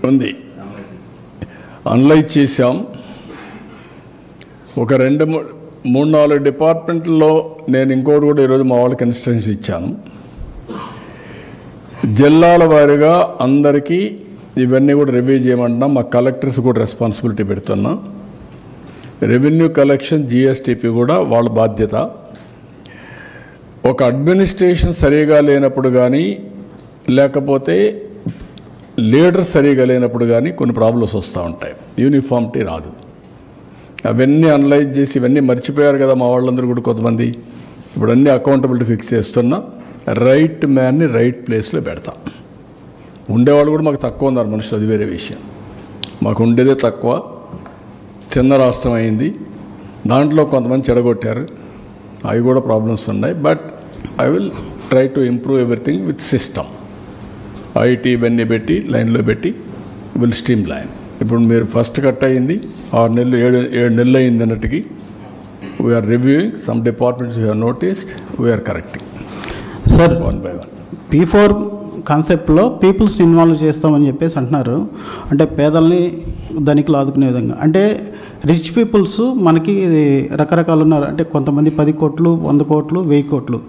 A: ఉంది అనలైజ్ చేశాం. ఒక 2-3-4 డిపార్ట్మెంట్లో నేను ఇంకోటి కూడా ఈరోజు మా వాళ్ళకి ఇన్స్ట్రక్షన్స్ ఇచ్చాను. జిల్లాల వారీగా అందరికీ ఇవన్నీ కూడా రివ్యూ చేయమంటున్నాం. మా కలెక్టర్స్ కూడా రెస్పాన్సిబిలిటీ పెడుతున్నాం. రెవెన్యూ కలెక్షన్, జిఎస్టిపి కూడా వాళ్ళ బాధ్యత. ఒక అడ్మినిస్ట్రేషన్ సరిగా లేనప్పుడు కానీ లేకపోతే లీడర్ సరిగా లేనప్పుడు కానీ కొన్ని ప్రాబ్లమ్స్ వస్తూ ఉంటాయి, యూనిఫామిటీ రాదు. అవన్నీ అనలైజ్ చేసి ఇవన్నీ మర్చిపోయారు కదా మా వాళ్ళందరూ కూడా కొంతమంది. ఇప్పుడు అన్ని అకౌంటబిలిటీ ఫిక్స్ చేస్తున్నా, రైట్ మ్యాన్ని రైట్ ప్లేస్లో పెడతాం. ఉండేవాళ్ళు కూడా మాకు తక్కువ ఉన్నారు మనుషులు, అది వేరే విషయం. మాకు ఉండేదే తక్కువ, చిన్న రాష్ట్రం అయింది, దాంట్లో కొంతమంది చెడగొట్టారు, అవి కూడా ప్రాబ్లమ్స్ ఉన్నాయి. But I will try to improve everything with system. IT ఇవన్నీ పెట్టి లైన్లో పెట్టి విల్ స్ట్రీమ్ లైన్. ఇప్పుడు మీరు ఫస్ట్ కట్ అయింది 6 నెలలు 7 నెలలు అయింది అన్నట్టుకి. We're reviewing some departments you have noticed, we're correcting
F: sir.
A: One by one.
F: P4 కాన్సెప్ట్లో పీపుల్స్ని ఇన్వాల్వ్ చేస్తామని చెప్పేసి అంటున్నారు. అంటే పేదల్ని ధనికులు ఆదుకునే విధంగా. అంటే రిచ్ పీపుల్స్ మనకి రకరకాలు ఉన్నారు. అంటే కొంతమంది 10 కోట్లు, 100 కోట్లు, 1000 కోట్లు,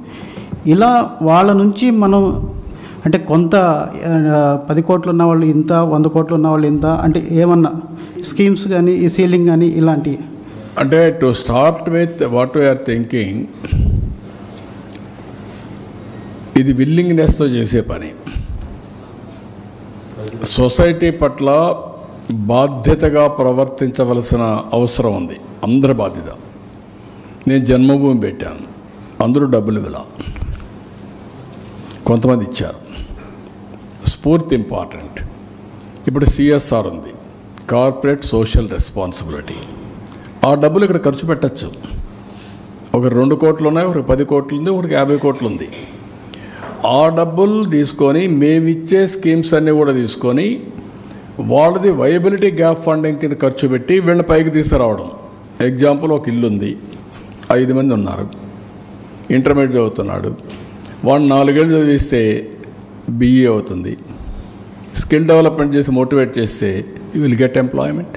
F: ఇలా వాళ్ళ నుంచి మనం అంటే కొంత 10 కోట్లు ఉన్న వాళ్ళు ఇంత, 100 కోట్లు ఉన్న వాళ్ళు ఇంత, అంటే ఏమన్నా స్కీమ్స్ కానీ ఈ సీలింగ్ కానీ ఇలాంటివి.
A: అంటే to start with what we are thinking, ఇది విల్లింగ్నెస్తో చేసే పని. సొసైటీ పట్ల బాధ్యతగా ప్రవర్తించవలసిన అవసరం ఉంది, అందరి బాధ్యత. నేను జన్మభూమి పెట్టాను, అందరూ డబ్బులు ఇవ్వాల, కొంతమంది ఇచ్చారు. స్ఫూర్తి ఇంపార్టెంట్. ఇప్పుడు CSR ఉంది, కార్పొరేట్ సోషల్ రెస్పాన్సిబిలిటీ. ఆ డబ్బులు ఇక్కడ ఖర్చు పెట్టచ్చు. ఒక 2 కోట్లు ఉన్నాయి, ఒక 10 కోట్లు ఉంది, ఒకరికి 50 కోట్లు ఉంది. ఆ డబ్బులు తీసుకొని మేమిచ్చే స్కీమ్స్ అన్నీ కూడా తీసుకొని వాళ్ళది వైబిలిటీ గ్యాప్ ఫండింగ్ కింద ఖర్చు పెట్టి వీళ్ళని పైకి తీసుకురావడం. ఎగ్జాంపుల్, ఒక ఇల్లు ఉంది, 5 మంది ఉన్నారు, ఇంటర్మీడియట్ చదువుతున్నాడు, వాడు 4 ఏళ్ళు చదివిస్తే BE అవుతుంది. స్కిల్ డెవలప్మెంట్ చేసి మోటివేట్ చేస్తే యూ విల్ గెట్ ఎంప్లాయ్మెంట్.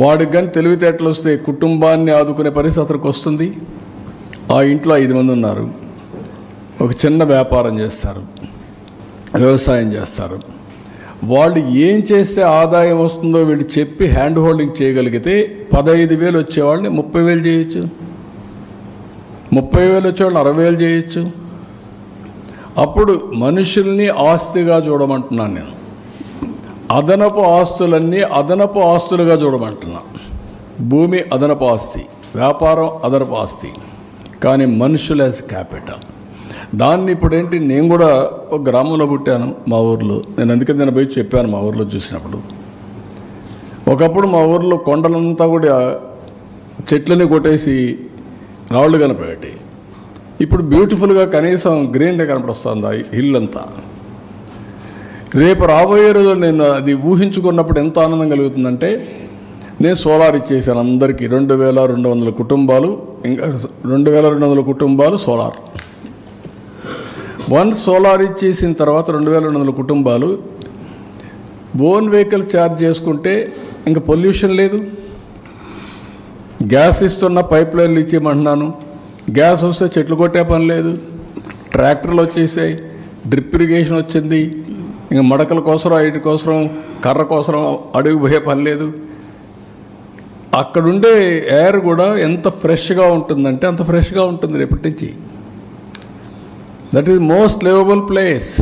A: వాడికి కానీ తెలివితేటలు వస్తే కుటుంబాన్ని ఆదుకునే పరిస్థితి అతనికి వస్తుంది. ఆ ఇంట్లో 5 మంది ఉన్నారు, ఒక చిన్న వ్యాపారం చేస్తారు, వ్యవసాయం చేస్తారు. వాళ్ళు ఏం చేస్తే ఆదాయం వస్తుందో వీళ్ళు చెప్పి హ్యాండ్ హోల్డింగ్ చేయగలిగితే 15,000 వచ్చేవాళ్ళని 30,000 చేయొచ్చు, 30,000 వచ్చేవాళ్ళని 60,000 చేయొచ్చు. అప్పుడు మనుషుల్ని ఆస్తిగా చూడమంటున్నాను నేను. అదనపు ఆస్తులన్నీ అదనపు ఆస్తులుగా చూడమంటున్నా. భూమి అదనపు ఆస్తి, వ్యాపారం అదనపు ఆస్తి, కానీ మనుషులు యాజ్ క్యాపిటల్. దాన్ని ఇప్పుడేంటి, నేను కూడా ఒక గ్రామంలో పుట్టాను మా ఊర్లో. నేను అందుకని నేను పోయి చెప్పాను మా ఊర్లో చూసినప్పుడు. ఒకప్పుడు మా ఊర్లో కొండలంతా కూడా చెట్లని కొట్టేసి రాళ్ళు కనపడేటి. ఇప్పుడు బ్యూటిఫుల్గా కనీసం గ్రీన్గా కనపడుస్తుంది ఆ హిల్ అంతా. రేపు రాబోయే రోజులు నేను అది ఊహించుకున్నప్పుడు ఎంత ఆనందం కలుగుతుందంటే, నేను సోలార్ ఇచ్చేసాను అందరికీ. 2,200 కుటుంబాలు, ఇంకా 2,200 కుటుంబాలు సోలార్. వన్ సోలార్ ఇచ్చేసిన తర్వాత 2,200 కుటుంబాలు ఓన్ వెహికల్ ఛార్జ్ చేసుకుంటే ఇంకా పొల్యూషన్ లేదు. గ్యాస్ ఇస్తున్న పైప్ లైన్లు ఇచ్చేయమంటున్నాను, గ్యాస్ వస్తే చెట్లు కొట్టే పని లేదు, ట్రాక్టర్లు వచ్చేసాయి, డ్రిప్ ఇరిగేషన్ వచ్చింది, ఇంకా మడకల కోసం ఐటి కోసం కర్ర కోసం అడుగు పోయే పని లేదు. అక్కడుండే ఎయిర్ కూడా ఎంత ఫ్రెష్గా ఉంటుందంటే అంత ఫ్రెష్గా ఉంటుంది రేపటి నుంచి. That is most liveable place.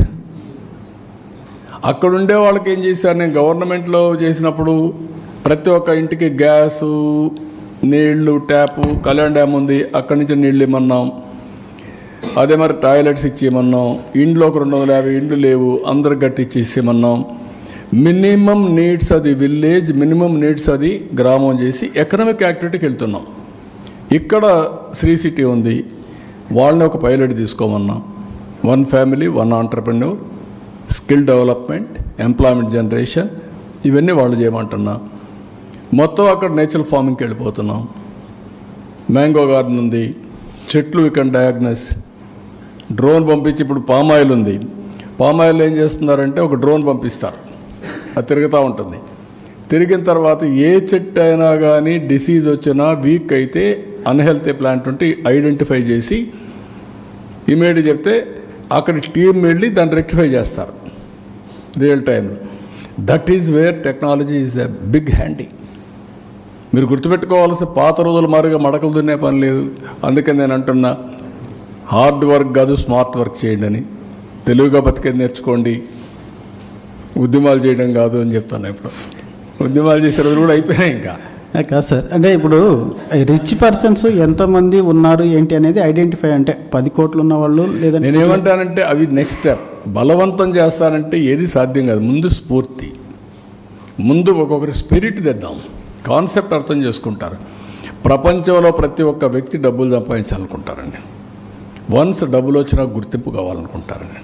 A: అక్కడుండే వాళ్ళకి ఏం చేశారు, నేను గవర్నమెంట్లో చేసినప్పుడు ప్రతి ఒక్క ఇంటికి గ్యాసు, నీళ్లు, ట్యాపు, కళ్యాణ్ డ్యామ్ ఉంది, అక్కడి నుంచి నీళ్ళు ఇమ్మన్నాం. అదే మరి టాయిలెట్స్ ఇచ్చేయమన్నాం. ఇండ్లో ఒక 250 ఇండ్లు లేవు, అందరికి గట్టిచ్చేసేయమన్నాం. మినిమం నీడ్స్ అది విలేజ్, మినిమం నీడ్స్ అది గ్రామం చేసి ఎకనామిక్ యాక్టివిటీకి వెళ్తున్నాం. ఇక్కడ శ్రీ సిటీ ఉంది, వాళ్ళని ఒక పైలట్ తీసుకోమన్నాం. 1 family 1 entrepreneur, skill development, employment generation, ఇవన్నీ వాళ్ళు చేయమంటున్నా. మొత్తం అక్కడ నేచురల్ ఫార్మింగ్కి వెళ్ళిపోతున్నాం. మ్యాంగో గార్డెన్ ఉంది, చెట్లు ఇక్కడ డయాగ్నస్, డ్రోన్ పంపించి, ఇప్పుడు పామాయిల్ ఉంది, పామాయిల్ ఏం చేస్తున్నారంటే ఒక డ్రోన్ పంపిస్తారు, అది తిరుగుతూ ఉంటుంది. తిరిగిన తర్వాత ఏ చెట్టు అయినా కానీ డిసీజ్ వచ్చినా, వీక్ అయితే, అన్హెల్తీ ప్లాంట్ ఉంటే ఐడెంటిఫై చేసి ఇమీడియట్ చెప్తే అక్కడ టీం వెళ్ళి దాన్ని రెక్టిఫై చేస్తారు రియల్ టైంలో. That is where technology is a big handy. మీరు గుర్తుపెట్టుకోవాల్సిన పాత రోజుల మాదిరిగా మడకలు దున్నే పని లేదు. అందుకని నేను అంటున్నా, హార్డ్ వర్క్ కాదు స్మార్ట్ వర్క్ చేయండి అని, తెలుగుగా బతికేది నేర్చుకోండి, ఉద్యమాలు చేయడం కాదు అని చెప్తాను. ఇప్పుడు ఉద్యమాలు చేసే రోజులు కూడా అయిపోయినాయి. ఇంకా
F: కాదు సార్, అంటే ఇప్పుడు రిచ్ పర్సన్స్ ఎంతమంది ఉన్నారు ఏంటి అనేది ఐడెంటిఫై, అంటే 10 కోట్లు ఉన్న వాళ్ళు లేదంటే
A: నేనేమంటానంటే అవి నెక్స్ట్ స్టెప్. బలవంతం చేస్తానంటే ఏది సాధ్యం కాదు. ముందు స్ఫూర్తి, ముందు ఒక్కొక్కరి స్పిరిట్ తెద్దాం, కాన్సెప్ట్ అర్థం చేసుకుంటారు. ప్రపంచంలో ప్రతి ఒక్క వ్యక్తి డబ్బులు సంపాదించాలనుకుంటారండి. వన్స్ డబ్బులు వచ్చినా గుర్తింపు కావాలనుకుంటారండి.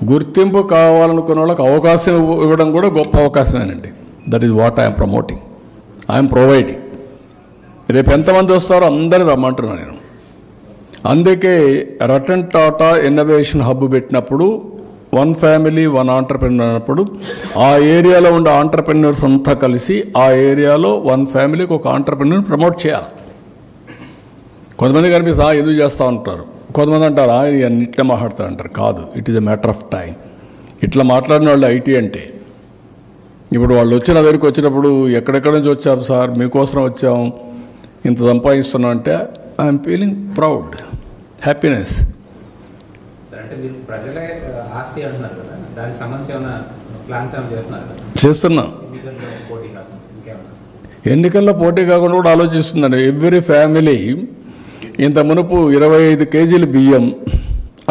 A: గుర్తింపు కావాలనుకున్న వాళ్ళకి అవకాశం ఇవ్వడం కూడా గొప్ప అవకాశమేనండి. That is what I'm promoting, I'm providing. రేపు ఎంతమంది వస్తారో అందరూ రమ్మంటున్నాను నేను. అందుకే రతన్ టాటా ఇన్నోవేషన్ హబ్ పెట్టినప్పుడు 1 ఫ్యామిలీ 1 ఆంటర్ప్రెన్యూర్ అన్నప్పుడు ఆ ఏరియాలో ఉండే ఆంటర్ప్రెన్యూర్స్ అంతా కలిసి ఆ ఏరియాలో 1 ఫ్యామిలీకి ఒక ఆంటర్ప్రెన్యూర్ ప్రమోట్ చేయాలి. కొంతమంది కనిపిస్తే ఎందుకు చేస్తూ ఉంటారు, కొంతమంది అంటారు ఇది అన్నిట్లా మాట్లాడతారు అంటారు. కాదు, it is a matter of time. ఇట్లా మాట్లాడిన వాళ్ళు ఐటీ అంటే ఇప్పుడు వాళ్ళు వచ్చిన దగ్గరికి వచ్చినప్పుడు ఎక్కడెక్కడి నుంచి వచ్చాం సార్, మీకోసం వచ్చాం, ఇంత సంపాదిస్తున్నాం అంటే ఐఎమ్ ఫీలింగ్ ప్రౌడ్, హ్యాపీనెస్.
B: అంటే మీరు ప్రజలే ఆస్తి అంటున్నారు కదా, దానికి సంబంధించి ఏమైనా ప్లాన్స్ ఏమైనా చేస్తున్నారు కదా?
A: చేస్తున్నా.
B: ఎన్నికల్లో పోటీ కాకుండా ఇంకేమన్నా?
A: ఎన్నికల్లో పోటీ కాకుండా కూడా ఆలోచిస్తున్నాను. ఎవ్రీ ఫ్యామిలీ ఇంత మునుపు 25 కేజీలు బియ్యం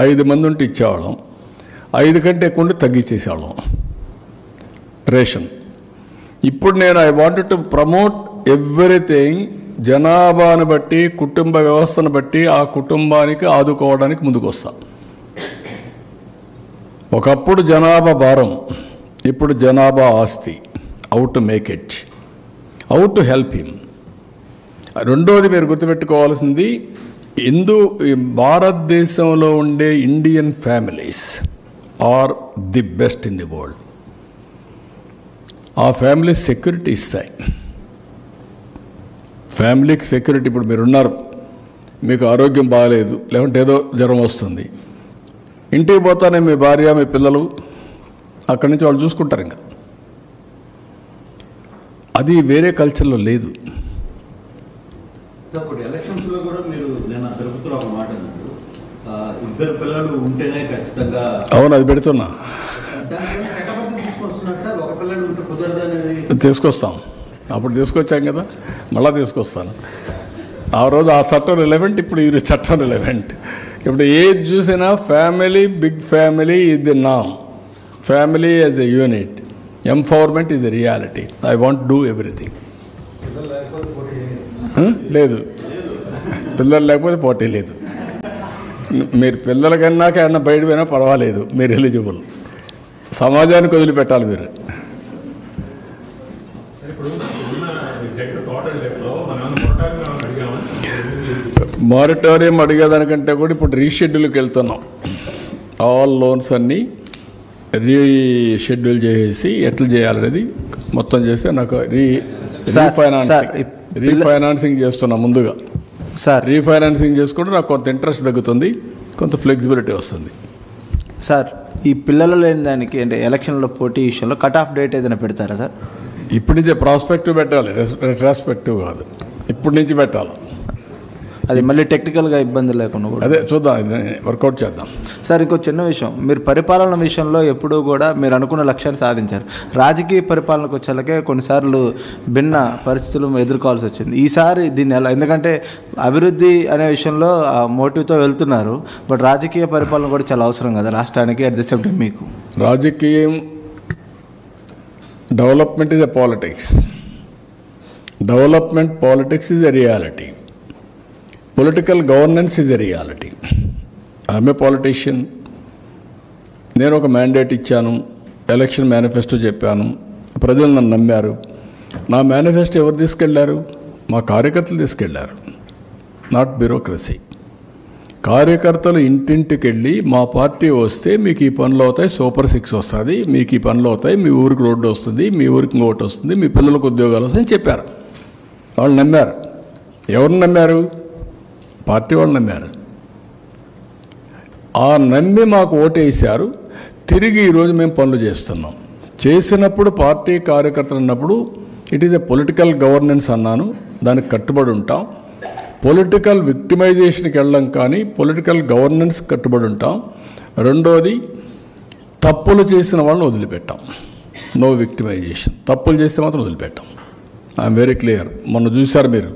A: 5 మంది ఉంటే ఇచ్చేవాళ్ళం, 5 కంటే ఎక్కువ ఉంటే తగ్గించేసేవాళ్ళం రేషన్. ఇప్పుడు నేను I wanted to promote everything. జనాభాను బట్టి, కుటుంబ వ్యవస్థను బట్టి ఆ కుటుంబానికి ఆదుకోవడానికి ముందుకు వస్తా. ఒకప్పుడు జనాభా భారం, ఇప్పుడు జనాభా ఆస్తి. How to make it, how to help him. రెండోది మీరు గుర్తుపెట్టుకోవాల్సింది, భారతదేశంలో ఉండే Indian families are the best in the world. ఆ ఫ్యామిలీస్ సెక్యూరిటీ ఇస్తాయి. ఫ్యామిలీకి సెక్యూరిటీ. ఇప్పుడు మీరున్నారు, మీకు ఆరోగ్యం బాగాలేదు, లేకుంటే ఏదో జ్వరం వస్తుంది, ఇంటికి పోతానే మీ భార్య మీ పిల్లలు అక్కడి నుంచి వాళ్ళు చూసుకుంటారు. ఇంకా అది వేరే కల్చర్లో లేదు.
C: ఇప్పుడు ఎలక్షన్స్లో కూడా మీరు నేను తిరుపతిలో ఒక మాట అన్నారు, 2 పిల్లలు ఉంటేనే ఖచ్చితంగా.
A: అవును, అది పెడుతున్నా,
C: తీసుకొస్తున్నారు సార్. ఒక పిల్లలు ఉంటే కుదరదు అనేది
A: తీసుకొస్తాం. అప్పుడు తీసుకొచ్చాం కదా, మళ్ళా తీసుకొస్తాను. ఆ రోజు ఆ చట్టం రిలవెంట్, ఇప్పుడు ఈ చట్టం రిలవెంట్. ఇప్పుడు ఏది చూసినా family, big family is the నామ్. Family as a unit, empowerment is a reality. I want do everything. లేదు, పిల్లలు లేకపోతే పోటీ లేదు. మీరు పిల్లల కన్నాక ఏమన్నా బయట పోయినా పర్వాలేదు, మీరు ఎలిజిబుల్. సమాజానికి వదిలిపెట్టాలి మీరు. మారిటోరియం అడిగేదానికంటే కూడా ఇప్పుడు రీషెడ్యూల్కి వెళ్తున్నాం. ఆల్ లోన్స్ అన్నీ రీషెడ్యూల్ చేసి ఎట్లా చేయాలనేది మొత్తం చేస్తే నాకు రీఫైనాన్సింగ్ చేస్తున్నా ముందుగా.
H: సార్
A: రీఫైనాన్సింగ్ చేసుకుంటే నాకు కొంత ఇంట్రెస్ట్ తగ్గుతుంది, కొంత ఫ్లెక్సిబిలిటీ వస్తుంది.
H: సార్, ఈ పిల్లలు లేని దానికి అంటే ఎలక్షన్లో పోటీ విషయంలో కట్ ఆఫ్ డేట్ ఏదైనా పెడతారా సార్?
A: ఇప్పటి నుంచే ప్రాస్పెక్టివ్ పెట్టాలి, రెట్రాస్పెక్టివ్ కాదు, ఇప్పటి నుంచి పెట్టాలి.
H: అది మళ్ళీ టెక్నికల్గా ఇబ్బంది లేకుండా కూడా
A: అదే చూద్దాం, వర్కౌట్ చేద్దాం.
H: సార్, ఇంకో చిన్న విషయం, మీరు పరిపాలన విషయంలో ఎప్పుడూ కూడా మీరు అనుకున్న లక్ష్యాన్ని సాధించారు. రాజకీయ పరిపాలనకు వచ్చేలాగే కొన్నిసార్లు భిన్న పరిస్థితులు ఎదుర్కోవాల్సి వచ్చింది. ఈసారి దీన్ని ఎలా, ఎందుకంటే అభివృద్ధి అనే విషయంలో మోటివ్తో వెళ్తున్నారు, బట్ రాజకీయ పరిపాలన కూడా చాలా అవసరం కదా రాష్ట్రానికి, అట్ ది సేమ్ టైం మీకు.
A: రాజకీయం, development is a politics. Development politics is a reality. Political governance is a reality. I'm a politician. నేను ఒక మ్యాండేట్ ఇచ్చాను, ఎలక్షన్ మేనిఫెస్టో చెప్పాను, ప్రజలు నన్ను నమ్మారు. నా మేనిఫెస్టో ఎవరు తీసుకెళ్లారు? మా కార్యకర్తలు తీసుకెళ్లారు, నాట్ బ్యూరోక్రసీ. కార్యకర్తలు ఇంటింటికి వెళ్ళి మా పార్టీ వస్తే మీకు ఈ పనులు అవుతాయి, సూపర్ 6 వస్తుంది, మీకు ఈ పనులు అవుతాయి, మీ ఊరికి రోడ్డు వస్తుంది, మీ ఊరికి ఇంకోటి వస్తుంది, మీ పిల్లలకు ఉద్యోగాలు వస్తాయని చెప్పారు. వాళ్ళు నమ్మారు. ఎవరిని నమ్మారు? పార్టీ వాళ్ళు నమ్మారు. ఆ నమ్మి మాకు ఓటేసారు. తిరిగి ఈరోజు మేము పనులు చేస్తున్నాం. చేసినప్పుడు పార్టీ కార్యకర్తలు అన్నప్పుడు it is a political governance అన్నాను, దానికి కట్టుబడి ఉంటాం. పొలిటికల్ విక్టిమైజేషన్కి వెళ్ళం, కానీ పొలిటికల్ గవర్నెన్స్ కట్టుబడి ఉంటాం. రెండోది, తప్పులు చేసిన వాళ్ళని వదిలిపెట్టాం. No victimisation. తప్పులు చేస్తే మాత్రం వదిలిపెట్టాం. I'm very clear. మొన్న చూశారు మీరు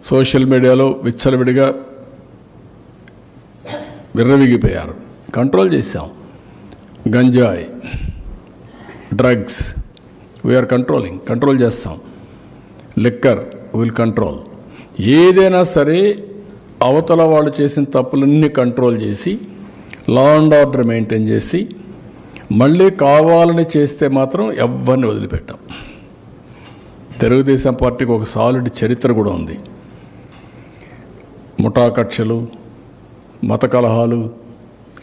A: సోషల్ మీడియాలో విచ్చలవిడిగా విర్రవిగిపోయారు. కంట్రోల్ చేశాం. గంజాయి, డ్రగ్స్ వీఆర్ కంట్రోల్ చేస్తాం. Liquor will control. ఏదైనా సరే అవతల వాళ్ళు చేసిన తప్పులన్నీ కంట్రోల్ చేసి లా అండ్ ఆర్డర్ మెయింటైన్ చేసి మళ్ళీ కావాలని చేస్తే మాత్రం ఎవరిని వదిలిపెట్టాం. తెలుగుదేశం పార్టీకి ఒక సాలిడ్ చరిత్ర కూడా ఉంది. ముఠా కక్షలు, మత కలహాలు,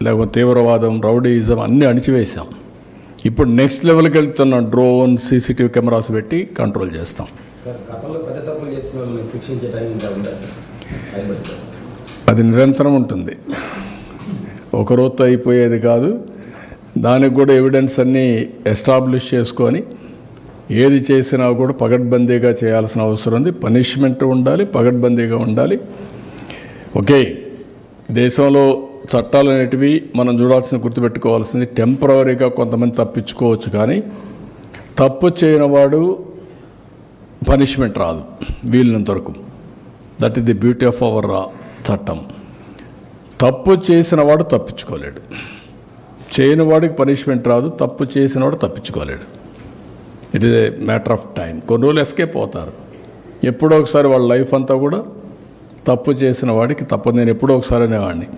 A: లేకపోతే తీవ్రవాదం, రౌడీయిజం అన్నీ అణిచివేశాం. ఇప్పుడు నెక్స్ట్ లెవెల్కి వెళ్తున్న డ్రోన్, సీసీటీవీ కెమెరాస్ పెట్టి కంట్రోల్ చేస్తాం. అది నిరంతరం ఉంటుంది. ఒకరోజుతో అయిపోయేది కాదు. దానికి కూడా ఎవిడెన్స్ అన్నీ ఎస్టాబ్లిష్ చేసుకొని ఏది చేసినా కూడా పగడ్బందీగా చేయాల్సిన అవసరం ఉంది. పనిష్మెంట్ ఉండాలి, పగడ్బందీగా ఉండాలి. ఓకే, దేశంలో చట్టాలు అనేటివి మనం చూడాల్సిన, గుర్తుపెట్టుకోవాల్సింది, టెంపరవరీగా కొంతమంది తప్పించుకోవచ్చు, కానీ తప్పు చేయని వాడు పనిష్మెంట్ రాదు వీళ్ళంత వరకు. That is the beauty of our చట్టం. తప్పు చేసిన వాడు తప్పించుకోలేడు. చేయని వాడికి పనిష్మెంట్ రాదు, తప్పు చేసిన వాడు తప్పించుకోలేడు. It is a matter of time. కొన్ని రోజులు ఎస్కేప్ అవుతారు. ఎప్పుడో ఒకసారి వాళ్ళ లైఫ్ అంతా కూడా తప్పు చేసిన వాడికి తప్పదు. నేను ఎప్పుడో ఒకసారి అనేవాడిని,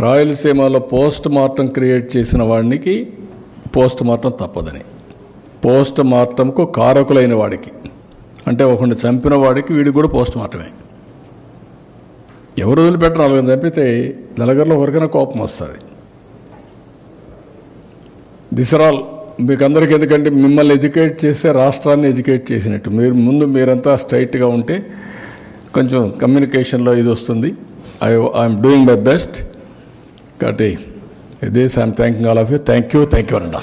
A: రాయలసీమలో పోస్ట్ మార్టం క్రియేట్ చేసిన వాడికి పోస్ట్ మార్టం తప్పదని. పోస్ట్ మార్టంకు కారకులైన వాడికి, అంటే ఒకరిని చంపిన వాడికి వీడికి కూడా పోస్ట్ మార్టమే. ఎవరు వదిలిపెట్టరు. నలుగురు చంపితే నలుగురిలో ఒకరికైనా కోపం వస్తుంది. దిస్ ఆర్ ఆల్ మీకు అందరికీ. ఎందుకంటే మిమ్మల్ని ఎడ్యుకేట్ చేస్తే రాష్ట్రాన్ని ఎడ్యుకేట్ చేసినట్టు. మీరంతా స్ట్రైట్గా ఉంటే కొంచెం కమ్యూనికేషన్లో ఇది వస్తుంది. I'm doing my best. కాబట్టి this I'm thanking all of you. Thank you అండి.